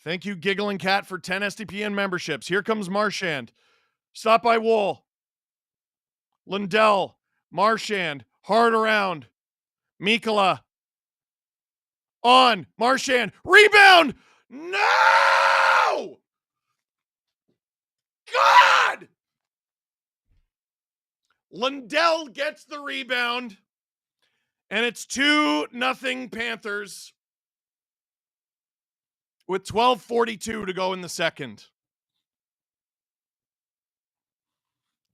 Thank you, Giggling Cat, for 10 SDPN memberships. Here comes Marchand. Stop by Woll. Lundell. Marchand. Hard around. Mikkola. On. Marchand. Rebound. No! God! Lundell gets the rebound. And it's 2-0 Panthers with 12:42 to go in the second.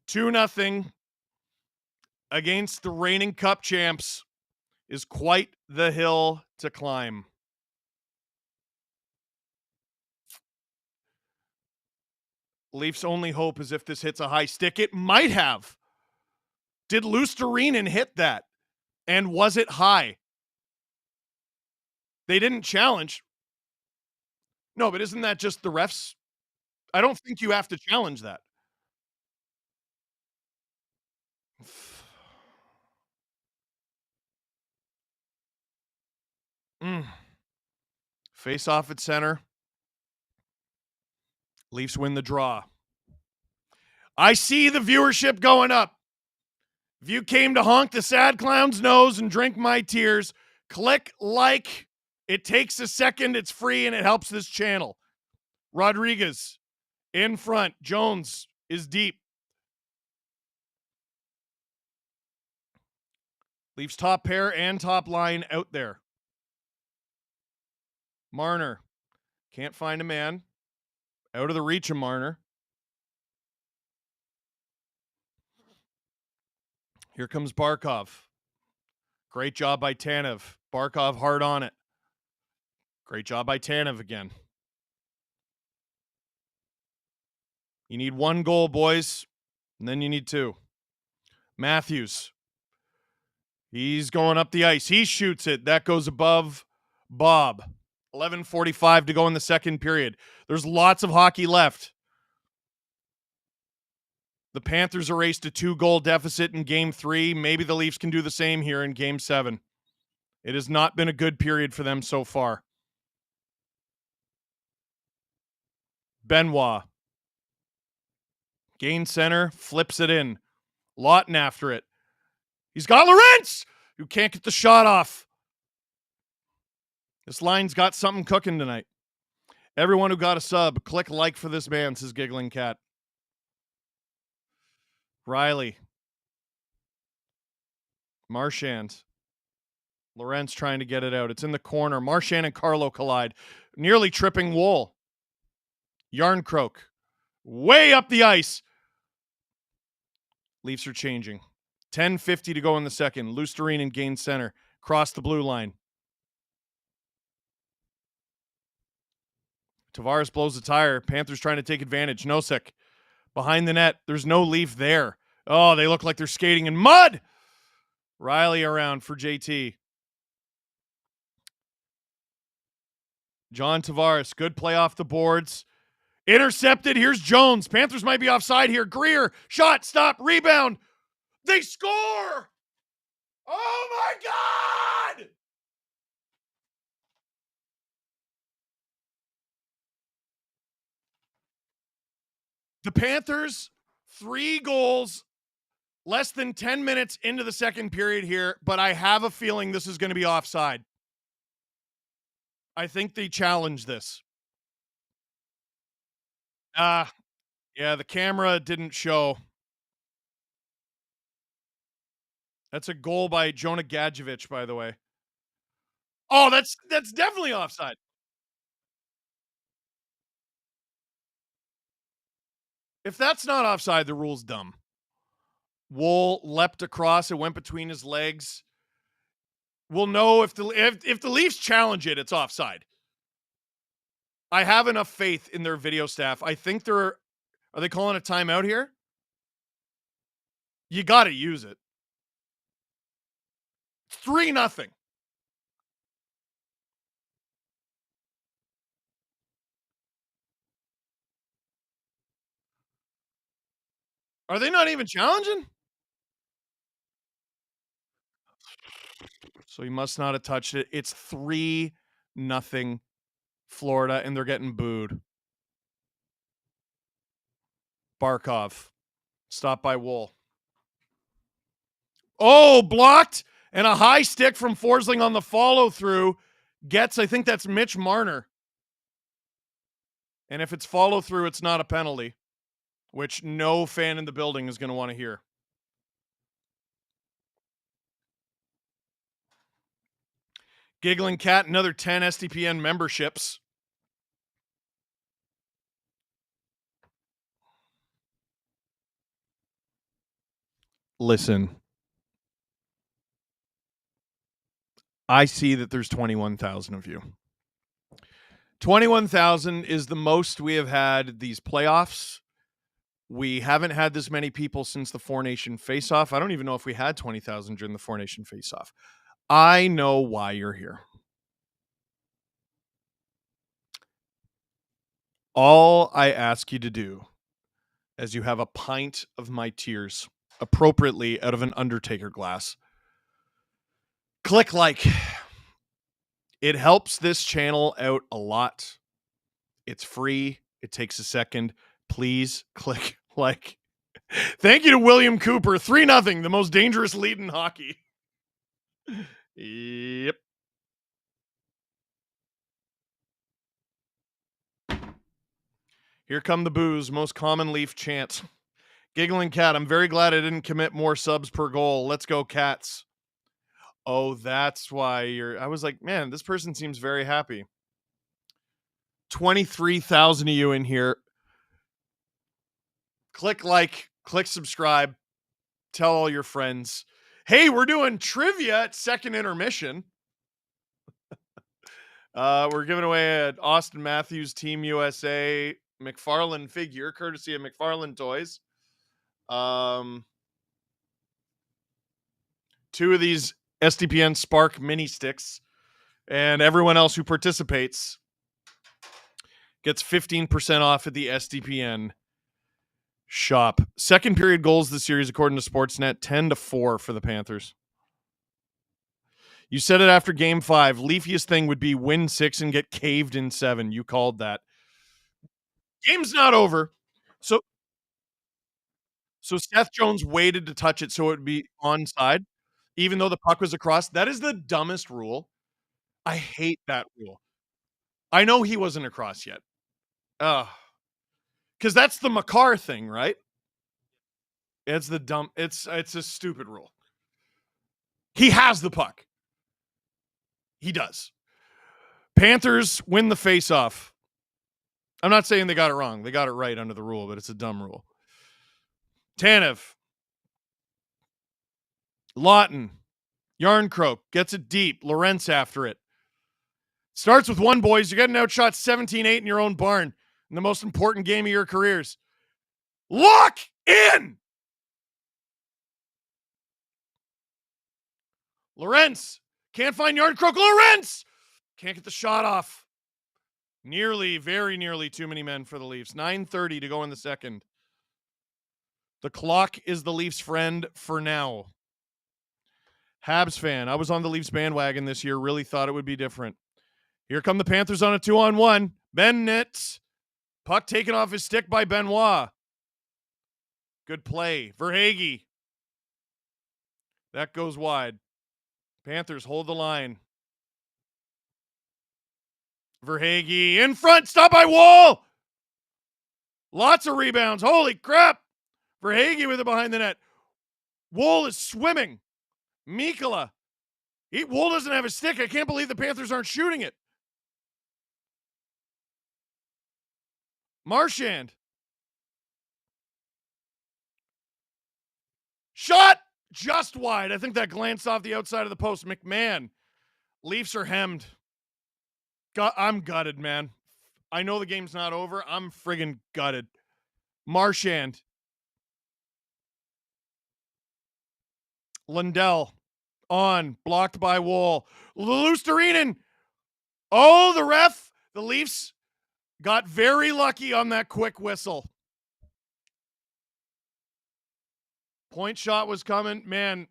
2-0 against the reigning Cup champs is quite the hill to climb. Leafs' only hope is if this hits a high stick. It might have. Did Luostarinen hit that? And was it high? They didn't challenge. No, but isn't that just the refs? I don't think you have to challenge that. Face off at center. Leafs win the draw. I see the viewership going up. If you came to honk the sad clown's nose and drink my tears, click like. It takes a second, it's free, and it helps this channel. Rodriguez in front. Jones is deep. Leafs top pair and top line out there. Marner can't find a man. Out of the reach of Marner. Here comes Barkov. Great job by Tanev. Barkov hard on it. Great job by Tanev again. You need one goal, boys, and then you need two. Matthews. He's going up the ice. He shoots it. That goes above Bob. 11:45 to go in the second period. There's lots of hockey left. The Panthers erased a 2-goal deficit in Game 3. Maybe the Leafs can do the same here in Game 7. It has not been a good period for them so far. Benoit. Gain center, flips it in. Lawton after it. He's got Lorentz, who can't get the shot off. This line's got something cooking tonight. Everyone who got a sub, click like for this man, says Giggling Cat. Riley. Marchand. Lorentz trying to get it out. It's in the corner. Marchand and Carlo collide. Nearly tripping Woll. Yarncroak. Way up the ice. Leafs are changing. 10:50 to go in the second. Luostarinen gain center. Cross the blue line. Tavares blows the tire. Panthers trying to take advantage. Nosek behind the net. There's no Leaf there. Oh, they look like they're skating in mud. Riley around for JT. John Tavares. Good play off the boards. Intercepted. Here's Jones. Panthers might be offside here. Greer. Shot. Stop. Rebound. They score. Oh, my God. The Panthers, 3 goals, less than 10 minutes into the second period here, but I have a feeling this is going to be offside. I think they challenge this. Yeah, the camera didn't show. That's a goal by Jonah Gadjevich, by the way. Oh, that's definitely offside. If that's not offside, the rule's dumb. Woll leapt across. It went between his legs. We'll know if the Leafs challenge it, it's offside. I have enough faith in their video staff. I think are they calling a timeout here? You got to use it. 3-0. Are they not even challenging? So he must not have touched it. It's 3-0 Florida, and they're getting booed. Barkov. Stopped by Woll. Oh, blocked. And a high stick from Forsling on the follow-through. Gets, I think that's Mitch Marner. And if it's follow-through, it's not a penalty, which no fan in the building is going to want to hear. Giggling Cat, another 10 SDPN memberships. Listen. I see that there's 21,000 of you. 21,000 is the most we have had these playoffs. We haven't had this many people since the Four Nation Face-Off. I don't even know if we had 20,000 during the Four Nation Face-Off. I know why you're here. All I ask you to do, as you have a pint of my tears, appropriately out of an Undertaker glass, click like. It helps this channel out a lot. It's free. It takes a second. Please click like. Thank you to William Cooper. 3-0, the most dangerous lead in hockey. Yep. Here come the boos, most common Leaf chant. Giggling Cat, I'm very glad I didn't commit more subs per goal. Let's go, Cats. Oh, that's why I was like, man, this person seems very happy. 23,000 of you in here. Click like, click subscribe, tell all your friends. Hey, we're doing trivia at second intermission. We're giving away an Austin Matthews Team USA McFarlane figure, courtesy of McFarlane Toys. 2 of these SDPN Spark mini sticks, and everyone else who participates gets 15% off at the SDPN shop. Second period goals this series, according to Sportsnet, 10-4 for the Panthers. You said it after Game 5. Leafiest thing would be win 6 and get caved in 7. You called that. Game's not over. So Seth Jones waited to touch it so it would be onside, even though the puck was across. That is the dumbest rule. I hate that rule. I know he wasn't across yet. Because that's the Makar thing, right? It's the dumb. It's a stupid rule. He has the puck. He does. Panthers win the face-off. I'm not saying they got it wrong. They got it right under the rule, but it's a dumb rule. Tanev. Lawton. Yarncroke gets it deep. Lorentz after it. Starts with 1, boys. You're getting outshot 17-8 in your own barn in the most important game of your careers. Lock in! Lorentz. Can't find Yarncroke. Lorentz! Can't get the shot off. Nearly, very nearly too many men for the Leafs. 9:30 to go in the second. The clock is the Leafs' friend for now. Habs fan. I was on the Leafs bandwagon this year. Really thought it would be different. Here come the Panthers on a 2-on-1. Bennett. Puck taken off his stick by Benoit. Good play. Verhaeghe. That goes wide. Panthers hold the line. Verhaeghe in front. Stop by Woll. Lots of rebounds. Holy crap. Verhaeghe with it behind the net. Woll is swimming. Mikkola. Woll doesn't have a stick. I can't believe the Panthers aren't shooting it. Marchand. Shot just wide. I think that glanced off the outside of the post. McMahon. Leafs are hemmed. I'm gutted, man. I know the game's not over. I'm friggin' gutted. Marchand. Lundell. On. Blocked by Woll. Luostarinen. Oh, the ref. The Leafs got very lucky on that quick whistle. Point shot was coming. Man.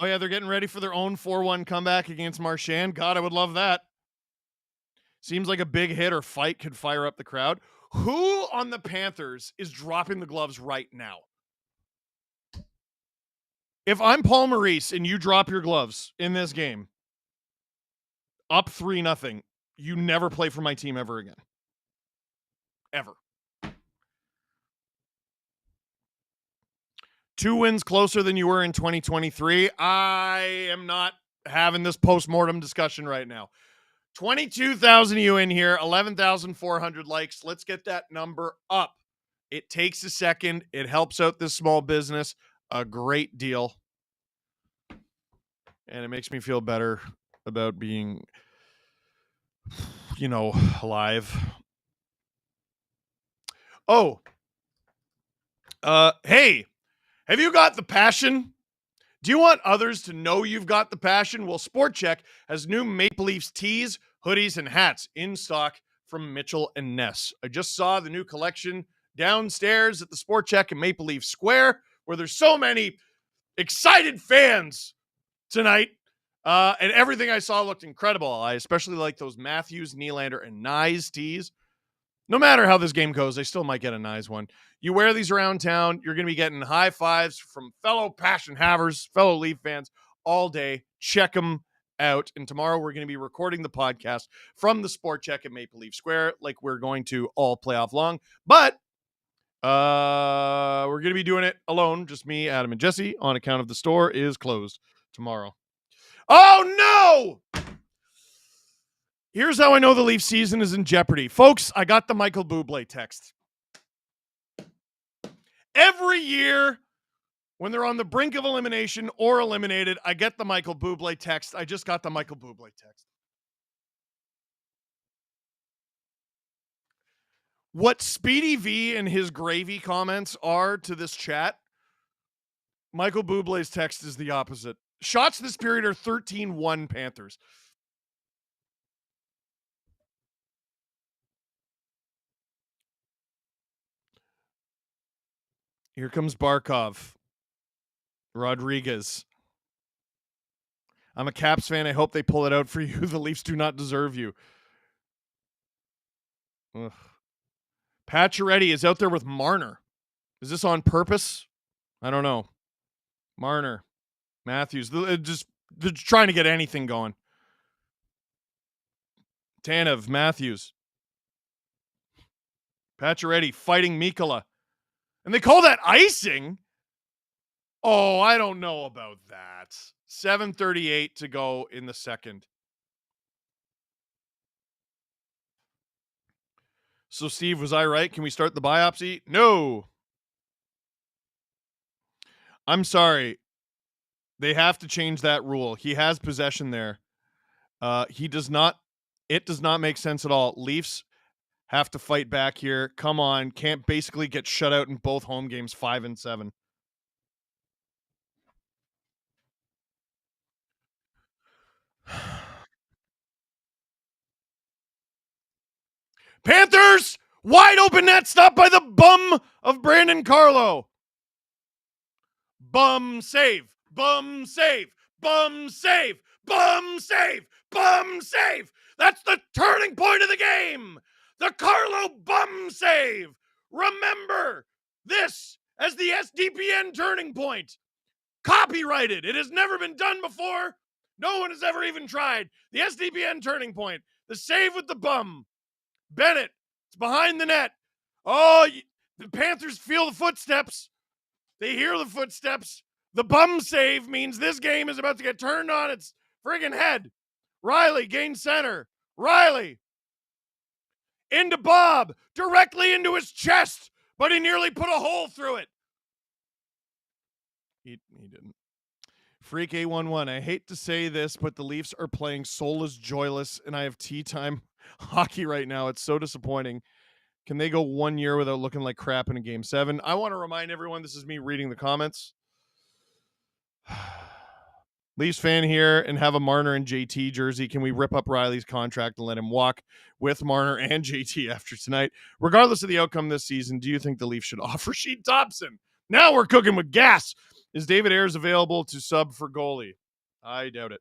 Oh, yeah, they're getting ready for their own 4-1 comeback against Marchand. God, I would love that. Seems like a big hit or fight could fire up the crowd. Who on the Panthers is dropping the gloves right now? If I'm Paul Maurice and you drop your gloves in this game, up 3-0, you never play for my team ever again. Ever. 2 wins closer than you were in 2023. I am not having this post-mortem discussion right now. 22,000 of you in here, 11,400 likes. Let's get that number up. It takes a second. It helps out this small business a great deal. And it makes me feel better about being, alive. Oh. Hey. Have you got the passion? Do you want others to know you've got the passion? Well, SportChek has new Maple Leafs tees, hoodies, and hats in stock from Mitchell and Ness. I just saw the new collection downstairs at the SportChek in Maple Leaf Square, where there's so many excited fans tonight. And everything I saw looked incredible. I especially like those Matthews, Nylander, and Nyes tees. No matter how this game goes, I still might get a nice one. You wear these around town, you're going to be getting high fives from fellow passion havers, fellow Leaf fans all day. Check them out. And tomorrow we're going to be recording the podcast from the SportChek at Maple Leaf Square like we're going to all playoff long. But we're going to be doing it alone, just me, Adam, and Jesse, on account of the store is closed tomorrow. Oh, no! Here's how I know the Leaf season is in jeopardy. Folks, I got the Michael Bublé text. Every year, when they're on the brink of elimination or eliminated, I get the Michael Bublé text. I just got the Michael Bublé text. What Speedy V and his gravy comments are to this chat, Michael Bublé's text is the opposite. Shots this period are 13-1 Panthers. Here comes Barkov. Rodriguez. I'm a Caps fan. I hope they pull it out for you. The Leafs do not deserve you. Ugh. Pacioretty is out there with Marner. Is this on purpose? I don't know. Marner. Matthews. They're trying to get anything going. Tanev. Matthews. Pacioretty fighting Mikkola. And they call that icing? Oh, I don't know about that. 7:38 to go in the second. So, Steve, was I right? Can we start the biopsy? No. I'm sorry. They have to change that rule. He has possession there. He does not. It does not make sense at all. Leafs have to fight back here. Come on. Can't basically get shut out in both home games 5 and 7. Panthers! Wide open net, stopped by the bum of Brandon Carlo. Bum save. Bum save. Bum save. Bum save. Bum save. That's the turning point of the game. The Carlo bum save. Remember this as the SDPN turning point. Copyrighted. It has never been done before. No one has ever even tried. The SDPN turning point. The save with the bum. Bennett. It's behind the net. Oh, the Panthers feel the footsteps. They hear the footsteps. The bum save means this game is about to get turned on its friggin' head. Riley gains center. Riley into Bob. Directly into his chest. But he nearly put a hole through it. He didn't. Freak A11. I hate to say this, but the Leafs are playing soulless, joyless, and I have tea time hockey right now. It's so disappointing. Can they go 1 year without looking like crap in a game 7? I want to remind everyone, this is me reading the comments. Leafs fan here and have a Marner and JT jersey. Can we rip up Riley's contract and let him walk with Marner and JT after tonight? Regardless of the outcome this season, do you think the Leafs should offer Sheet Dobson? Now we're cooking with gas. Is David Ayres available to sub for goalie? I doubt it.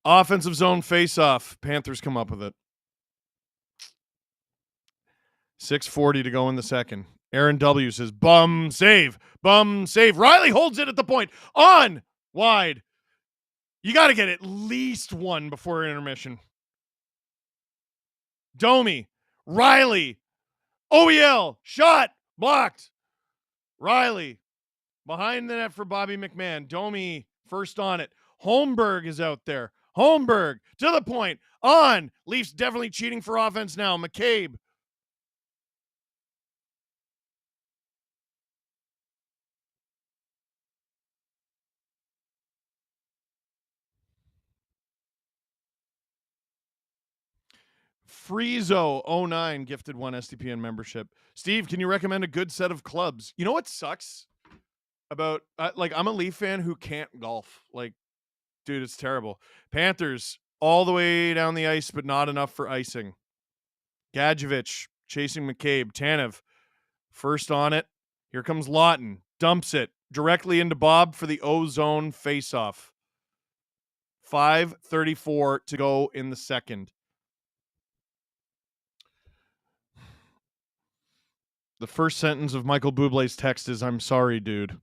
Offensive zone face-off. Panthers come up with it. 6:40 to go in the second. Aaron W. says, bum save. Bum save. Riley holds it at the point. On. Wide. You got to get at least one before intermission. Domi. Riley. OEL. Shot. Blocked. Riley. Behind the net for Bobby McMahon. Domi first on it. Holmberg is out there. Holmberg to the point. On. Leafs definitely cheating for offense now. McCabe. Friezo09 gifted 1 SDPN membership. Steve, can you recommend a good set of clubs? You know what sucks about, I'm a Leaf fan who can't golf. Like, dude, it's terrible. Panthers, all the way down the ice, but not enough for icing. Gadjevich, chasing McCabe. Tanev, first on it. Here comes Lawton. Dumps it directly into Bob for the O-zone faceoff. 5:34 to go in the second. The first sentence of Michael Bublé's text is, I'm sorry, dude.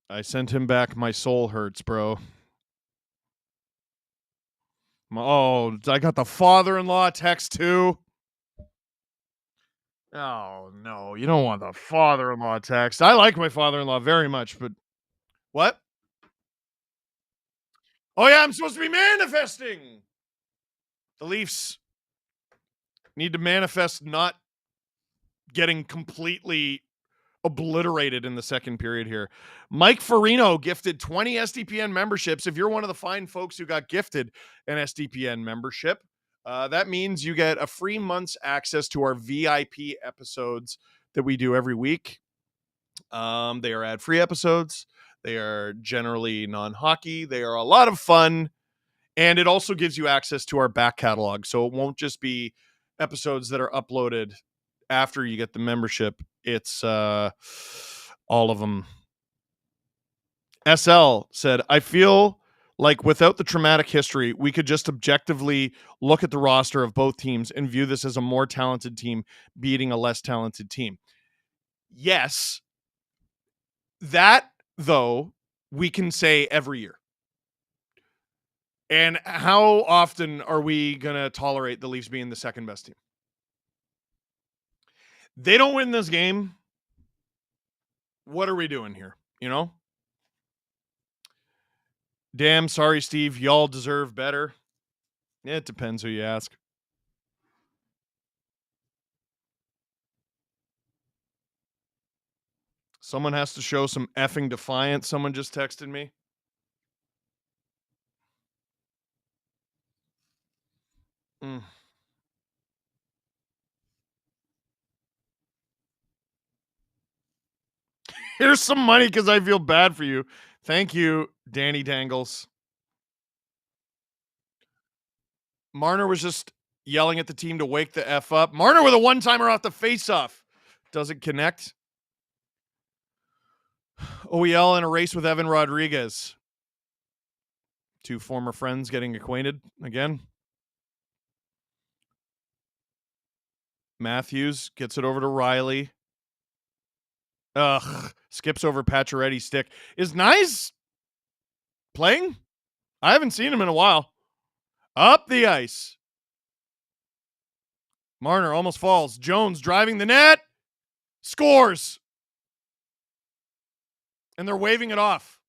I sent him back. My soul hurts, bro. Oh, I got the father-in-law text too. Oh, no. You don't want the father-in-law text. I like my father-in-law very much, but what? Oh, yeah, I'm supposed to be manifesting. The Leafs need to manifest not getting completely obliterated in the second period here. Mike Farino gifted 20 SDPN memberships. If you're one of the fine folks who got gifted an SDPN membership, that means you get a free month's access to our VIP episodes that we do every week. They are ad-free episodes. They are generally non-hockey. They are a lot of fun. And it also gives you access to our back catalog. So it won't just be episodes that are uploaded after you get the membership. It's all of them. SL said, I feel like without the traumatic history, we could just objectively look at the roster of both teams and view this as a more talented team beating a less talented team. Yes. That, though, we can say every year. And how often are we going to tolerate the Leafs being the second best team? They don't win this game. What are we doing here? You know? Damn, sorry, Steve. Y'all deserve better. It depends who you ask. Someone has to show some effing defiance. Someone just texted me. Here's some money because I feel bad for you. Thank you, Danny Dangles. Marner was just yelling at the team to wake the F up. Marner with a one-timer off the face-off. doesn't connect. OEL in a race with Evan Rodriguez. Two former friends getting acquainted again. Matthews gets it over to Riley. Skips over Pacioretty's stick. Is Nyes playing? I haven't seen him in a while. Up the ice. Marner almost falls. Jones driving the net. Scores. And they're waving it off.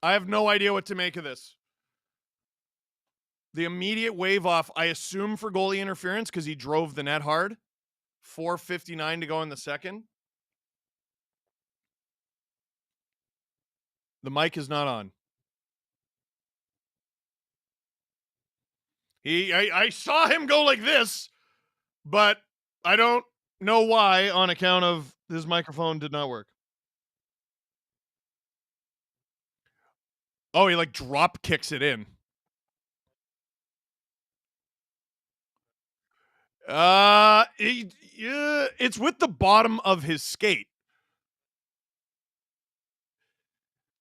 I have no idea what to make of this. The immediate wave off, I assume for goalie interference because he drove the net hard. 4:59 to go in the second. The mic is not on. I saw him go like this, but I don't know why on account of his microphone did not work. Oh, he like drop kicks it in. It's with the bottom of his skate.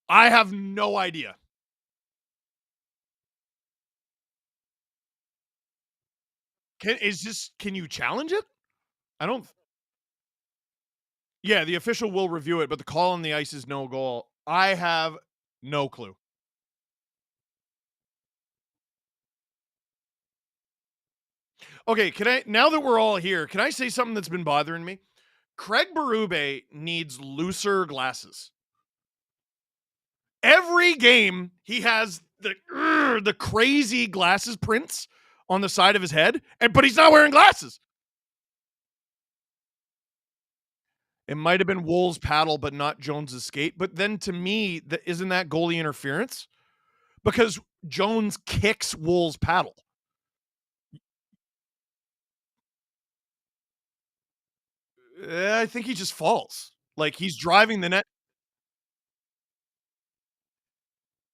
I have no idea. Can you challenge it? I don't. Yeah, the official will review it, but the call on the ice is no goal. I have no clue. Okay, now that we're all here, can I say something that's been bothering me? Craig Berube needs looser glasses. Every game, he has the crazy glasses prints on the side of his head, but he's not wearing glasses. It might have been Woll's paddle, but not Jones's skate. But then to me, isn't that goalie interference? Because Jones kicks Woll's paddle. I think he just falls. Like he's driving the net.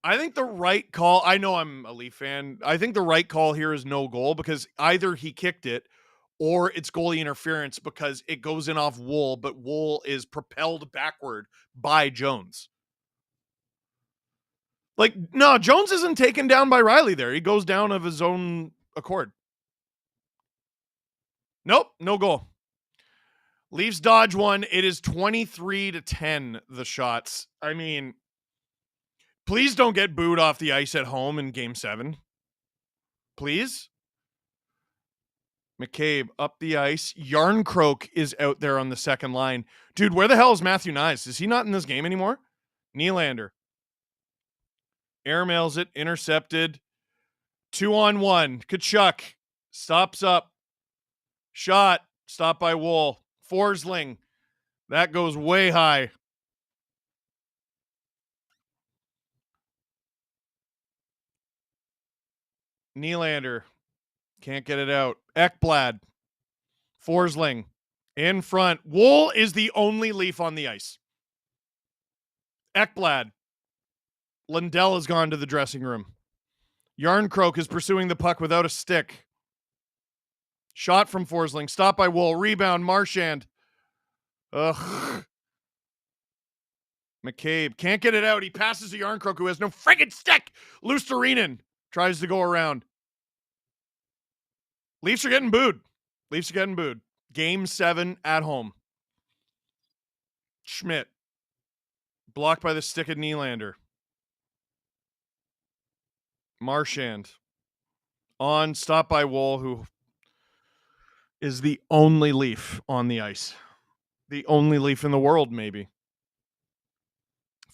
I think the right call, I know I'm a Leaf fan. I think the right call here is no goal because either he kicked it or it's goalie interference because it goes in off Woll, but Woll is propelled backward by Jones. Like, no, Jones isn't taken down by Riley there. He goes down of his own accord. Nope, no goal. Leafs dodge one. It is 23-10, the shots. I mean, please don't get booed off the ice at home in Game 7. Please. McCabe up the ice. Yarncroke is out there on the second line. Dude, where the hell is Matthew Nyes? Is he not in this game anymore? Nylander. Airmails it. Intercepted. 2-on-1. Kachuk. Stops up. Shot. Stopped by Woll. Forsling. That goes way high. Nylander. Can't get it out. Ekblad. Forsling. In front. Woll is the only Leaf on the ice. Ekblad. Lundell has gone to the dressing room. Yarncroke is pursuing the puck without a stick. Shot from Forsling. Stopped by Woll. Rebound. Marchand. Ugh. McCabe can't get it out. He passes to Yarncroke, who has no friggin' stick. Luostarinen tries to go around. Leafs are getting booed. Game 7 at home. Schmidt. Blocked by the stick of Nylander. Marchand. On, stopped by Woll, who is the only Leaf on the ice. The only Leaf in the world, maybe.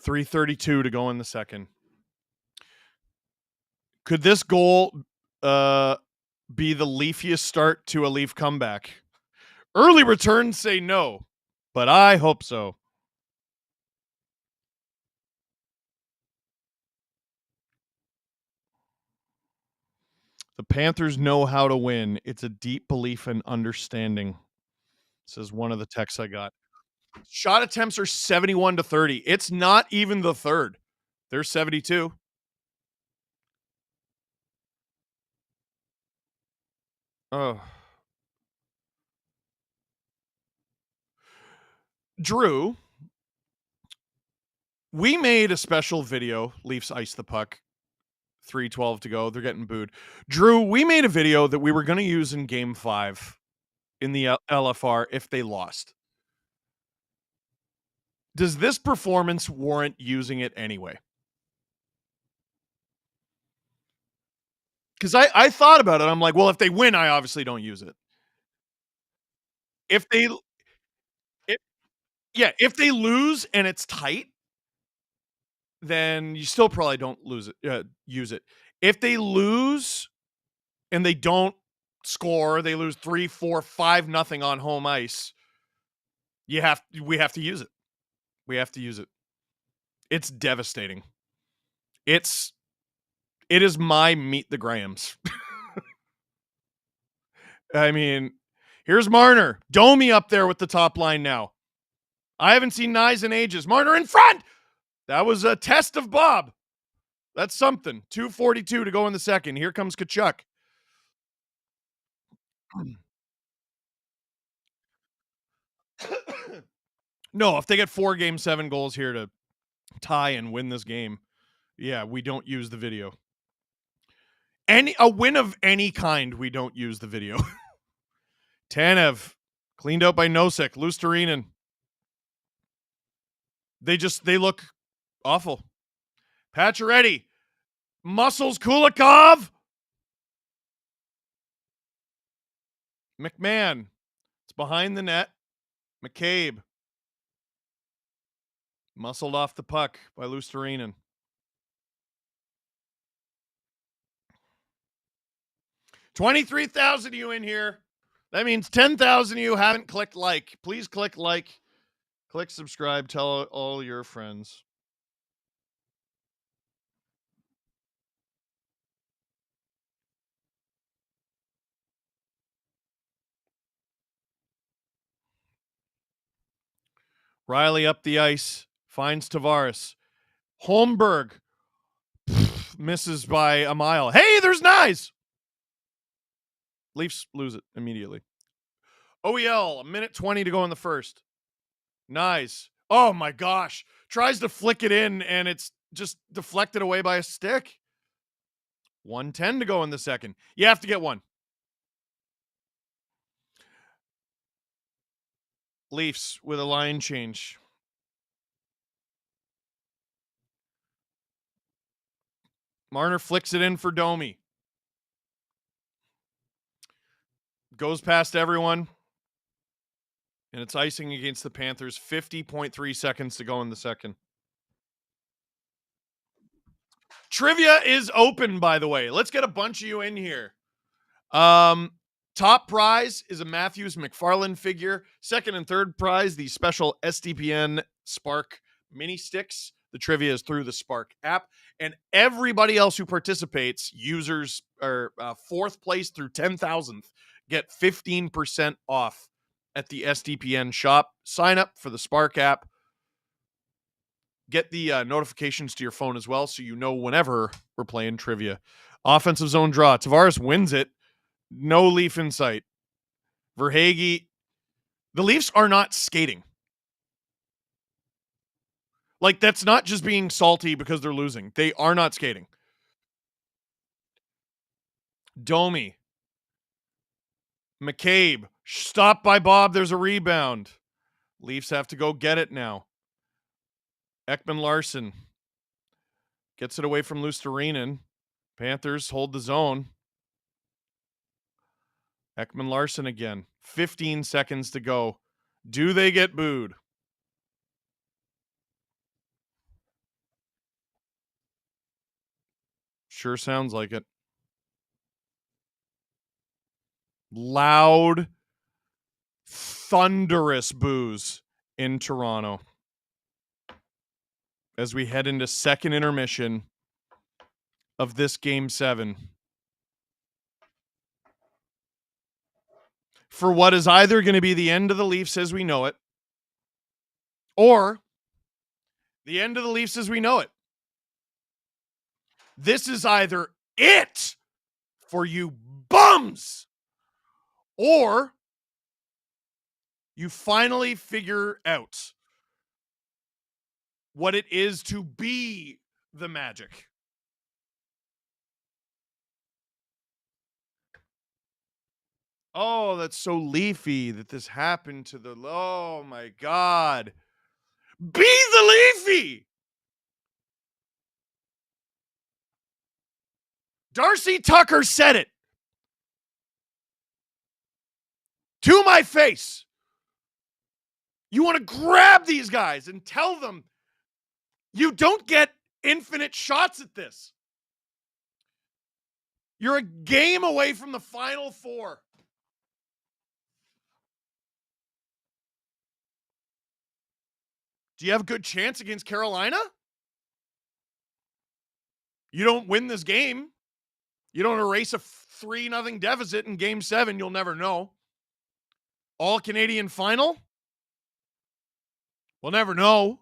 3:32 to go in the second. Could this goal be the Leafiest start to a Leaf comeback? Early returns say no, but I hope so. The Panthers know how to win. It's a deep belief and understanding, says one of the texts I got. Shot attempts are 71-30. It's not even the third. They're 72. Oh. Drew, we made a special video. Leafs ice the puck. 3:12 to go. They're getting booed. Drew, we made a video that we were going to use in Game 5 in the LFR if they lost. Does this performance warrant using it anyway? Because I thought about it. I'm like, well, if they win, I obviously don't use it. If they lose and it's tight, then you still probably don't use it. If they lose and they don't score, they lose 3-4-5-0 on home ice, we have to use it. We have to use it. It's devastating. It is my meet the Grahams. I mean, here's Marner. Domi up there with the top line now. I haven't seen Nyes in ages. Marner in front! That was a test of Bob. That's something. 2:42 to go in the second. Here comes Tkachuk. No, if they get 4 Game 7 goals here to tie and win this game, yeah, we don't use the video. A win of any kind, we don't use the video. Tanev, cleaned out by Nosek. Luostarinen. They look awful. Pacioretty. Muscles Kulikov. McMahon. It's behind the net. McCabe. Muscled off the puck by Luostarinen. 23,000 of you in here. That means 10,000 of you haven't clicked like. Please click like. Click subscribe. Tell all your friends. Riley up the ice. Finds Tavares. Holmberg. Misses by a mile. Hey, there's Nyes! Leafs lose it immediately. OEL, a minute 20 to go in the first. Nyes. Oh my gosh. Tries to flick it in and it's just deflected away by a stick. 1:10 to go in the second. You have to get one. Leafs with a line change. Marner flicks it in for Domi. Goes past everyone. And it's icing against the Panthers. 50.3 seconds to go in the second. Trivia is open, by the way. Let's get a bunch of you in here. Top prize is a Matthews McFarland figure. Second and third prize, the special SDPN Spark mini sticks. The trivia is through the Spark app. And everybody else who participates, users or fourth place through 10,000th, get 15% off at the SDPN shop. Sign up for the Spark app. Get the notifications to your phone as well so you know whenever we're playing trivia. Offensive zone draw. Tavares wins it. No Leaf in sight. Verhaeghe. The Leafs are not skating. Like, that's not just being salty because they're losing. They are not skating. Domi. McCabe. Stopped by Bob. There's a rebound. Leafs have to go get it now. Ekman-Larsson. Gets it away from Luostarinen. Panthers hold the zone. Ekman-Larsson again. 15 seconds to go. Do they get booed? Sure sounds like it. Loud, thunderous boos in Toronto as we head into second intermission of this Game 7. For what is either going to be the end of the Leafs as we know it, or the end of the Leafs as we know it. This is either it for you bums, or You finally figure out what it is to be the Magic. Oh, that's so Leafy that this happened to the... Oh, my God. Be the Leafy! Darcy Tucker said it. To my face. You want to grab these guys and tell them you don't get infinite shots at this. You're a game away from the Final Four. Do you have a good chance against Carolina? You don't win this game. You don't erase a 3-0 deficit in Game 7. You'll never know. All-Canadian final? We'll never know.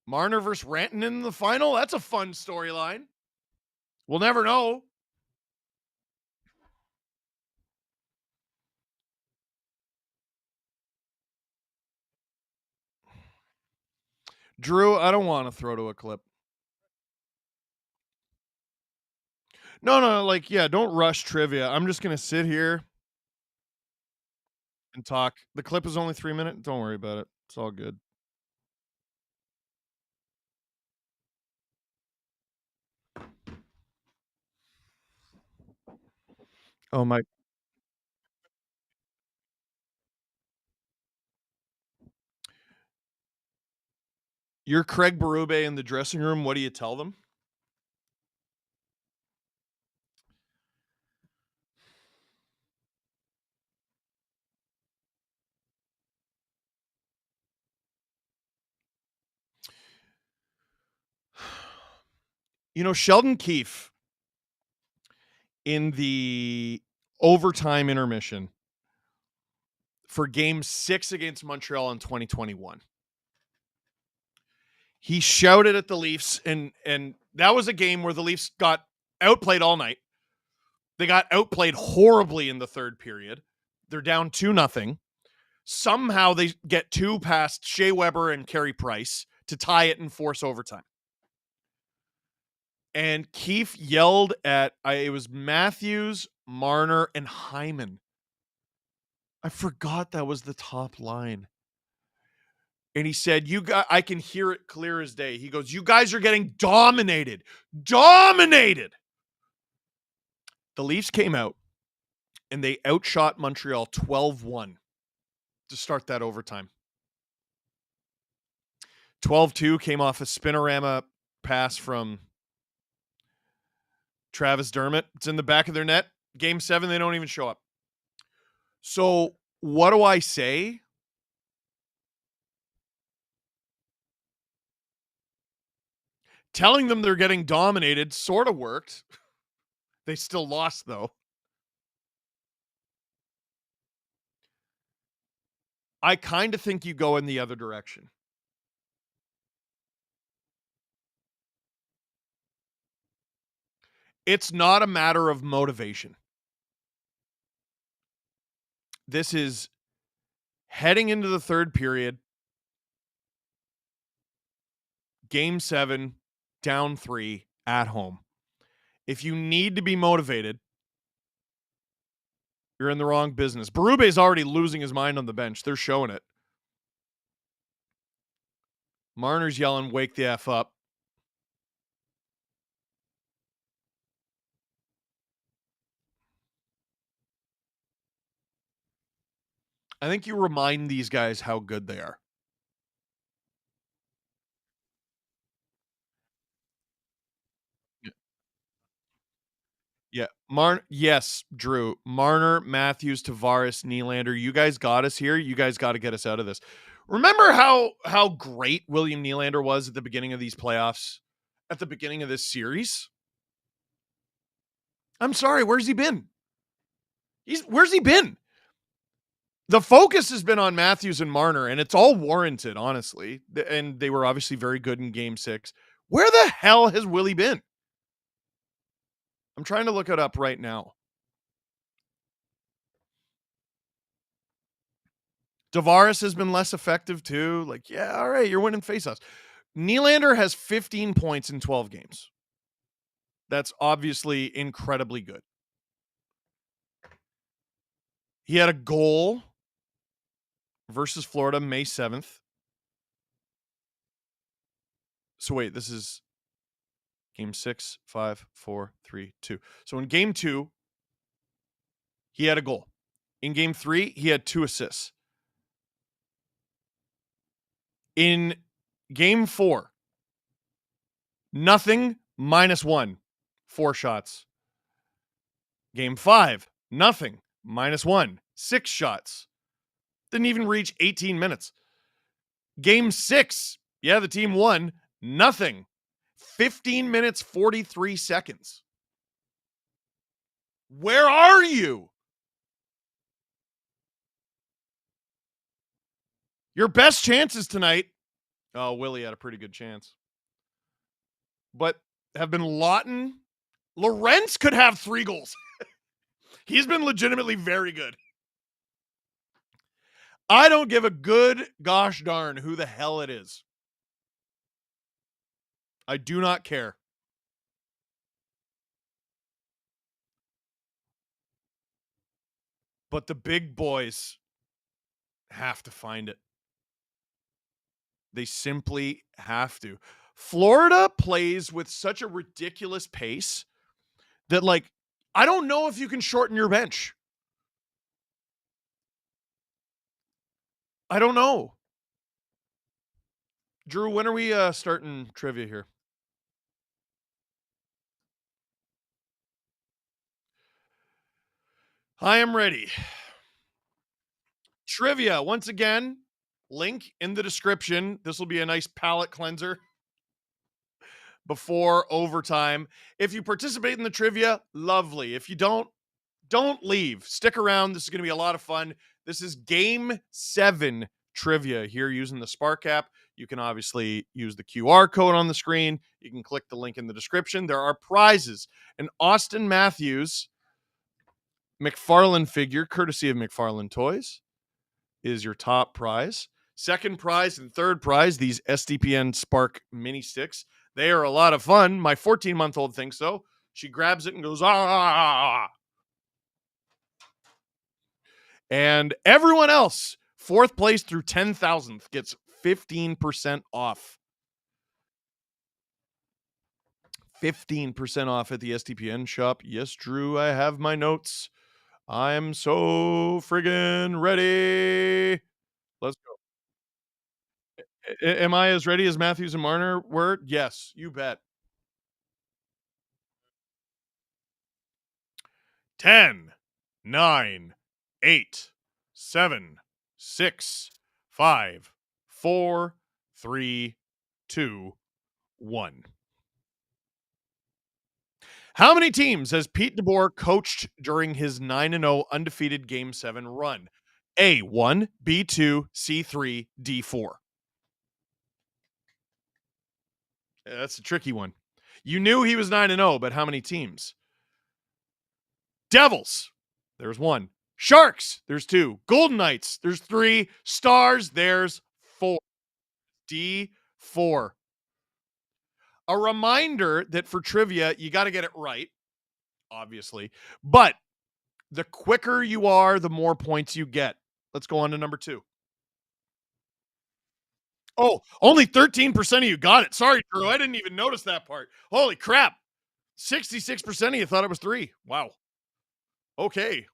Marner versus Rantanen in the final? That's a fun storyline. We'll never know. Drew, I don't want to throw to a clip. No, like, yeah, don't rush trivia. I'm just going to sit here and talk. The clip is only 3 minutes. Don't worry about it. It's all good. Oh, my. You're Craig Berube in the dressing room. What do you tell them? You know, Sheldon Keefe in the overtime intermission for Game 6 against Montreal in 2021. He shouted at the Leafs, and that was a game where the Leafs got outplayed all night. They got outplayed horribly in the third period. They're down 2-0. Somehow they get 2 past Shea Weber and Carey Price to tie it and force overtime. And Keefe yelled at, it was Matthews, Marner, and Hyman. I forgot that was the top line. And he said, I can hear it clear as day. He goes, you guys are getting dominated. Dominated. The Leafs came out and they outshot Montreal 12-1 to start that overtime. 12-2 came off a spinorama pass from Travis Dermott. It's in the back of their net. Game 7, they don't even show up. So what do I say? Telling them they're getting dominated sort of worked. They still lost, though. I kind of think you go in the other direction. It's not a matter of motivation. This is heading into the third period. Game 7, down 3 at home. If you need to be motivated, you're in the wrong business. Berube's already losing his mind on the bench. They're showing it. Marner's yelling, wake the F up. I think you remind these guys how good they are. Yeah. Yes, Drew. Marner, Matthews, Tavares, Nylander. You guys got us here. You guys got to get us out of this. Remember how great William Nylander was at the beginning of these playoffs? At the beginning of this series? I'm sorry, where's he been? Where's he been? The focus has been on Matthews and Marner, and it's all warranted, honestly. And they were obviously very good in Game 6. Where the hell has Willie been? I'm trying to look it up right now. Tavares has been less effective too. Like, yeah, all right, you're winning faceoffs. Nylander has 15 points in 12 games. That's obviously incredibly good. He had a goal versus Florida May 7th. So wait, this is game 6, 5, 4, 3, 2. So in game 2, he had a goal. In game 3, he had 2 assists. In game 4, nothing, -1, 4 shots. Game 5, nothing, -1, 6 shots. Didn't even reach 18 minutes. Game 6, yeah, the team won, nothing, 15 minutes, 43 seconds. Where are you? Your best chances tonight. Oh, Willie had a pretty good chance. But have been Lawton. Lorentz could have 3 goals. He's been legitimately very good. I don't give a good gosh darn who the hell it is. I do not care. But the big boys have to find it. They simply have to. Florida plays with such a ridiculous pace that, like, I don't know if you can shorten your bench. I don't know. Drew, when are we starting trivia here? I am ready. Trivia, once again, link in the description. This will be a nice palate cleanser before overtime. If you participate in the trivia, lovely. If you don't leave. Stick around. This is going to be a lot of fun. This is Game 7 trivia here using the Spark app. You can obviously use the QR code on the screen. You can click the link in the description. There are prizes. An Austin Matthews McFarlane figure, courtesy of McFarlane Toys, is your top prize. Second prize and third prize, these SDPN Spark mini sticks. They are a lot of fun. My 14-month-old thinks so. She grabs it and goes, ah. And everyone else, 4th place through 10,000th, gets 15% off. 15% off at the SDPN shop. Yes, Drew, I have my notes. I'm so friggin' ready. Let's go. Am I as ready as Matthews and Marner were? Yes, you bet. 10, 9, 8, 7, 6, 5, 4, 3, 2, 1. How many teams has Pete DeBoer coached during his 9-0 undefeated Game 7 run? A, 1, B, 2, C, 3, D, 4. That's a tricky one. You knew he was 9-0, but how many teams? Devils, there's 1. Sharks, there's 2. Golden Knights, there's 3. Stars, there's 4. D, 4. A reminder that for trivia, you got to get it right, obviously. But the quicker you are, the more points you get. Let's go on to number 2. Oh, only 13% of you got it. Sorry, Drew. I didn't even notice that part. Holy crap. 66% of you thought it was 3. Wow. Okay.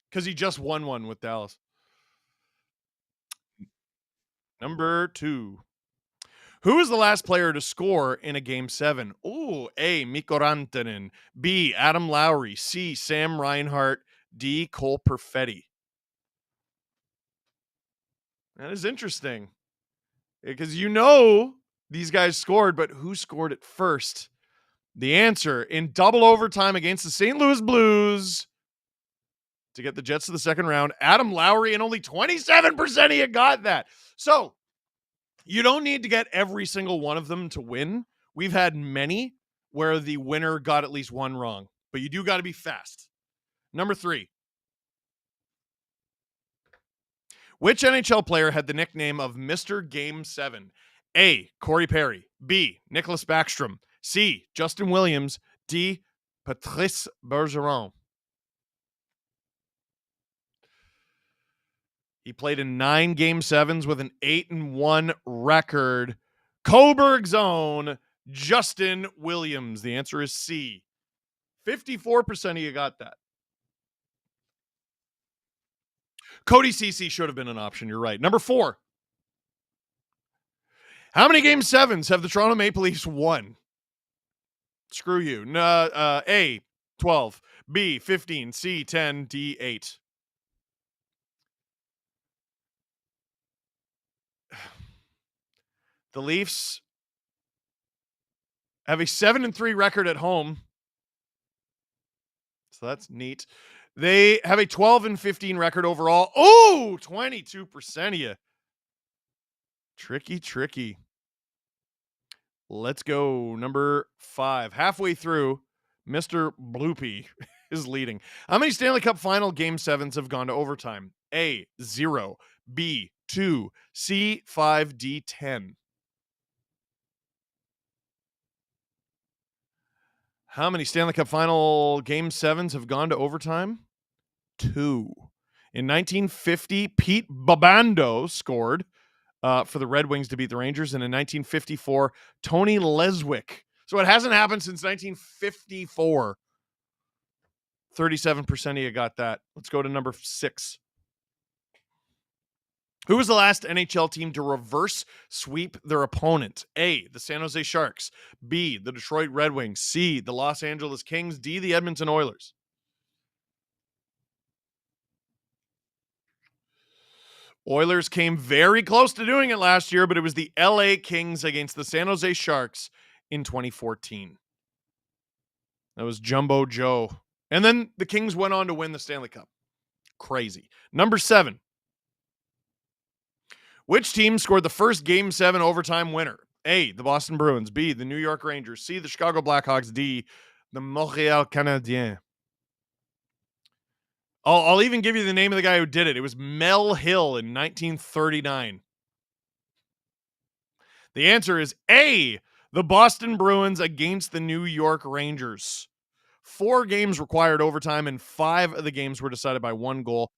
Because he just won one with Dallas. Number 2. Who is the last player to score in a Game 7? Ooh, A, Mikko Rantanen. B, Adam Lowry. C, Sam Reinhart. D, Cole Perfetti. That is interesting. Because you know these guys scored, but who scored it first? The answer, in double overtime against the St. Louis Blues to get the Jets to the second round, Adam Lowry, and only 27% of you got that. So you don't need to get every single one of them to win. We've had many where the winner got at least one wrong, but you do got to be fast. Number 3. Which NHL player had the nickname of Mr. Game 7? A. Corey Perry. B. Nicholas Backstrom. C. Justin Williams. D. Patrice Bergeron. He played in 9 Game 7s with an 8-1 record. Coburg's own Justin Williams. The answer is C. 54% of you got that. Cody Ceci should have been an option. You're right. Number 4. How many Game 7s have the Toronto Maple Leafs won? Screw you. A, 12. B, 15. C, 10. D, 8. The Leafs have a 7-3 record at home. So that's neat. They have a 12-15 record overall. Oh, 22% of you. Tricky. Let's go. Number 5. Halfway through, Mr. Bloopy is leading. How many Stanley Cup Final Game 7s have gone to overtime? A, 0. B, 2. C, 5. D, 10. How many Stanley Cup Final Game 7s have gone to overtime? 2. In 1950, Pete Babando scored for the Red Wings to beat the Rangers. And in 1954, Tony Leswick. So it hasn't happened since 1954. 37% of you got that. Let's go to number 6. Who was the last NHL team to reverse sweep their opponent? A, the San Jose Sharks. B, the Detroit Red Wings. C, the Los Angeles Kings. D, the Edmonton Oilers. Oilers came very close to doing it last year, but it was the LA Kings against the San Jose Sharks in 2014. That was Jumbo Joe. And then the Kings went on to win the Stanley Cup. Crazy. Number 7. Which team scored the first Game 7 overtime winner? A, the Boston Bruins. B, the New York Rangers. C, the Chicago Blackhawks. D, the Montreal Canadiens. I'll even give you the name of the guy who did it. It was Mel Hill in 1939. The answer is A, the Boston Bruins against the New York Rangers. 4 games required overtime, and 5 of the games were decided by 1 goal.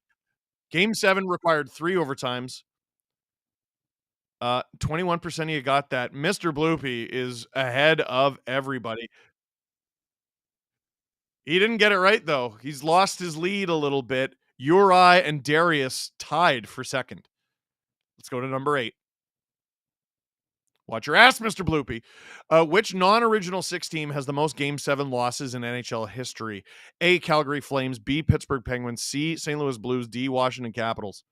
Game 7 required 3 overtimes. 21% of you got that. Mr. Bloopy is ahead of everybody. He didn't get it right, though. He's lost his lead a little bit. Uri and Darius tied for second. Let's go to number 8. Watch your ass, Mr. Bloopy. Which non-original 6 team has the most Game 7 losses in NHL history? A, Calgary Flames. B, Pittsburgh Penguins. C, St. Louis Blues. D, Washington Capitals.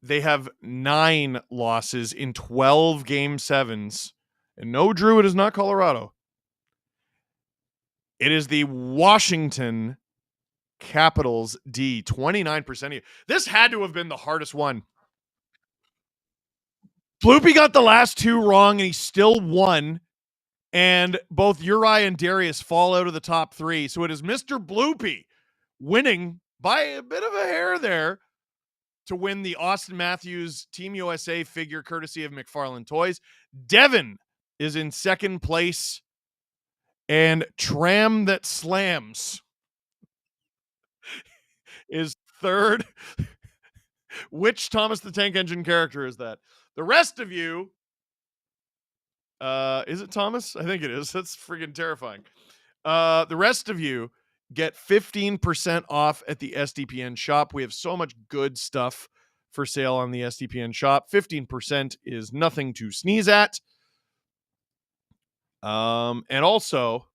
They have 9 losses in 12 Game 7s. And no, Drew, it is not Colorado. It is the Washington Capitals. D, 29% of you. This had to have been the hardest one. Bloopy got the last 2 wrong, and he still won. And both Uri and Darius fall out of the top 3. So it is Mr. Bloopy winning by a bit of a hair there to win the Austin Matthews Team USA figure courtesy of McFarlane Toys. Devin is in second place. And Tram That Slams is third. Which Thomas the Tank Engine character is that? The rest of you, is it Thomas? I think it is. That's freaking terrifying. The rest of you get 15% off at the SDPN shop. We have so much good stuff for sale on the SDPN shop. 15% is nothing to sneeze at. And also,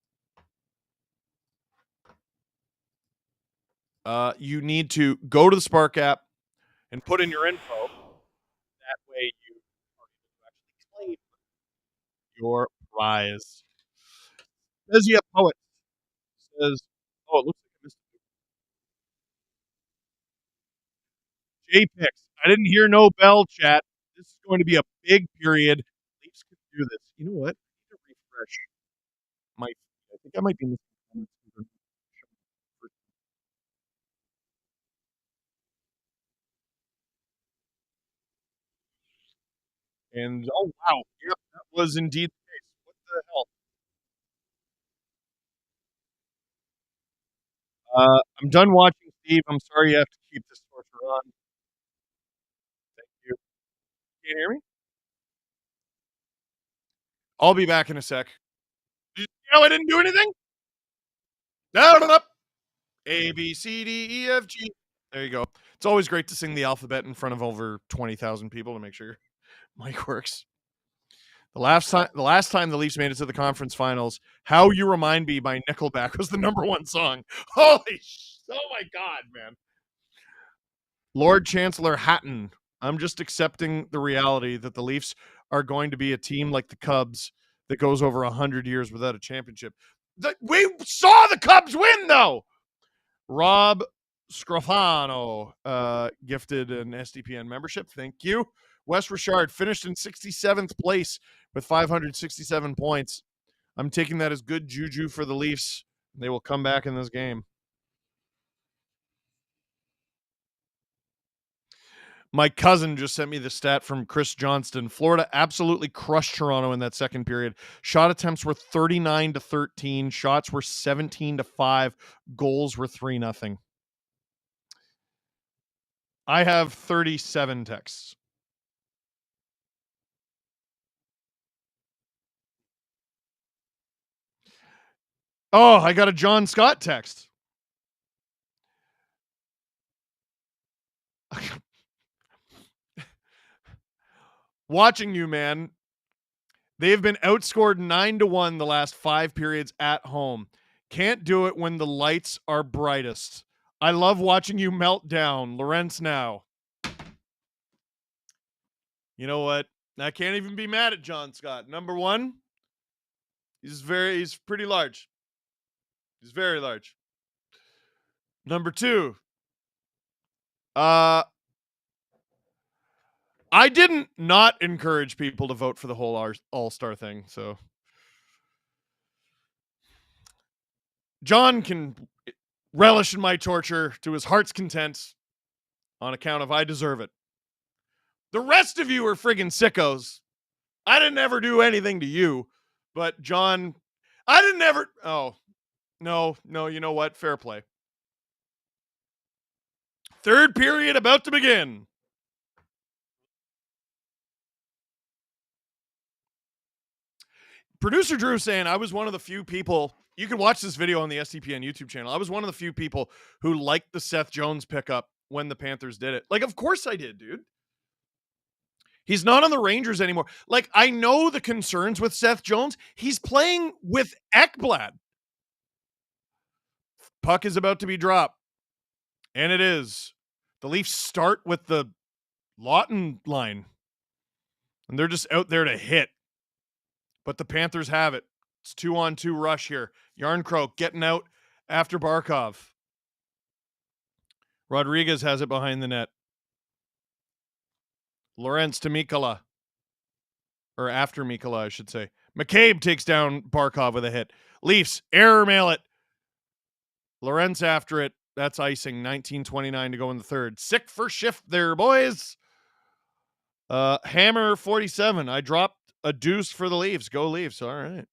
you need to go to the Spark app and put in your info. That way you are able to actually claim your prize. Says you a poet. Says, oh, it looks like I missed it. J-Pix. I didn't hear no bell, chat. This is going to be a big period. Leafs can do this. You know what? I need to refresh my. I think I might be missing. And oh wow, yep, that was indeed the case. What the hell? I'm done watching, Steve. I'm sorry you have to keep this torture on. Thank you. Can you hear me? I'll be back in a sec. Did you see how I didn't do anything? No, no, no. A, B, C, D, E, F, G. There you go. It's always great to sing the alphabet in front of over 20,000 people to make sure your mic works. The last time the Leafs made it to the conference finals, "How You Remind Me" by Nickelback was the #1 song. Oh my God, man. Lord Chancellor Hatton, I'm just accepting the reality that the Leafs are going to be a team like the Cubs that goes over 100 years without a championship. We saw the Cubs win, though. Rob Scrofano gifted an SDPN membership. Thank you. Wes Richard finished in 67th place with 567 points. I'm taking that as good juju for the Leafs. They will come back in this game. My cousin just sent me the stat from Chris Johnston. Florida absolutely crushed Toronto in that second period. Shot attempts were 39-13. Shots were 17-5. Goals were 3-0. I have 37 texts. Oh, I got a John Scott text. Watching you, man. They have been outscored 9-1 the last 5 periods at home. Can't do it when the lights are brightest. I love watching you melt down. Lawrence now. You know what? I can't even be mad at John Scott. Number one, he's pretty large. He's very large. Number two, I didn't not encourage people to vote for the whole All-Star thing, so John can relish in my torture to his heart's content on account of I deserve it. The rest of you are friggin' sickos. I didn't ever do anything to you, but John, I didn't ever. Oh, no, you know what? Fair play. Third period about to begin. Producer Drew saying I was one of the few people. You can watch this video on the SDPN YouTube channel. I was one of the few people who liked the Seth Jones pickup when the Panthers did it. Like, of course I did, dude. He's not on the Rangers anymore. Like, I know the concerns with Seth Jones. He's playing with Ekblad. Puck is about to be dropped. And it is. The Leafs start with the Lawton line. And they're just out there to hit. But the Panthers have it. It's 2-on-2 rush here. Yarncroke getting out after Barkov. Rodriguez has it behind the net. Lawrence to Mikala. Or after Mikala, I should say. McCabe takes down Barkov with a hit. Leafs, error mail it. Lawrence after it. That's icing. 19:29 to go in the third. Sick for shift there, boys. Hammer 47. I dropped a deuce for the Leafs. Go Leafs. All right.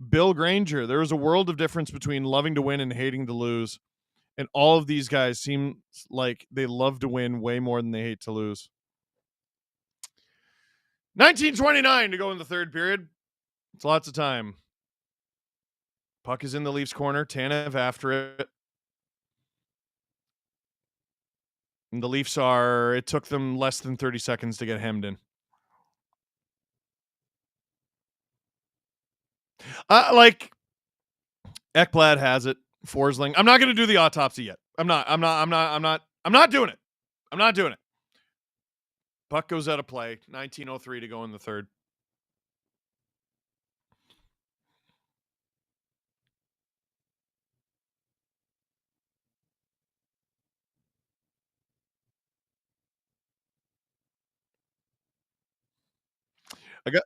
Bill Granger. There is a world of difference between loving to win and hating to lose. And all of these guys seem like they love to win way more than they hate to lose. 19:29 to go in the third period. It's lots of time. Puck is in the Leafs corner. Tanev after it. And the Leafs it took them less than 30 seconds to get hemmed in. Like Ekblad has it. Forsling. I'm not going to do the autopsy yet. I'm not doing it. I'm not doing it. Puck goes out of play. 19:03 to go in the third. I got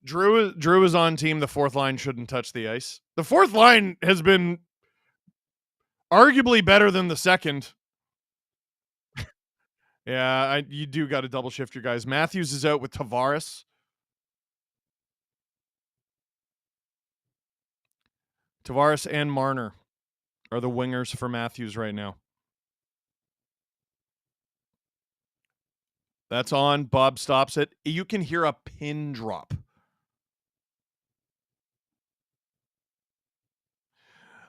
Drew is on team. The fourth line shouldn't touch the ice. The fourth line has been arguably better than the second. Yeah, you do got to double shift your guys. Matthews is out with Tavares. Tavares and Marner are the wingers for Matthews right now. That's on. Bob stops it. You can hear a pin drop.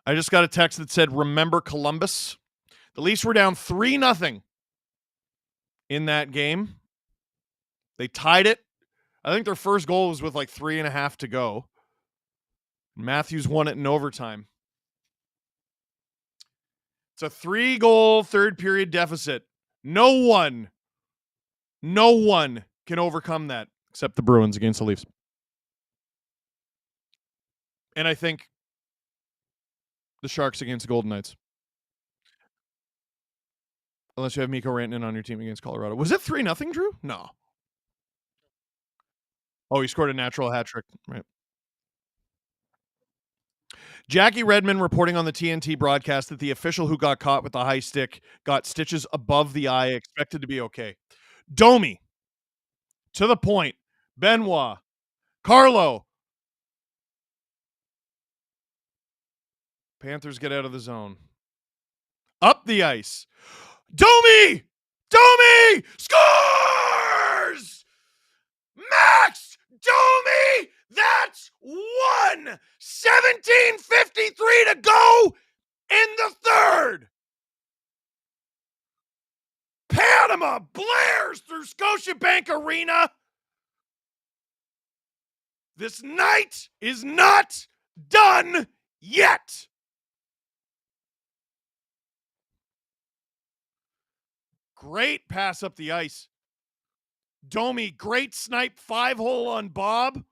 I just got a text that said, remember Columbus? The Leafs were down 3-0 in that game. They tied it. I think their first goal was with like 3.5 to go. Matthews won it in overtime. It's a 3-goal third period deficit. No one can overcome that except the Bruins against the Leafs. And I think the Sharks against the Golden Knights. Unless you have Mikko Rantanen on your team against Colorado. Was it 3-0, Drew? No. Oh, he scored a natural hat trick. Right. Jackie Redmond reporting on the TNT broadcast that the official who got caught with the high stick got stitches above the eye, expected to be okay. Domi, to the point. Benoit, Carlo. Panthers get out of the zone. Up the ice. Domi! Domi! Scores! Max Domi! That's one! 17:53 to go in the third! Panama blares through Scotiabank Arena. This night is not done yet. Great pass up the ice. Domi, great snipe, 5-hole on Bob.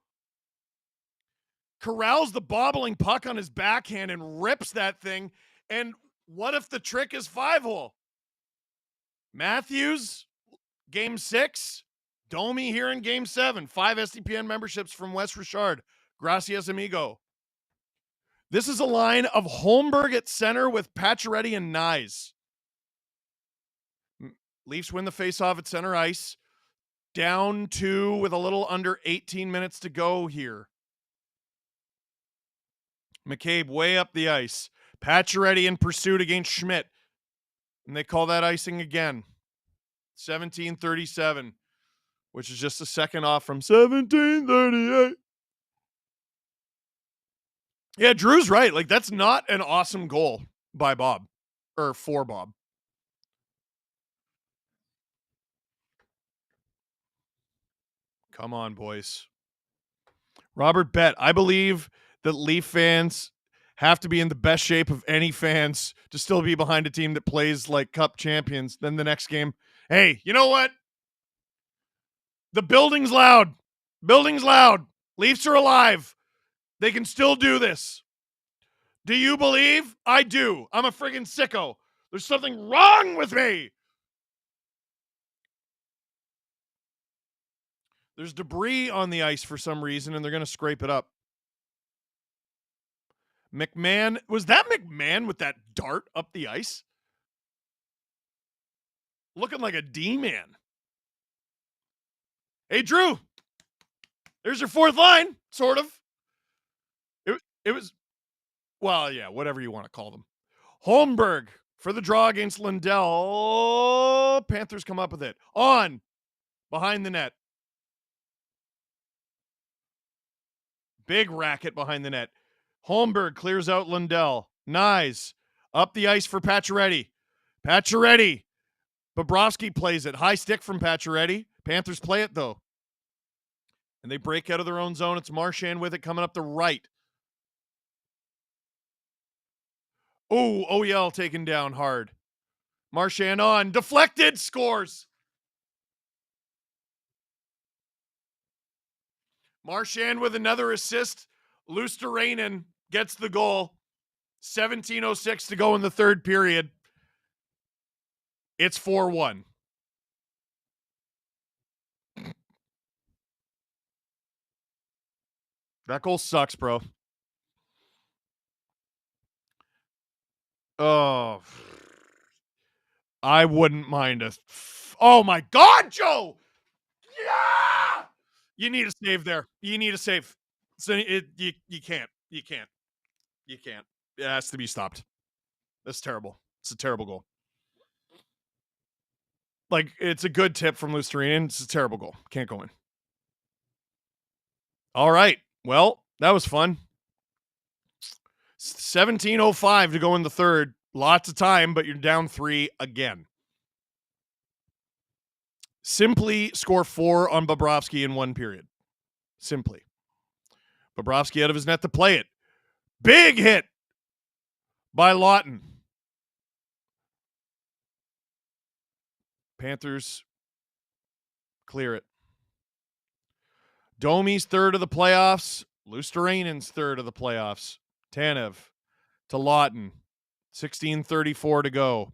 Corrals the bobbling puck on his backhand and rips that thing. And what if the trick is 5-hole? Matthews, game 6. Domi here in game 7. 5 SDPN memberships from West Richard. Gracias, amigo. This is a line of Holmberg at center with Pacioretty and Nyes. Leafs win the faceoff at center ice. Down 2 with a little under 18 minutes to go here. McCabe way up the ice. Pacioretty in pursuit against Schmidt. And they call that icing again. 17:37, which is just a second off from 17:38. Yeah, Drew's right. Like, that's not an awesome goal by Bob. Or for Bob. Come on, boys. Robert Bet, I believe that Leaf fans have to be in the best shape of any fans to still be behind a team that plays like Cup champions. Then the next game, hey, you know what? The building's loud. Building's loud. Leafs are alive. They can still do this. Do you believe? I do. I'm a friggin' sicko. There's something wrong with me. There's debris on the ice for some reason, and they're going to scrape it up. McMahon. Was that McMahon with that dart up the ice? Looking like a D-man. Hey, Drew. There's your fourth line, sort of. It was, well, yeah, whatever you want to call them. Holmberg for the draw against Lindell. Panthers come up with it. On. Behind the net. Big racket behind the net. Holmberg clears out Lindell. Nyes up the ice for Pacioretty. Pacioretty. Bobrovsky plays it. High stick from Pacioretty. Panthers play it, though. And they break out of their own zone. It's Marchand with it coming up the right. Oh, OEL taken down hard. Marchand on. Deflected. Scores. Marchand with another assist. Luosterainen gets the goal. 17:06 to go in the third period. It's 4-1. That goal sucks, bro. Oh. I wouldn't mind Oh my God, Joe! Yeah! You need a save there. You need a save. So you can't. You can't. You can't. It has to be stopped. That's terrible. It's a terrible goal. Like, it's a good tip from Lusterinen. It's a terrible goal. Can't go in. All right. Well, that was fun. 17:05 to go in the third. Lots of time, but you're down 3 again. Simply score 4 on Bobrovsky in 1 period. Simply. Bobrovsky out of his net to play it. Big hit by Lawton. Panthers clear it. Domi's third of the playoffs. Lusteranen's third of the playoffs. Tanev to Lawton. 16:34 to go.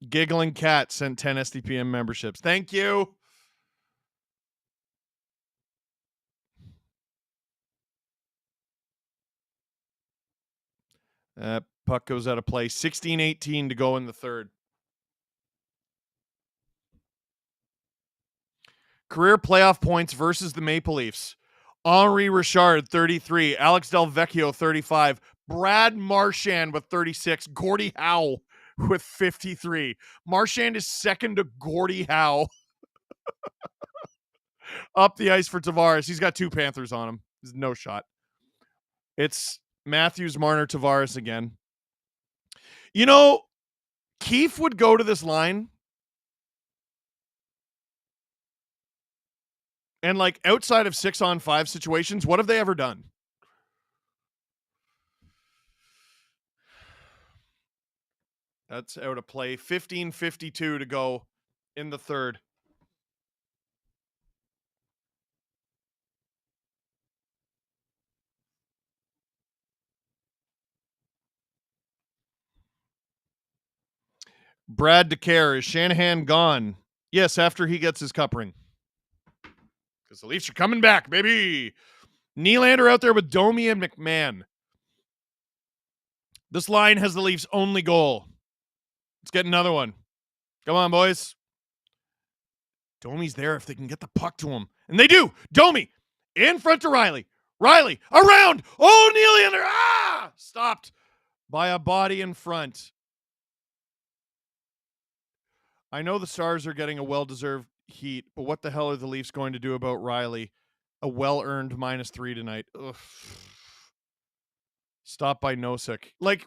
Giggling Cat sent 10 SDPM memberships. Thank you. Puck goes out of play. 16:18 to go in the third. Career playoff points versus the Maple Leafs. Henri Richard, 33. Alex Del Vecchio, 35. Brad Marchand with 36. Gordie Howe with 53. Marchand is second to Gordie Howe. Up the ice for Tavares. He's got 2 Panthers on him. There's no shot. It's Matthews, Marner, Tavares again. You know, Keefe would go to this line and, like, outside of 6-on-5 situations, what have they ever done? That's out of play. 15:52 to go in the third. Brad DeCare, is Shanahan gone? Yes, after he gets his cup ring. Because the Leafs are coming back, baby. Nylander out there with Domi and McMahon. This line has the Leafs' only goal. Let's get another one. Come on, boys. Domi's there if they can get the puck to him. And they do. Domi in front to Riley. Riley around. Oh, Nylander. Ah! Stopped by a body in front. I know the Stars are getting a well-deserved heat, but what the hell are the Leafs going to do about Riley? A well-earned -3 tonight. Ugh. Stop by Nosek. Like,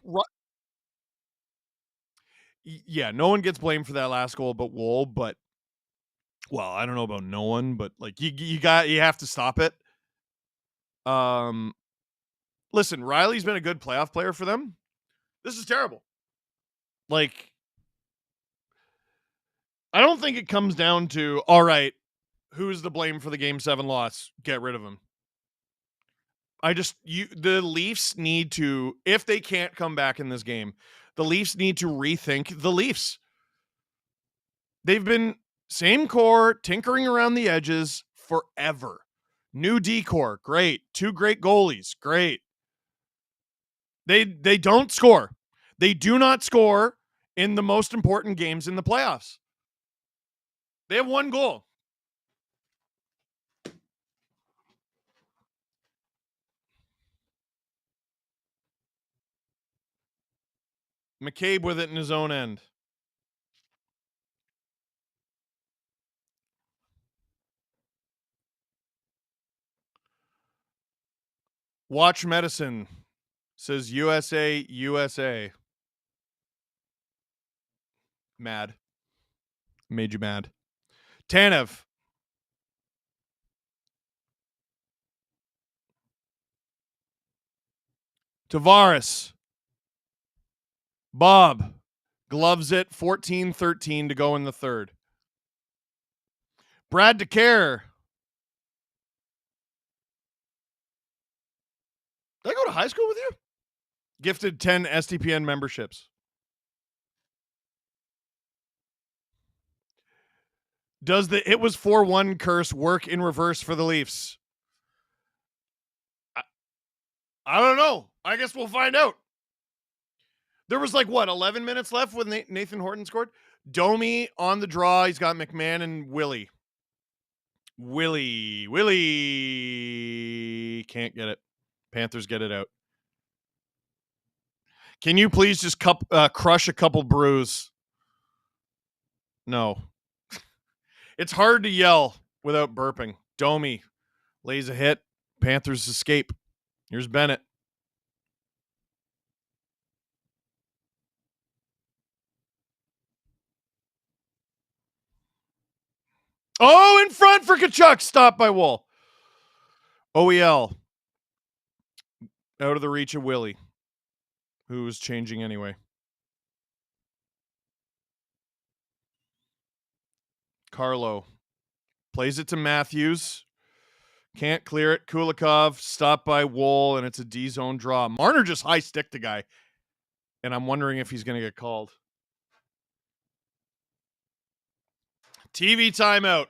yeah, no one gets blamed for that last goal but Woll, but, well, I don't know about no one, but, like, you have to stop it. Listen, Riley's been a good playoff player for them. This is terrible. Like, I don't think it comes down to, all right, who's the blame for the Game 7 loss? Get rid of him. The Leafs need to, if they can't come back in this game, the Leafs need to rethink the Leafs. They've been same core, tinkering around the edges forever. New decor, great. 2 great goalies, great. They don't score. They do not score in the most important games in the playoffs. They have 1 goal. McCabe with it in his own end. Watch Medicine says USA, USA. Mad. Made you mad. Tanev. Tavares. Bob. Gloves it. 14-13 to go in the third. Brad DeCare. Did I go to high school with you? Gifted 10 STPN memberships. Does the it was 4-1 curse work in reverse for the Leafs? I don't know. I guess we'll find out. There was 11 minutes left when Nathan Horton scored? Domi on the draw. He's got McMahon and Willie. Willie can't get it. Panthers get it out. Can you please just crush a couple brews? No. It's hard to yell without burping. Domi lays a hit. Panthers escape. Here's Bennett. Oh, in front for Tkachuk. Stopped by Woll. OEL. Out of the reach of Willie, who was changing anyway. Carlo plays it to Matthews. Can't clear it. Kulikov stopped by Woll, and it's a D-zone draw. Marner just high-sticked the guy, and I'm wondering if he's going to get called. TV timeout.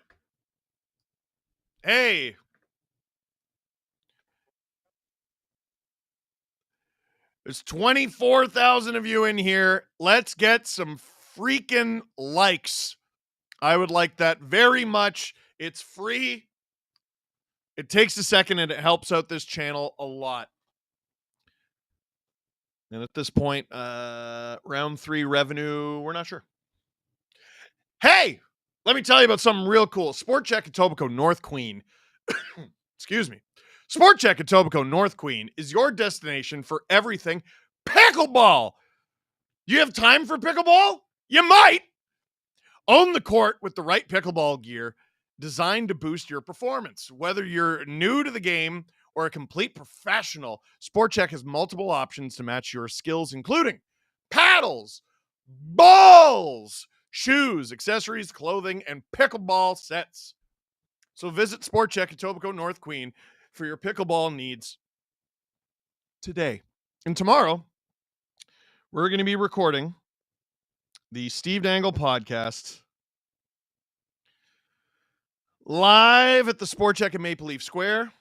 Hey. There's 24,000 of you in here. Let's get some freaking likes. I would like that very much. It's free. It takes a second, and it helps out this channel a lot. And at this point, round 3 revenue, we're not sure. Hey, let me tell you about something real cool. SportChek Etobicoke North Queen. Excuse me. SportChek Etobicoke North Queen is your destination for everything pickleball. You have time for pickleball? You might. Own the court with the right pickleball gear designed to boost your performance. Whether you're new to the game or a complete professional, SportChek has multiple options to match your skills, including paddles, balls, shoes, accessories, clothing, and pickleball sets. So visit SportChek Etobicoke North Queen for your pickleball needs today. And tomorrow, we're going to be recording the Steve Dangle podcast live at the SportChek in Maple Leaf Square,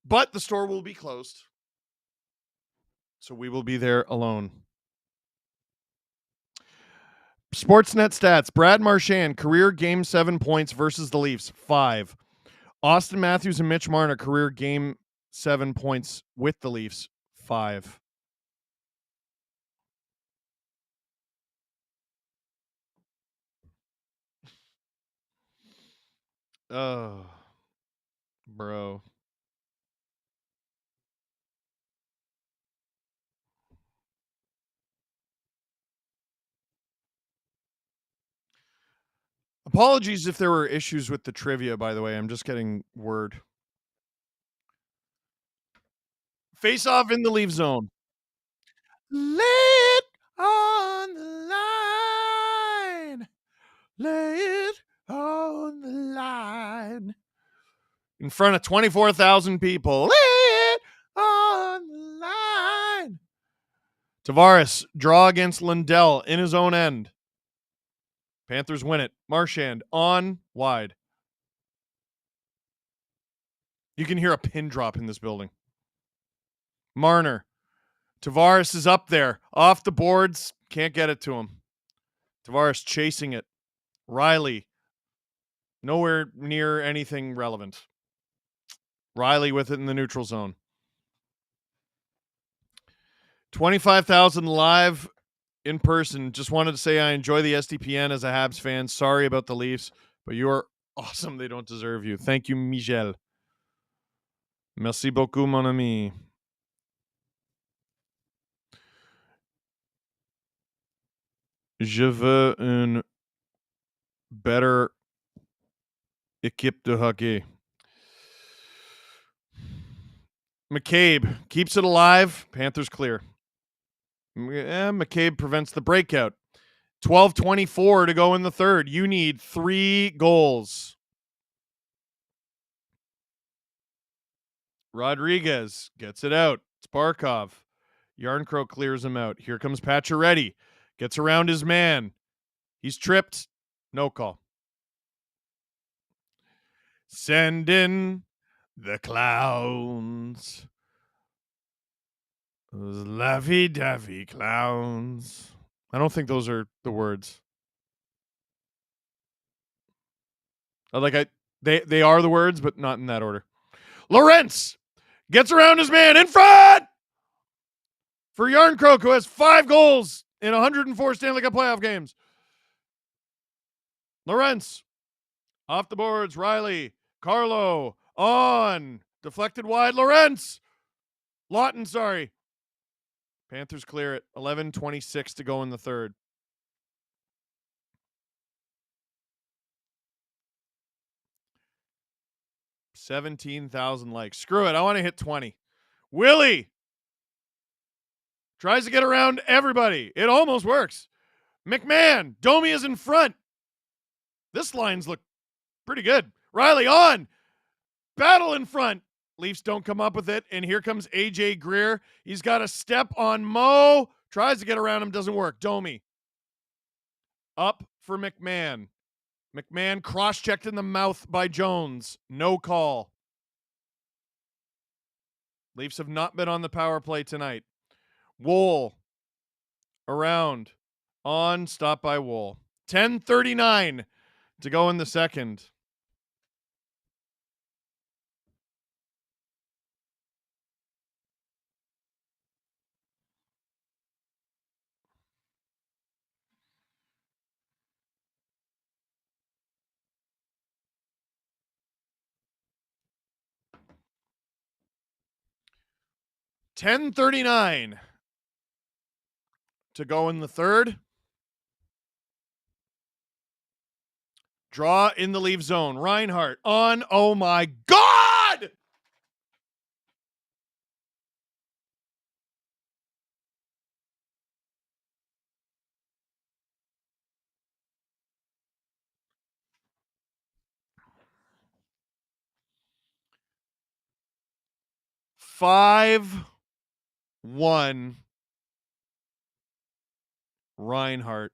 but the store will be closed, so we will be there alone. Sportsnet stats. Brad Marchand, career Game 7 points versus the Leafs, 5. Austin Matthews and Mitch Marner, career Game 7 points with the Leafs, 5. Oh, bro. Apologies if there were issues with the trivia, by the way. I'm just getting word. Face off in the Leaf zone. Lay it on the line. Lay it on the line. In front of 24,000 people. Lay it on the line. Tavares, draw against Lindell in his own end. Panthers win it. Marchand on wide. You can hear a pin drop in this building. Marner. Tavares is up there. Off the boards. Can't get it to him. Tavares chasing it. Riley. Nowhere near anything relevant. Riley with it in the neutral zone. 25,000 live in person. Just wanted to say I enjoy the SDPN as a Habs fan. Sorry about the Leafs, but you are awesome. They don't deserve you. Thank you, Michel. Merci beaucoup, mon ami. Je veux une better équipe de hockey. McCabe keeps it alive. Panthers clear. McCabe prevents the breakout. 12:24 to go in the third. You need 3 goals. Rodriguez gets it out. It's Barkov. Yarncrow clears him out. Here comes Pacioretty. Gets around his man. He's tripped. No call. Send in the clowns. Those Laffy Daffy clowns. I don't think those are the words. They are the words, but not in that order. Lawrence gets around his man in front for Yarncroke, who has 5 goals in 104 Stanley Cup playoff games. Lawrence off the boards. Riley, Carlo on, deflected wide. Lawrence, Lawton, sorry. Panthers clear it. 11:26 to go in the third. $17,000 likes. Screw it. I want to hit 20. Willie tries to get around everybody. It almost works. McMahon. Domi is in front. This line's look pretty good. Riley on. Battle in front. Leafs don't come up with it. And here comes AJ Greer. He's got a step on Mo. Tries to get around him. Doesn't work. Domi. Up for McMahon. McMahon cross-checked in the mouth by Jones. No call. Leafs have not been on the power play tonight. Woll. Around. On. Stop by Woll. 10:39 to go in the second. $10:39 to go in the third. Draw in the Leaf zone. Reinhart on. Oh my God! Five. 1 Reinhart.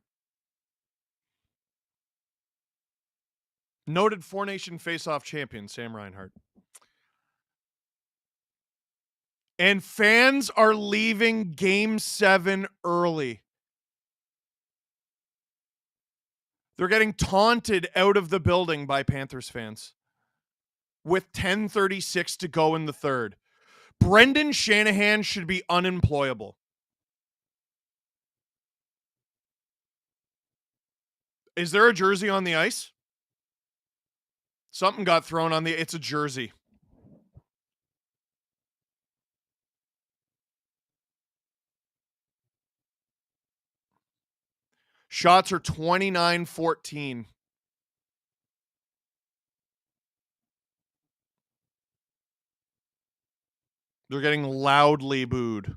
Noted Four Nation face-off champion, Sam Reinhart. And fans are leaving Game 7 early. They're getting taunted out of the building by Panthers fans with 10:36 to go in the third. Brendan Shanahan should be unemployable. Is there a jersey on the ice? Something got thrown on the... It's a jersey. Shots are 29-14. They're getting loudly booed.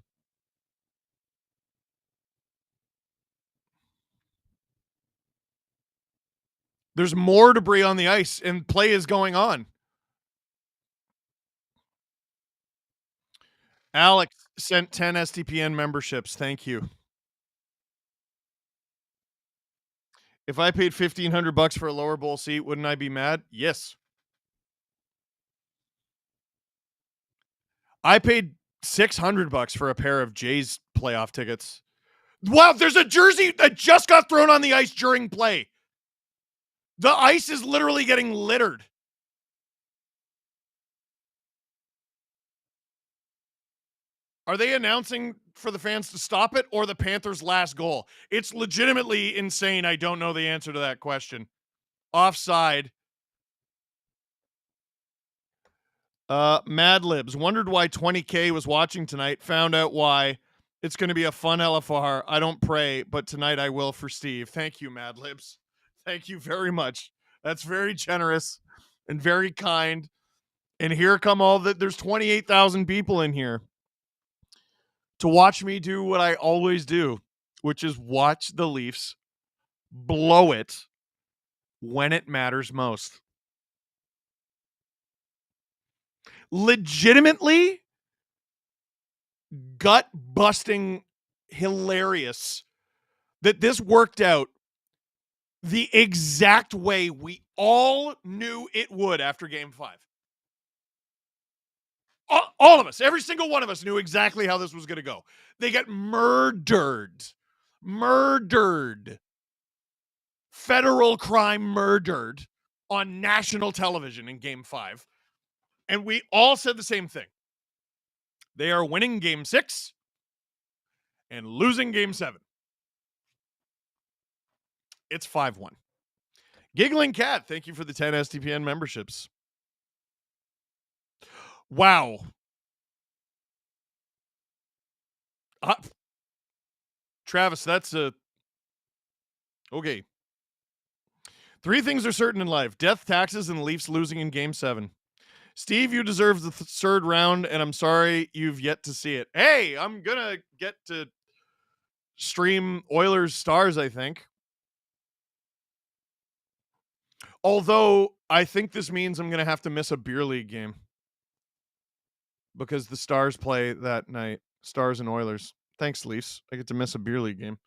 There's more debris on the ice, and play is going on. Alex sent 10 STPN memberships. Thank you. If I paid $1,500 for a lower bowl seat, wouldn't I be mad? Yes. I paid $600 for a pair of Jays playoff tickets. Wow, there's a jersey that just got thrown on the ice during play. The ice is literally getting littered. Are they announcing for the fans to stop it or the Panthers' last goal? It's legitimately insane. I don't know the answer to that question. Offside. Mad Libs wondered why 20K was watching tonight. Found out why. It's going to be a fun LFR. I don't pray, but tonight I will for Steve. Thank you, Mad Libs. Thank you very much. That's very generous and very kind. And here come all the... There's 28,000 people in here to watch me do what I always do, which is watch the Leafs blow it when it matters most. Legitimately gut-busting hilarious that this worked out the exact way we all knew it would after Game 5. All of us, every single one of us knew exactly how this was going to go. They get murdered. Federal crime murdered on national television in Game 5. And we all said the same thing. They are winning Game 6 and losing Game 7. It's 5-1. Giggling Cat, thank you for the 10 STPN memberships. Wow. Travis, that's a... Okay. 3 things are certain in life. Death, taxes, and the Leafs losing in Game 7. Steve, you deserve the third round, and I'm sorry you've yet to see it. Hey, I'm going to get to stream Oilers Stars, I think. Although, I think this means I'm going to have to miss a beer league game. Because the Stars play that night. Stars and Oilers. Thanks, Leafs. I get to miss a beer league game.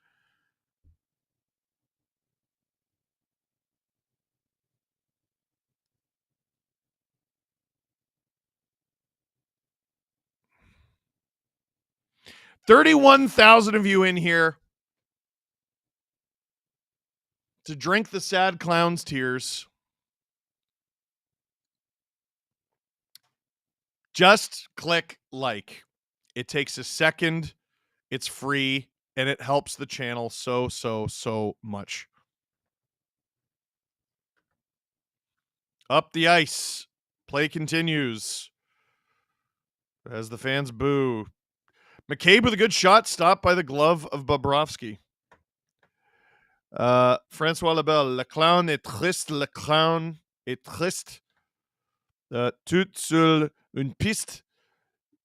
$31,000 of you in here to drink the sad clown's tears. Just click like. It takes a second. It's free, and it helps the channel so much. Up the ice. Play continues. As the fans boo. McCabe with a good shot, stopped by the glove of Bobrovsky. Francois Lebel, le clown est triste, le clown est triste. Tout sur une piste,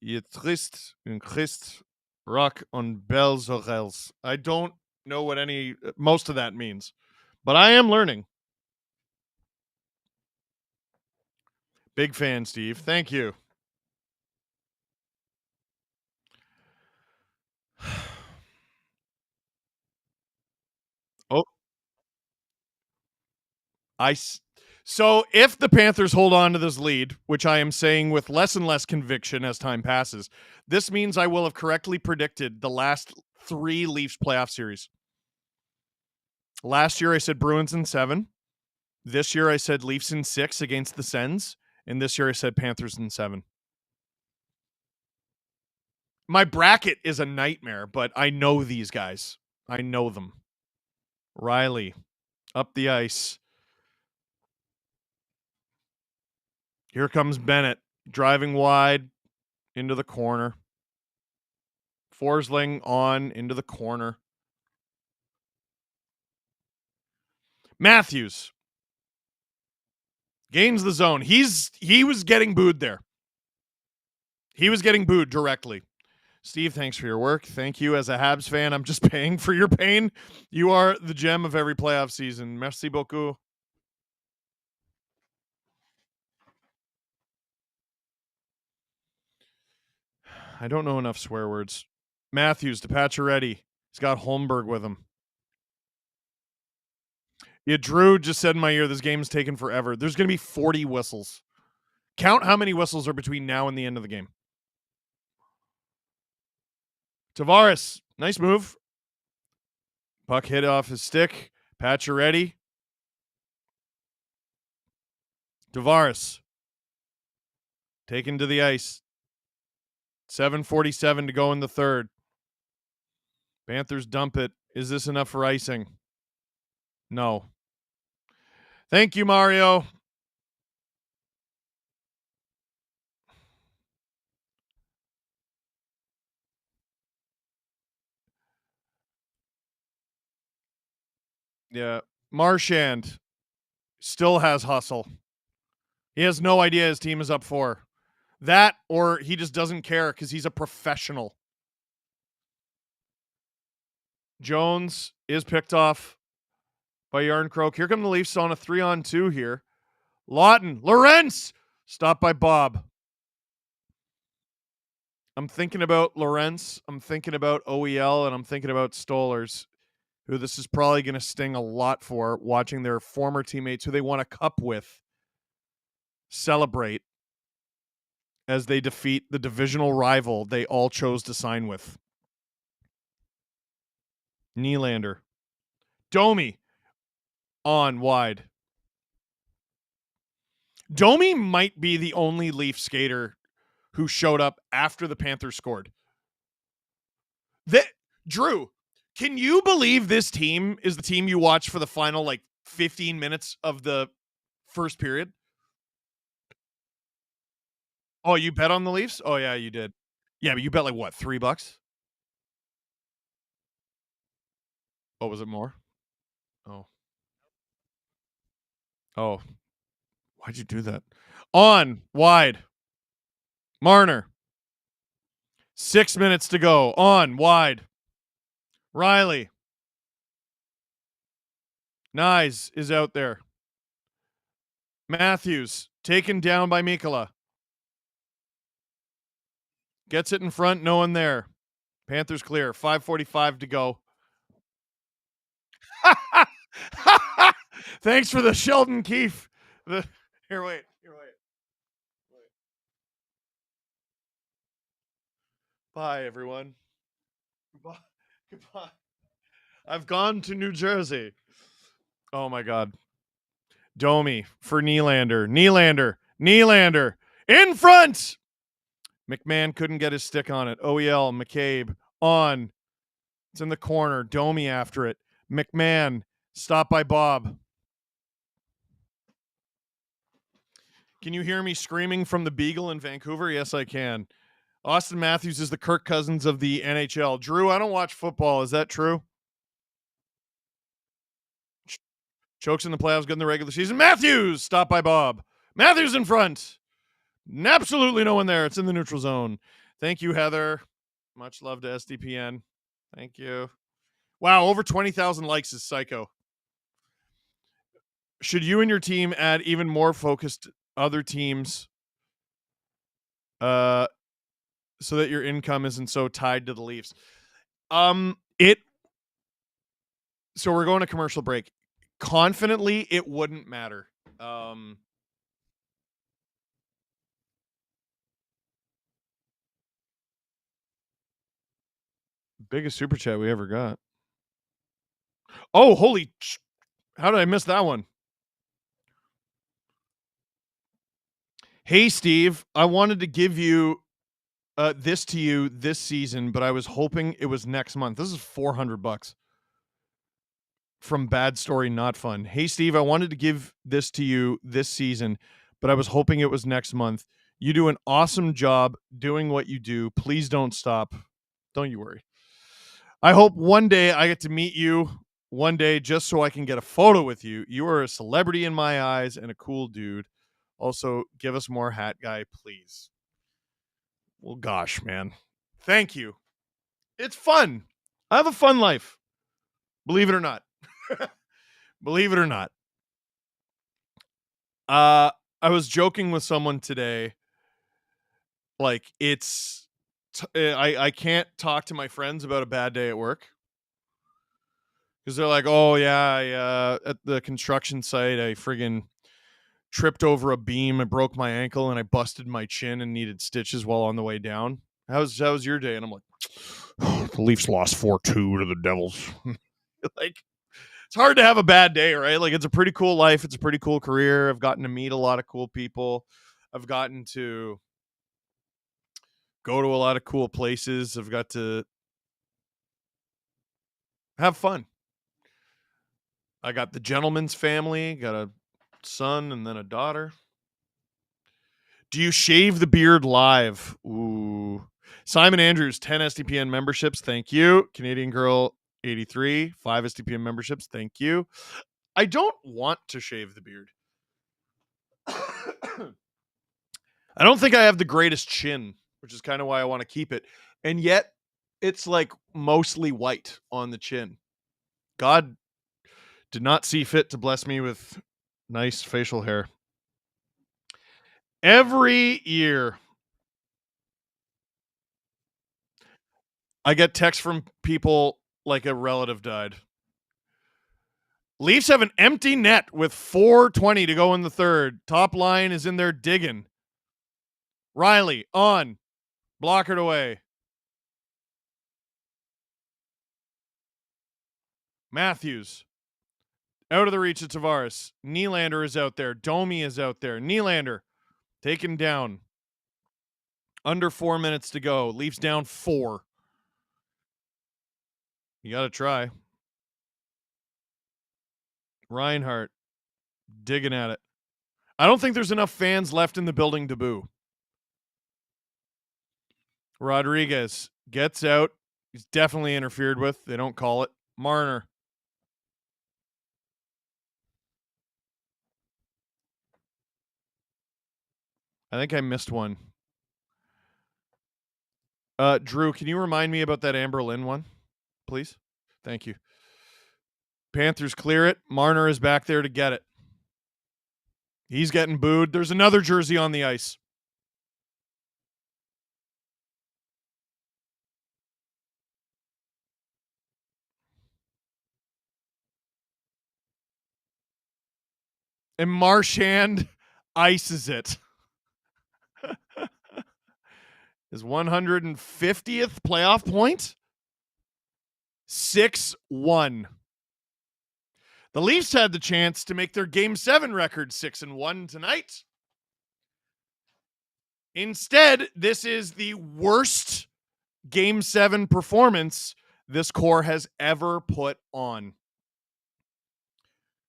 il est triste, un Christ, rock on belles oreilles. I don't know what most of that means, but I am learning. Big fan, Steve. Thank you. Oh. So if the Panthers hold on to this lead, which I am saying with less and less conviction as time passes, this means I will have correctly predicted the last 3 Leafs playoff series. Last year I said Bruins in 7. This year I said Leafs in 6 against the Sens. And this year I said Panthers in 7. My bracket is a nightmare, but I know these guys. I know them. Riley, up the ice. Here comes Bennett, driving wide into the corner. Forsling on into the corner. Matthews gains the zone. He was getting booed there. He was getting booed directly. Steve, thanks for your work. Thank you. As a Habs fan, I'm just paying for your pain. You are the gem of every playoff season. Merci beaucoup. I don't know enough swear words. Matthews to Pacioretty. He's got Holmberg with him. Yeah, Drew just said in my ear, this game's taken forever. There's going to be 40 whistles. Count how many whistles are between now and the end of the game. Tavares, nice move. Puck hit off his stick. Pacioretty. Tavares. Taken to the ice. 7:47 to go in the third. Panthers dump it. Is this enough for icing? No. Thank you, Mario. Yeah. Marchand still has hustle. He has no idea his team is up 4. That, or he just doesn't care because he's a professional. Jones is picked off by Yarncroke. Here come the Leafs on a 3-on-2 here. Lawton, Lorentz, stopped by Bob. I'm thinking about Lorentz. I'm thinking about OEL, and I'm thinking about Stolers, who this is probably going to sting a lot for, watching their former teammates who they won a cup with celebrate as they defeat the divisional rival they all chose to sign with. Nylander. Domi on wide. Domi might be the only Leaf skater who showed up after the Panthers scored. Drew, can you believe this team is the team you watch for the final 15 minutes of the first period? Oh, you bet on the Leafs? Oh yeah, you did. Yeah, but you bet what, $3? Oh, was it more? Oh. Oh. Why'd you do that? On, wide. Marner. 6 minutes to go. On, wide. Riley. Nyes is out there. Matthews, taken down by Mikkola. Gets it in front, no one there. Panthers clear. 5:45 to go. Thanks for the Sheldon Keefe. Here, wait. Bye, everyone. Goodbye. I've gone to New Jersey. Oh, my God. Domi for Nylander. Nylander. In front! McMahon couldn't get his stick on it. OEL, McCabe, on. It's in the corner. Domi after it. McMahon, stopped by Bob. Can you hear me screaming from the Beagle in Vancouver? Yes, I can. Austin Matthews is the Kirk Cousins of the NHL. Drew, I don't watch football. Is that true? Chokes in the playoffs, good in the regular season. Matthews, stopped by Bob. Matthews in front. Absolutely no one there. It's in the neutral zone. Thank you, Heather. Much love to SDPN. Thank you. Wow, over 20,000 likes is psycho. Should you and your team add even more focused other teams so that your income isn't so tied to the Leafs? So we're going to commercial break. Confidently, it wouldn't matter. Biggest super chat we ever got. Oh, how did I miss that one? Hey, Steve, I wanted to give you this to you this season, but I was hoping it was next month. This is $400 from Bad Story Not Fun. Hey, Steve, I wanted to give this to you this season, but I was hoping it was next month. You do an awesome job doing what you do. Please don't stop. Don't you worry. I hope one day I get to meet you one day just so I can get a photo with you. You are a celebrity in my eyes and a cool dude. Also, give us more Hat Guy, please. Well, gosh, man. Thank you. It's fun. I have a fun life. Believe it or not. Believe it or not. I was joking with someone today. Like, I can't talk to my friends about a bad day at work. Because they're like, oh, yeah, at the construction site, I friggin' tripped over a beam. I broke my ankle and I busted my chin and needed stitches while on the way down. How was your day? And I'm like, the Leafs lost 4-2 to the Devils. Like, it's hard to have a bad day, right? Like, it's a pretty cool life. It's a pretty cool career. I've gotten to meet a lot of cool people. I've gotten to go to a lot of cool places. I've got to have fun. I got the gentleman's family, got a son and then a daughter. Do you shave the beard live? Ooh. Simon Andrews, 10 SDPN memberships. Thank you. Canadian Girl, 83, 5 SDPN memberships. Thank you. I don't want to shave the beard. I don't think I have the greatest chin, which is kind of why I want to keep it. And yet, it's like mostly white on the chin. God did not see fit to bless me with nice facial hair. Every year, I get texts from people like a relative died. Leafs have an empty net with 4:20 to go in the third. Top line is in there digging. Riley, on. Blockered away. Matthews. Out of the reach of Tavares. Nylander is out there. Domi is out there. Nylander taken down. Under 4 minutes to go. Leafs down 4. You got to try. Reinhart digging at it. I don't think there's enough fans left in the building to boo. Rodriguez gets out. He's definitely interfered with. They don't call it. Marner. I think I missed one. Drew, can you remind me about that Amber Lynn one, please? Thank you. Panthers clear it. Marner is back there to get it. He's getting booed. There's another jersey on the ice. And Marchand ices it. His 150th playoff point. 6-1. The Leafs had the chance to make their Game 7 record 6-1 tonight. Instead, this is the worst Game 7 performance this core has ever put on.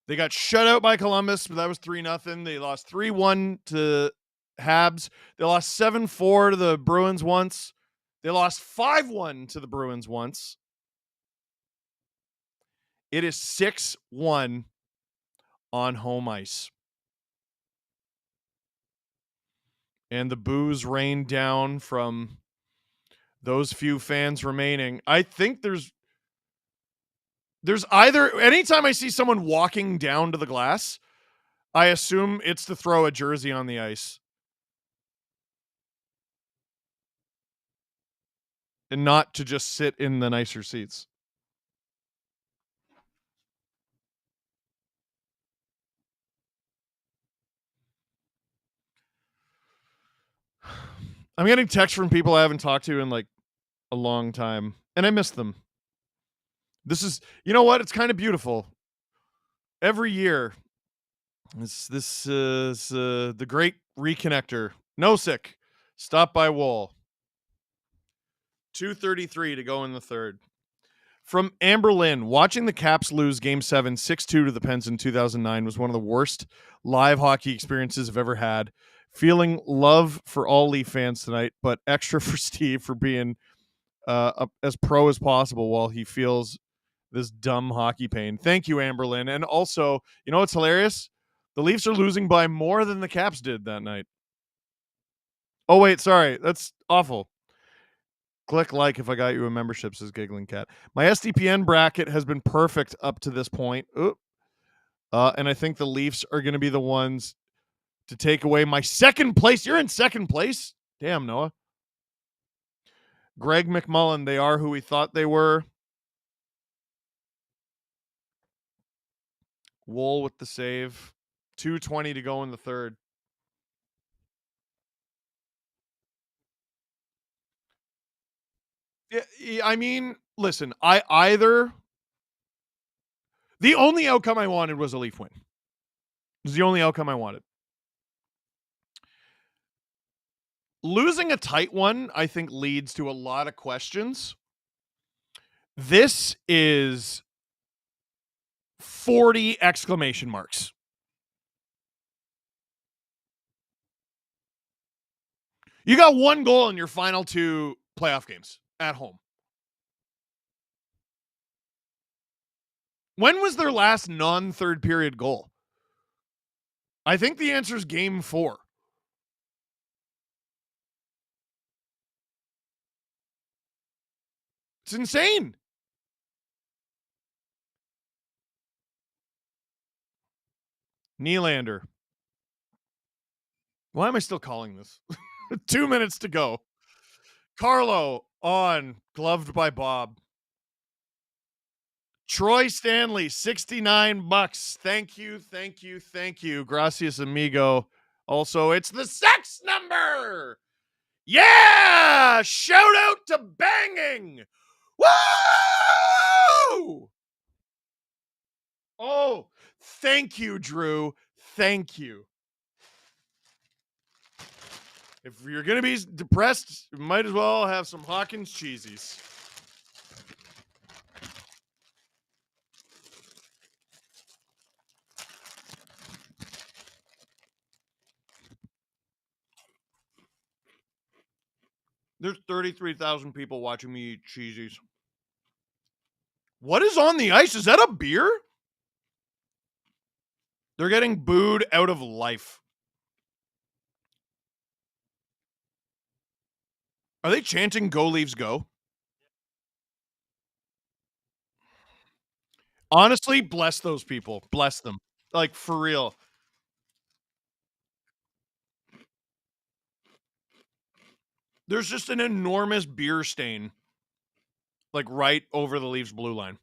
They got shut out by Columbus, but that was 3-0. They lost 3-1 to Habs. They lost 7-4 to the Bruins once. They lost 5-1 to the Bruins once. It is 6-1 on home ice. And the boos rain down from those few fans remaining. I think there's either, anytime I see someone walking down to the glass, I assume it's to throw a jersey on the ice. And not to just sit in the nicer seats. I'm getting texts from people I haven't talked to in like a long time, and I miss them. This is, you know what? It's kind of beautiful. Every year, this is the great reconnector. Nosek, stop by Woll. 2:33 to go in the third. From Amber Lynn, watching the Caps lose Game 7 6-2 to the Pens in 2009 was one of the worst live hockey experiences I've ever had. Feeling love for all Leaf fans tonight, but extra for Steve for being as pro as possible while he feels this dumb hockey pain. Thank you, Amber Lynn. And also, you know what's hilarious? The Leafs are losing by more than the Caps did that night. Oh, wait, sorry. That's awful. Click like if I got you a membership, says Giggling Cat. My SDPN bracket has been perfect up to this point. And I think the Leafs are going to be the ones to take away my second place. You're in second place? Damn, Noah. Greg McMullen, they are who we thought they were. Woll with the save. 2:20 to go in the third. Yeah, I mean, listen, the only outcome I wanted was a Leaf win. It was the only outcome I wanted. Losing a tight one, I think, leads to a lot of questions. This is 40 exclamation marks. You got one goal in your final 2 playoff games at home. When was their last non-third period goal? I think the answer is Game 4. It's insane. Nylander. Why am I still calling this? 2 minutes to go. Carlo on, gloved by Bob. Troy Stanley, $69. Thank you, thank you, thank you. Gracias, amigo. Also, it's the sex number. Yeah! Shout out to banging. Woo! Oh, Thank you, Drew. Thank you. If you're going to be depressed, you might as well have some Hawkins cheesies. There's 33,000 people watching me eat cheesies. What is on the ice? Is that a beer? They're getting booed out of life. Are they chanting "Go Leafs Go"? Honestly, bless those people. Bless them. Like, for real. There's just an enormous beer stain, like, right over the Leafs blue line.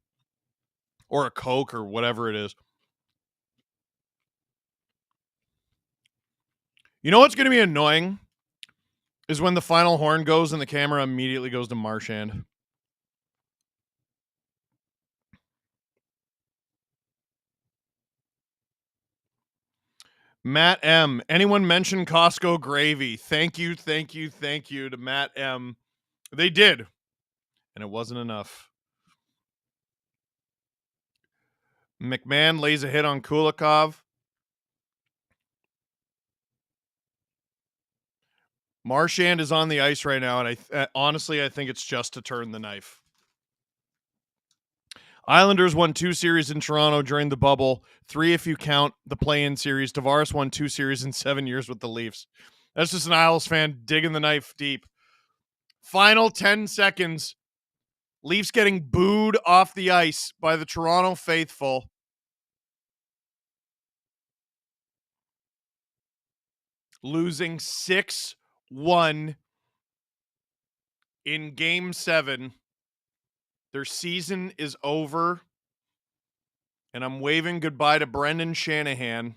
Or a Coke or whatever it is. You know what's going to be annoying? Is when the final horn goes and the camera immediately goes to Marchand. Matt M. Anyone mention Costco gravy? Thank you, thank you, thank you to Matt M. They did. And it wasn't enough. McMahon lays a hit on Kulikov. Marchand is on the ice right now, and honestly, I think it's just to turn the knife. Islanders won 2 series in Toronto during the bubble, 3 if you count the play-in series. Tavares won 2 series in 7 years with the Leafs. That's just an Isles fan digging the knife deep. Final 10 seconds. Leafs getting booed off the ice by the Toronto faithful. Losing 6-1 in Game 7. Their season is over. And I'm waving goodbye to Brendan Shanahan.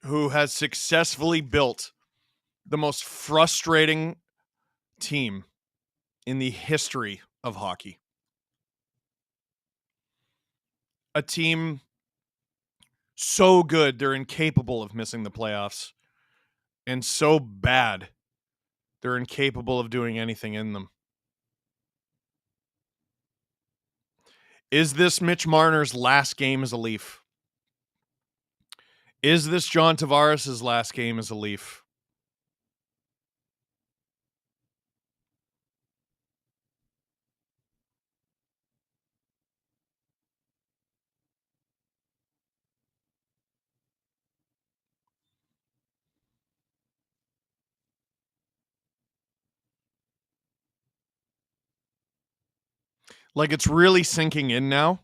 Who has successfully built the most frustrating team in the history of hockey. A team so good they're incapable of missing the playoffs, and so bad they're incapable of doing anything in them. Is this Mitch Marner's last game as a Leaf? Is this John Tavares' last game as a Leaf? Like, it's really sinking in now.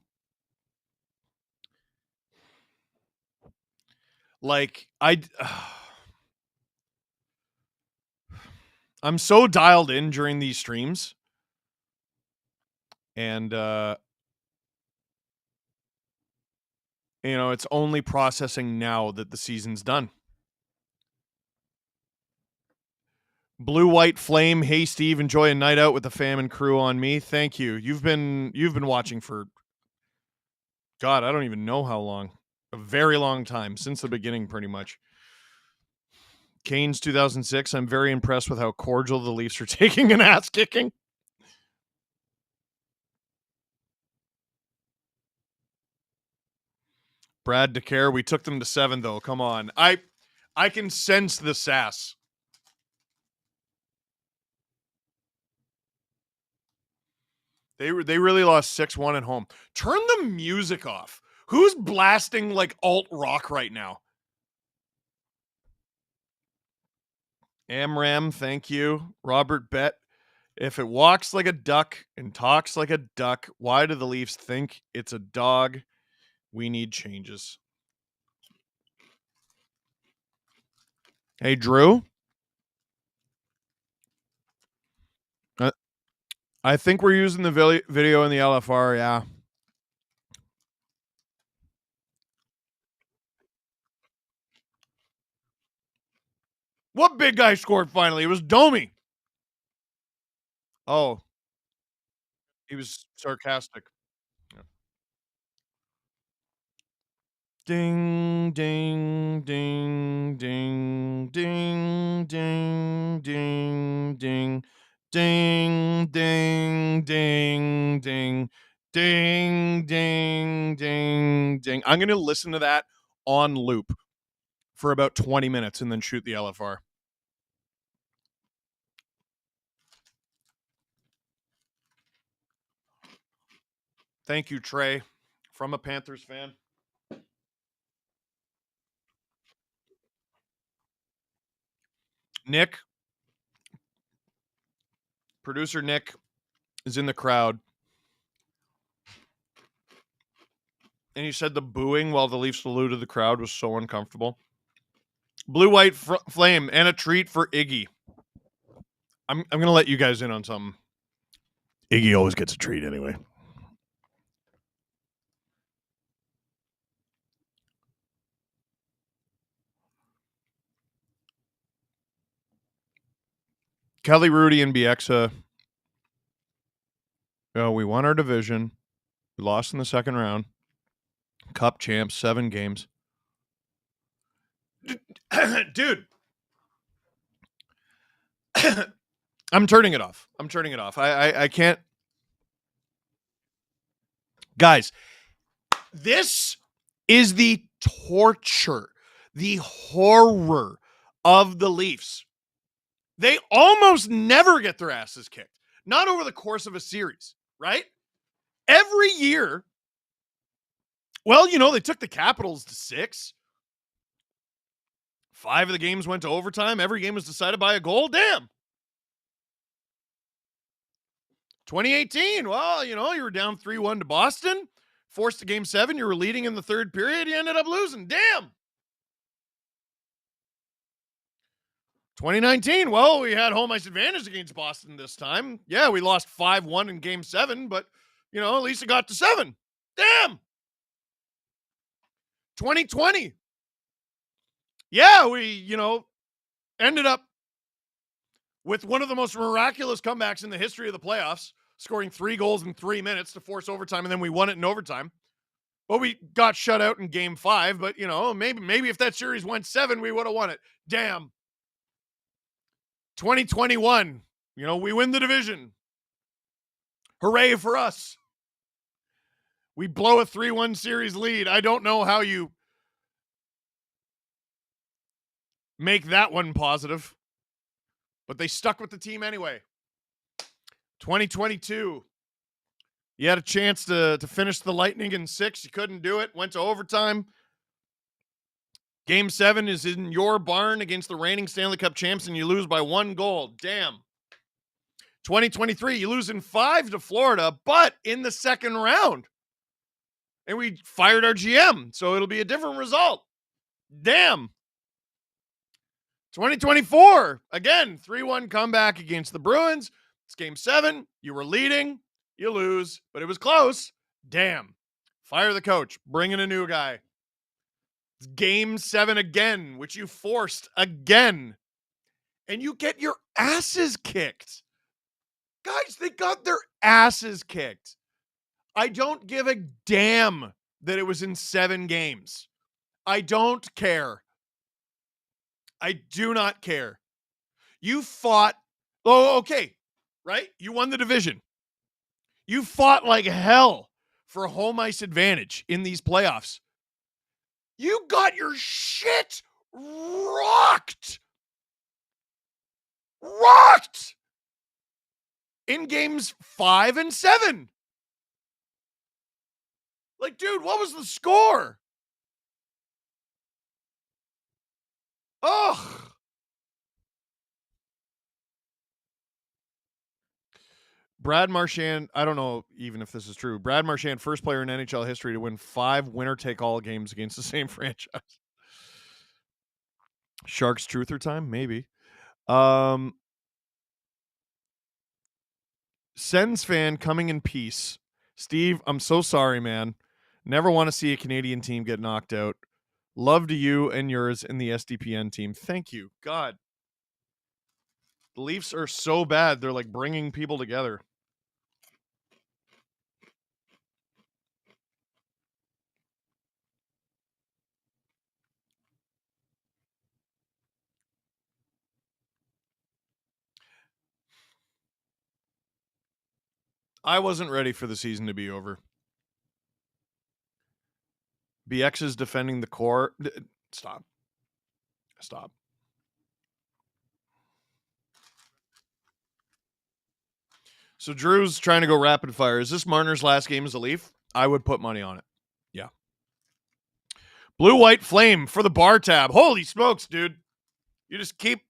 Like, I'm so dialed in during these streams. And, you know, it's only processing now that the season's done. Blue White Flame, hey Steve, enjoy a night out with the fam and crew on me. Thank you. You've been watching for, God, I don't even know how long. A very long time, since the beginning pretty much. Canes 2006, I'm very impressed with how cordial the Leafs are taking an ass kicking. Brad DeCare, we took them to 7 though. Come on. I can sense the sass. They really lost 6-1 at home. Turn the music off. Who's blasting like alt rock right now? Amram, thank you. Robert Bet. If it walks like a duck and talks like a duck, why do the Leafs think it's a dog? We need changes. Hey, Drew. I think we're using the video in the LFR, yeah. What big guy scored finally? It was Domi. Oh, he was sarcastic. Yeah. Ding, ding, ding, ding, ding, ding, ding, ding, ding, ding, ding, ding, ding, ding, ding, ding. I'm going to listen to that on loop for about 20 minutes and then shoot the LFR. Thank you, Trey, from a Panthers fan. Nick, producer Nick, is in the crowd. And he said the booing while the Leafs saluted the crowd was so uncomfortable. Blue-white flame and a treat for Iggy. I'm going to let you guys in on something. Iggy always gets a treat anyway. Kelly, Rudy, and Bieksa. We won our division. We lost in the second round. Cup champs, 7 games. Dude. I'm turning it off. I can't. Guys, this is the torture, the horror of the Leafs. They almost never get their asses kicked. Not over the course of a series, right? Every year, well, they took the Capitals to 6. 5 of the games went to overtime. Every game was decided by a goal. Damn. 2018, well, you were down 3-1 to Boston. Forced to game 7. You were leading in the third period. You ended up losing. Damn. 2019, well, we had home ice advantage against Boston this time. Yeah, we lost 5-1 in game 7, but, at least it got to 7. Damn. 2020. Yeah, we, ended up with one of the most miraculous comebacks in the history of the playoffs, scoring 3 goals in 3 minutes to force overtime, and then we won it in overtime. But we got shut out in game 5, but, maybe if that series went 7, we would have won it. Damn. 2021, we win the division. Hooray for us. We blow a 3-1 series lead. I don't know how you make that one positive, but they stuck with the team anyway. 2022, you had a chance to finish the Lightning in 6. You couldn't do it. Went to overtime. Game 7 is in your barn against the reigning Stanley Cup champs, and you lose by 1 goal. Damn. 2023, you lose in 5 to Florida, but in the second round. And we fired our GM, so it'll be a different result. Damn. 2024, again, 3-1 comeback against the Bruins. It's game 7. You were leading. You lose, but it was close. Damn. Fire the coach. Bring in a new guy. It's game 7 again, which you forced again. And you get your asses kicked. Guys, they got their asses kicked. I don't give a damn that it was in 7 games. I don't care. I do not care. You fought. Oh, okay. Right? You won the division. You fought like hell for home ice advantage in these playoffs. You got your shit rocked. Rocked in games 5 and 7. Like, dude, what was the score? Ugh. Brad Marchand, I don't know even if this is true. Brad Marchand, first player in NHL history to win 5 winner-take-all games against the same franchise. Sharks truther time? Maybe. Sens fan coming in peace. Steve, I'm so sorry, man. Never want to see a Canadian team get knocked out. Love to you and yours and the SDPN team. Thank you. God. The Leafs are so bad. They're like bringing people together. I wasn't ready for the season to be over. BX is defending the core. Stop. So Drew's trying to go rapid fire. Is this Marner's last game as a Leaf? I would put money on it. Yeah. Blue White Flame for the bar tab. Holy smokes, dude. You just keep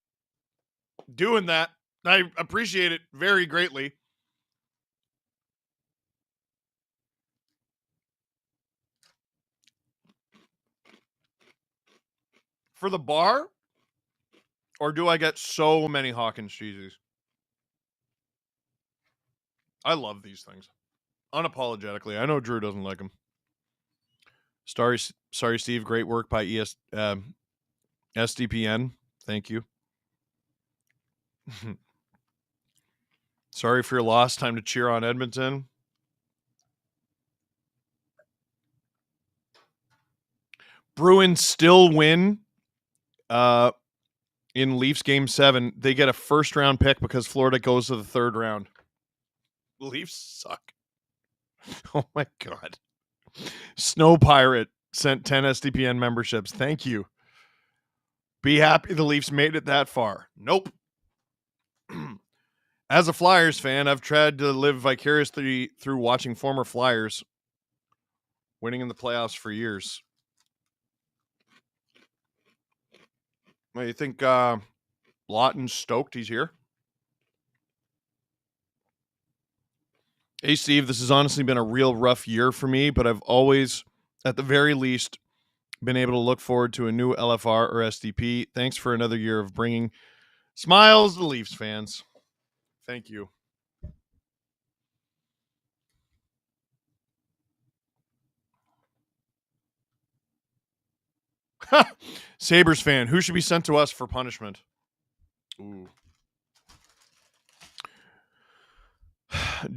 doing that. I appreciate it very greatly. For the bar? Or do I get so many Hawkins cheesies? I love these things. Unapologetically. I know Drew doesn't like them. Sorry, Steve. Great work by SDPN. Thank you. Sorry for your loss. Time to cheer on Edmonton. Bruins still win in Leafs Game 7. They get a first-round pick because Florida goes to the third round. Leafs suck. Oh, my God. Snow Pirate sent 10 SDPN memberships. Thank you. Be happy the Leafs made it that far. Nope. As a Flyers fan, I've tried to live vicariously through watching former Flyers winning in the playoffs for years. Well, you think Lawton's stoked he's here? Hey, Steve, this has honestly been a real rough year for me, but I've always, at the very least, been able to look forward to a new LFR or SDP. Thanks for another year of bringing smiles to Leafs fans. Thank you. Sabres fan, who should be sent to us for punishment? Ooh.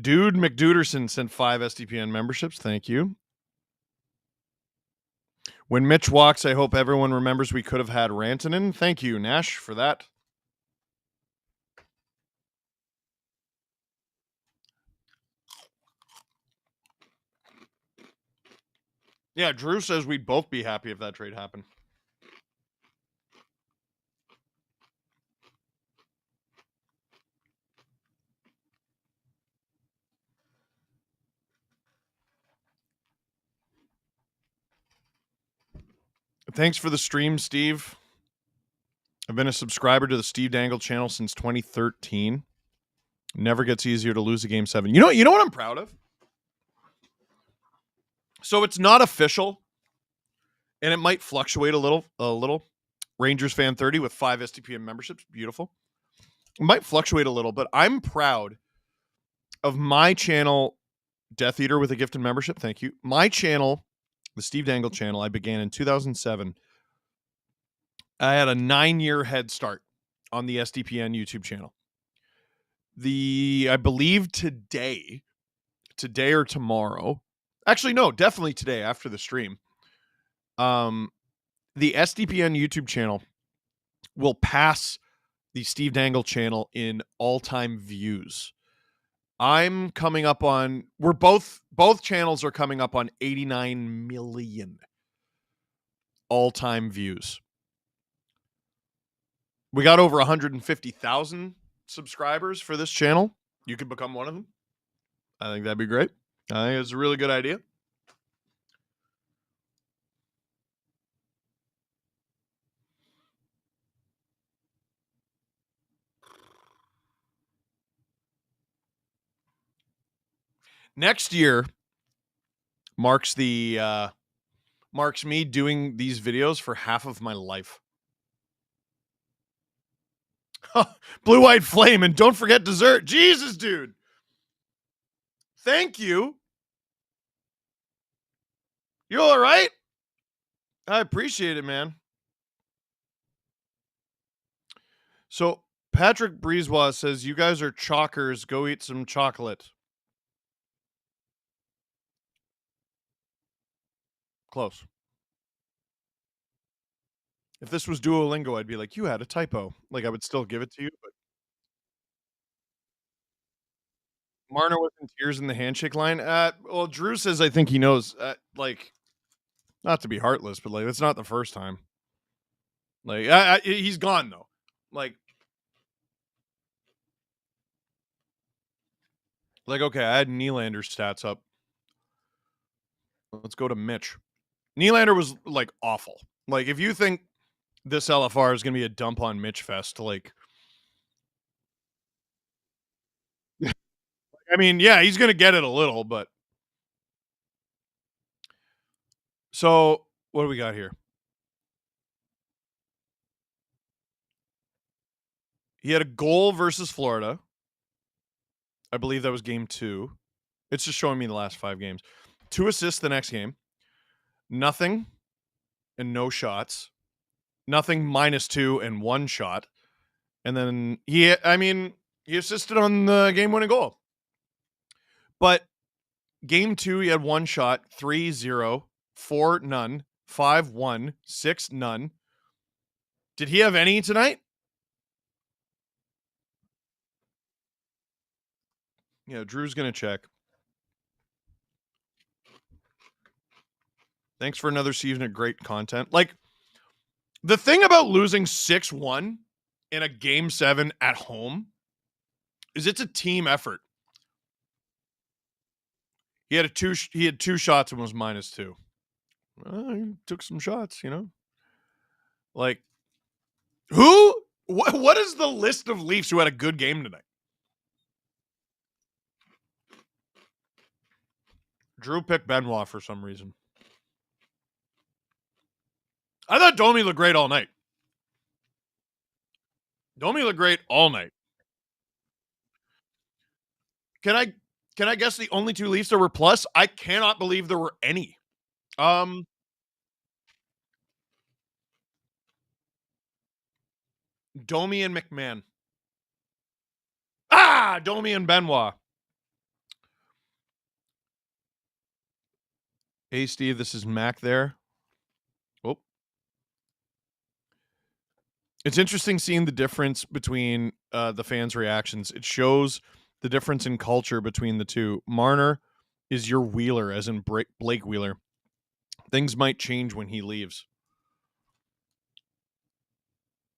Dude McDuderson sent 5 SDPN memberships. Thank you. When Mitch walks, I hope everyone remembers we could have had Rantanen. Thank you, Nash, for that. Yeah, Drew says we'd both be happy if that trade happened. Thanks for the stream, Steve. I've been a subscriber to the Steve Dangle channel since 2013. Never gets easier to lose a Game 7. You know what I'm proud of? So it's not official, and it might fluctuate a little. Rangers fan 30 with 5 SDPN memberships. Beautiful. It might fluctuate a little, but I'm proud of my channel, Death Eater with a gifted membership. Thank you. My channel, the Steve Dangle channel, I began in 2007. I had a 9-year head start on the SDPN YouTube channel. I believe today or tomorrow, actually, no, definitely today after the stream, the SDPN YouTube channel will pass the Steve Dangle channel in all-time views. I'm coming up on, both channels are coming up on 89 million all-time views. We got over 150,000 subscribers for this channel. You could become one of them. I think that'd be great. I think it's a really good idea. Next year marks me doing these videos for half of my life. Blue White Flame, and don't forget dessert. Jesus, dude. Thank you. You all right? I appreciate it, man. So Patrick Breezewa says, you guys are chalkers. Go eat some chocolate. Close. If this was Duolingo, I'd be like, you had a typo. Like, I would still give it to you. But Marner was in tears in the handshake line. Well, Drew says I think he knows. Like, not to be heartless, but like, it's not the first time. Like, he's gone though. Like, okay, I had Nylander's stats up. Let's go to Mitch. Nylander was like awful. Like, if you think this LFR is going to be a dump on Mitch Fest, like, I mean, yeah, he's going to get it a little, but. So, what do we got here? He had a goal versus Florida. I believe that was game 2. It's just showing me the last 5 games. 2 assists the next game. Nothing and no shots. Nothing -2 and 1 shot. And then he assisted on the game-winning goal. But game 2, he had 1 shot, 3-0, 4 none, 5-1, 6 none. Did he have any tonight? Yeah, Drew's going to check. Thanks for another season of great content. Like, the thing about losing 6-1 in a game 7 at home is it's a team effort. He had 2 shots and was -2. Well, he took some shots, you know. Like, who? What is the list of Leafs who had a good game tonight? Drew picked Benoit for some reason. I thought Domi looked great all night. Domi looked great all night. Can I guess the only 2 Leafs that were plus? I cannot believe there were any. Domi and McMahon. Domi and Benoit. Hey, Steve, this is Mac there. Oh. It's interesting seeing the difference between the fans' reactions. It shows the difference in culture between the two. Marner is your Wheeler, as in Blake Wheeler. Things might change when he leaves.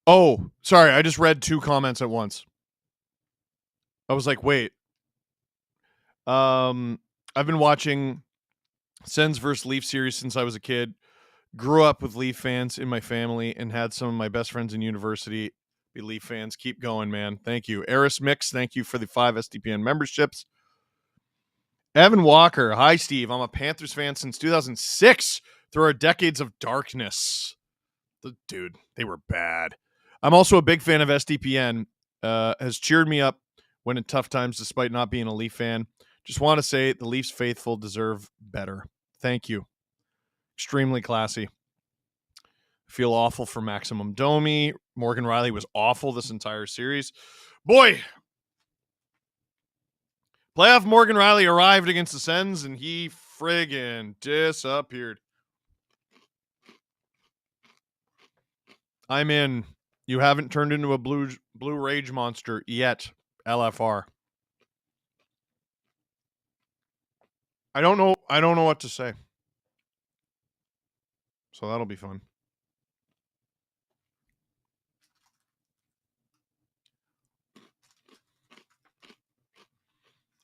Oh, sorry. I just read 2 comments at once. I was like, wait. I've been watching Sens vs. Leaf series since I was a kid. Grew up with Leaf fans in my family and had some of my best friends in university be Leaf fans. Keep going, man. Thank you. Eris Mix, thank you for the 5 SDPN memberships. Evan Walker, hi, Steve. I'm a Panthers fan since 2006 through our decades of darkness. Dude, they were bad. I'm also a big fan of SDPN. Has cheered me up when in tough times despite not being a Leaf fan. Just want to say the Leafs faithful deserve better. Thank you. Extremely classy. Feel awful for Maximum Domi. Morgan Riley was awful this entire series. Boy, playoff Morgan Riley arrived against the Sens and he friggin' disappeared. I'm in. You haven't turned into a blue rage monster yet, LFR. I don't know what to say. So that'll be fun.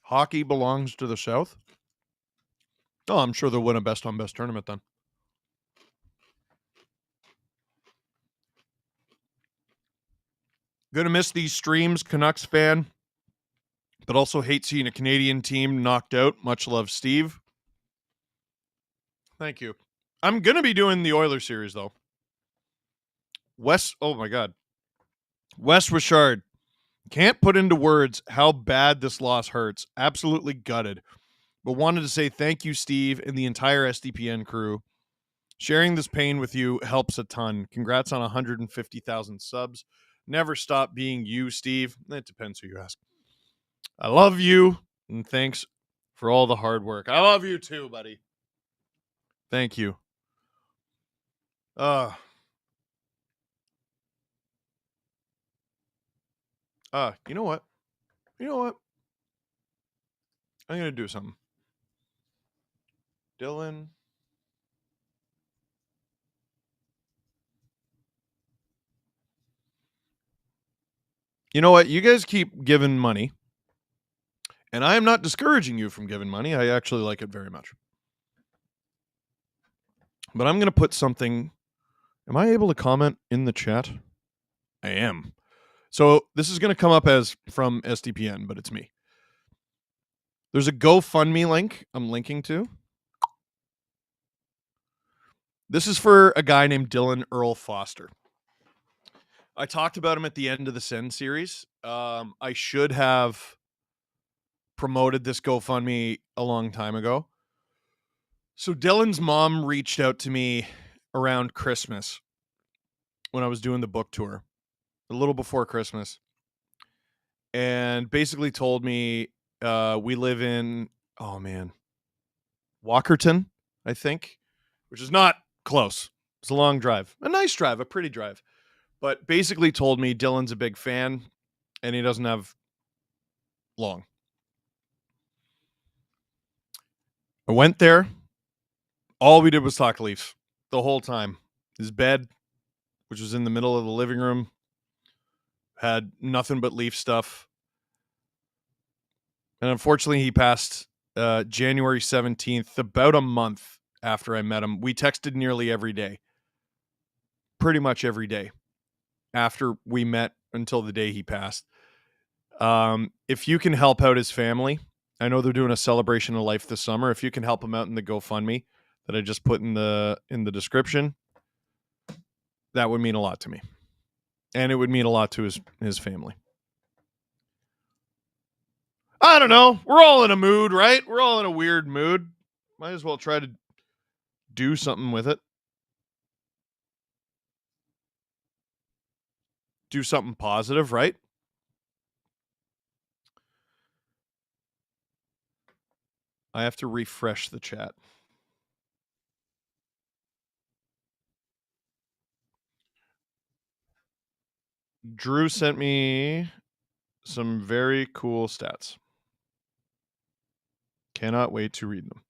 Hockey belongs to the South? Oh, I'm sure they'll win a best-on-best tournament then. Gonna miss these streams, Canucks fan, but also hate seeing a Canadian team knocked out. Much love, Steve. Thank you. I'm gonna be doing the Oilers series, though. Oh my God. Wes Richard. Can't put into words how bad this loss hurts. Absolutely gutted. But wanted to say thank you, Steve, and the entire SDPN crew. Sharing this pain with you helps a ton. Congrats on 150,000 subs. Never stop being you, Steve. It depends who you ask. I love you, and thanks for all the hard work. I love you too, buddy. Thank you. You know what? You know what? I'm going to do something. Dylan. You know what? You guys keep giving money. And I am not discouraging you from giving money. I actually like it very much. But I'm going to put something. Am I able to comment in the chat? I am. So this is going to come up as from SDPN, but it's me. There's a GoFundMe link I'm linking to. This is for a guy named Dylan Earl Foster. I talked about him at the end of the Send series. I should have promoted this GoFundMe a long time ago. So Dylan's mom reached out to me around Christmas when I was doing the book tour, a little before Christmas, and basically told me we live in, Walkerton, I think, which is not close. It's a long drive, a nice drive, a pretty drive, but basically told me Dylan's a big fan and he doesn't have long. I went there. All we did was talk Leafs the whole time. His bed, which was in the middle of the living room, had nothing but Leaf stuff. And unfortunately, he passed January 17th, about a month after I met him. We texted nearly every day. Pretty much every day after we met until the day he passed. If you can help out his family, I know they're doing a celebration of life this summer. If you can help him out in the GoFundMe that I just put in the description, that would mean a lot to me. And it would mean a lot to his family. I don't know. We're all in a mood, right? We're all in a weird mood. Might as well try to do something with it. Do something positive, right? I have to refresh the chat. Drew sent me some very cool stats. Cannot wait to read them.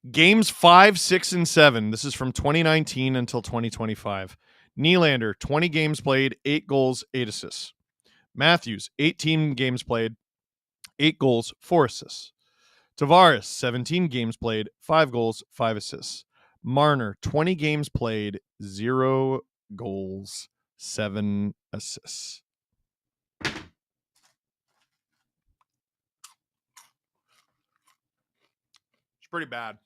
Games 5, 6, and 7. This is from 2019 until 2025. Nylander, 20 games played, 8 goals, 8 assists. Matthews, 18 games played, 8 goals, 4 assists. Tavares, 17 games played, 5 goals, 5 assists. Marner, 20 games played, 0 goals, 7 assists. It's pretty bad.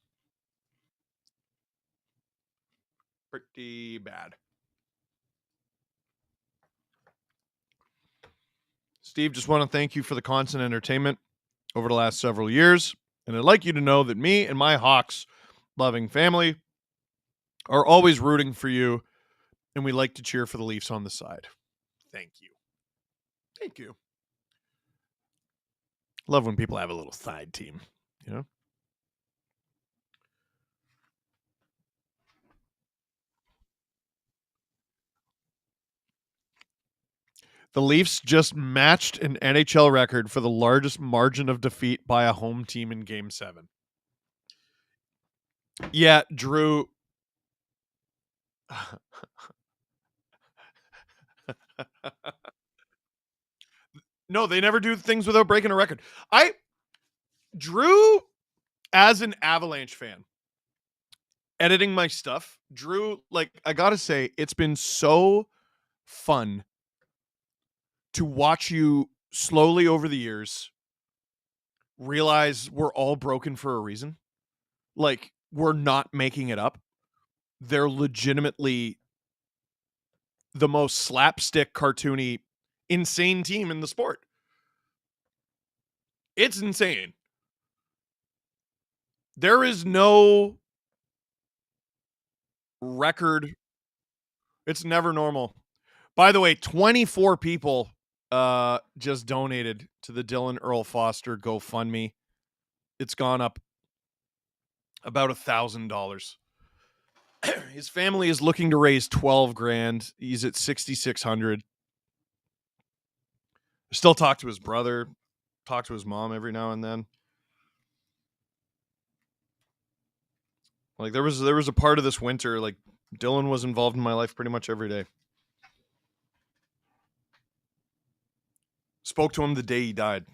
Pretty bad. Steve, just want to thank you for the constant entertainment over the last several years. And I'd like you to know that me and my Hawks loving family are always rooting for you. And we like to cheer for the Leafs on the side. Thank you. Thank you. Love when people have a little side team, you know? The Leafs just matched an NHL record for the largest margin of defeat by a home team in Game 7. Yeah, Drew. No, they never do things without breaking a record. Drew, as an Avalanche fan, editing my stuff, Drew, I gotta say, it's been so fun to watch you slowly over the years realize we're all broken for a reason. We're not making it up. They're legitimately the most slapstick, cartoony, insane team in the sport. It's insane. There is no record. It's never normal. By the way, 24 people just donated to the Dylan Earl Foster GoFundMe. It's gone up about $1,000. His family is looking to raise $12,000. He's at 6,600. Still talk to his brother, talk to his mom every now and then. Like there was a part of this winter, like Dylan was involved in my life pretty much every day. Spoke to him the day he died.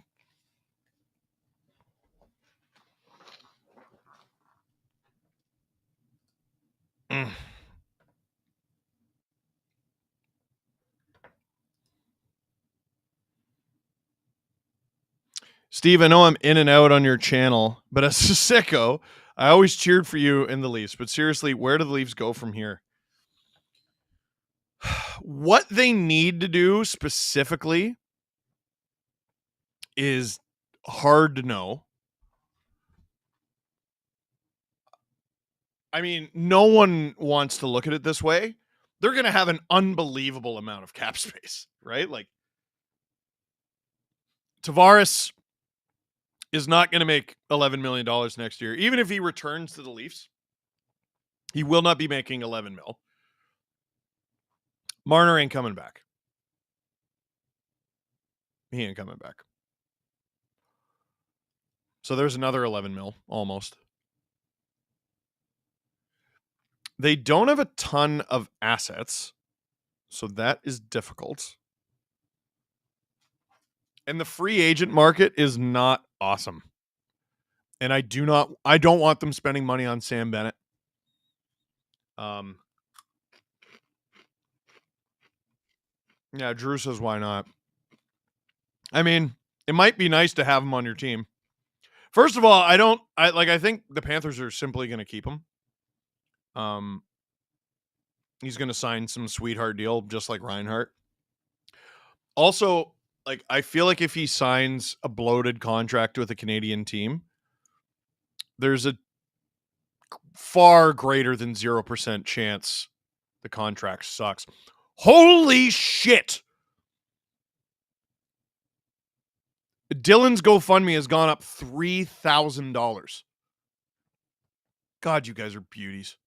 Steve, I know I'm in and out on your channel, but as a sicko, I always cheered for you in the Leafs. But seriously, where do the Leafs go from here? What they need to do specifically is hard to know. I mean, no one wants to look at it this way. They're going to have an unbelievable amount of cap space, right? Like, Tavares is not going to make $11 million next year. Even if he returns to the Leafs, he will not be making 11 mil. Marner ain't coming back. He ain't coming back. So there's another 11 mil, almost. They don't have a ton of assets, so that is difficult. And the free agent market is not awesome. And I don't want them spending money on Sam Bennett. Yeah, Drew says why not? I mean, it might be nice to have him on your team. First of all, I think the Panthers are simply going to keep him. He's going to sign some sweetheart deal just like Reinhart. Also, like I feel like if he signs a bloated contract with a Canadian team, there's a far greater than 0% chance the contract sucks. Holy shit! Dylan's GoFundMe has gone up $3,000. God, you guys are beauties.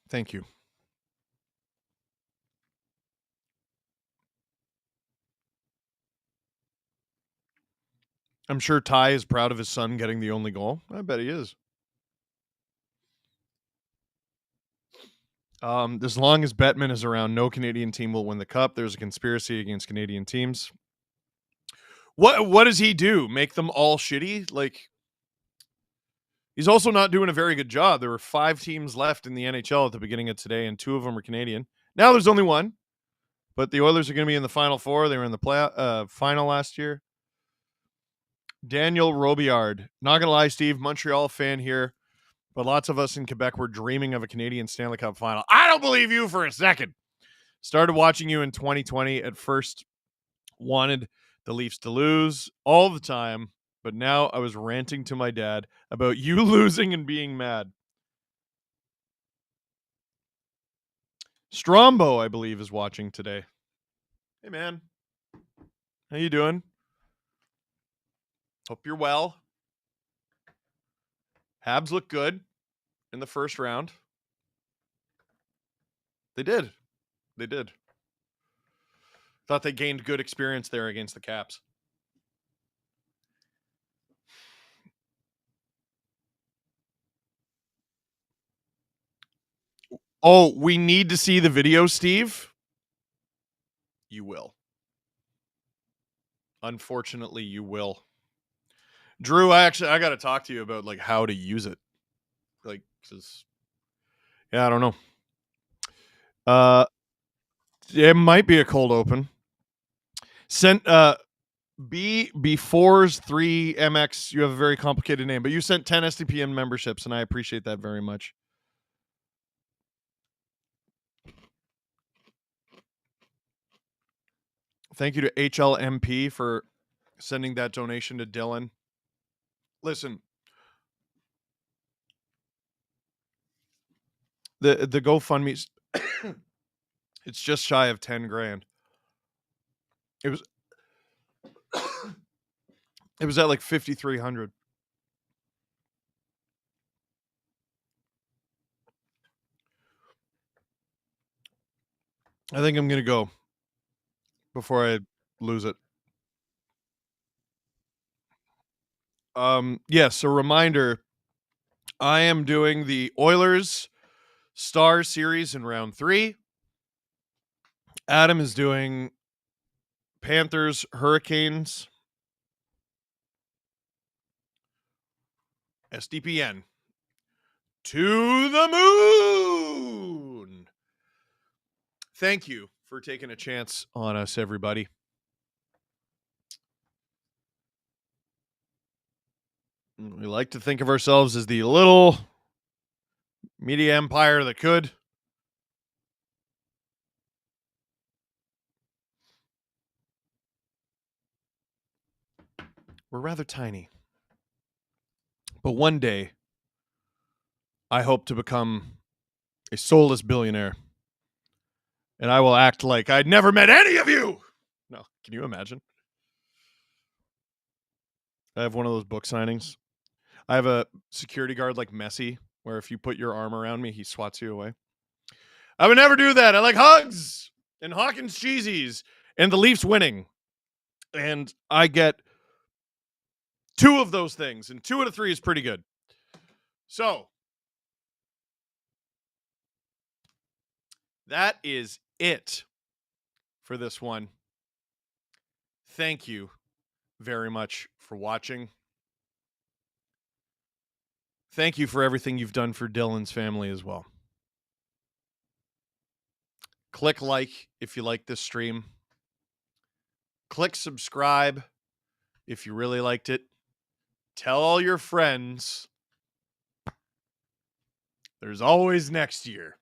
Thank you. I'm sure Ty is proud of his son getting the only goal. I bet he is. As long as Bettman is around, no Canadian team will win the cup. There's a conspiracy against Canadian teams. What does he do? Make them all shitty? Like, he's also not doing a very good job. There were 5 teams left in the NHL at the beginning of today, and 2 of them are Canadian. Now there's only 1, but the Oilers are going to be in the Final Four. They were in the final last year. Daniel Robillard. Not going to lie, Steve, Montreal fan here, but lots of us in Quebec were dreaming of a Canadian Stanley Cup final. I don't believe you for a second. Started watching you in 2020. At first, wanted the Leafs to lose all the time, but now I was ranting to my dad about you losing and being mad. Strombo, I believe, is watching today. Hey, man. How you doing? Hope you're well. Habs look good in the first round. They did. They did. Thought they gained good experience there against the Caps. Oh, we need to see the video, Steve. You will. Unfortunately, you will. Drew, I got to talk to you about like how to use it. Like, cause yeah, I don't know. It might be a cold open. The B4's3MX, you have a very complicated name, but you sent 10 SDPN memberships, and I appreciate that very much. Thank you to HLMP for sending that donation to Dylan. Listen, the GoFundMe, it's just shy of 10 grand. It was at like 5,300. I think I'm going to go before I lose it. Yes, a reminder, I am doing the Oilers Star Series in round 3. Adam is doing Panthers Hurricanes. SDPN. To the moon! Thank you for taking a chance on us, everybody. We like to think of ourselves as the little media empire that could. We're rather tiny. But one day, I hope to become a soulless billionaire. And I will act like I'd never met any of you. No, can you imagine? I have one of those book signings. I have a security guard like Messi, where if you put your arm around me, he swats you away. I would never do that. I like hugs and Hawkins cheesies and the Leafs winning. And I get 2 of those things, and 2 out of 3 is pretty good. So, that is it for this one. Thank you very much for watching. Thank you for everything you've done for Dylan's family as well. Click like if you like this stream. Click subscribe if you really liked it. Tell all your friends. There's always next year.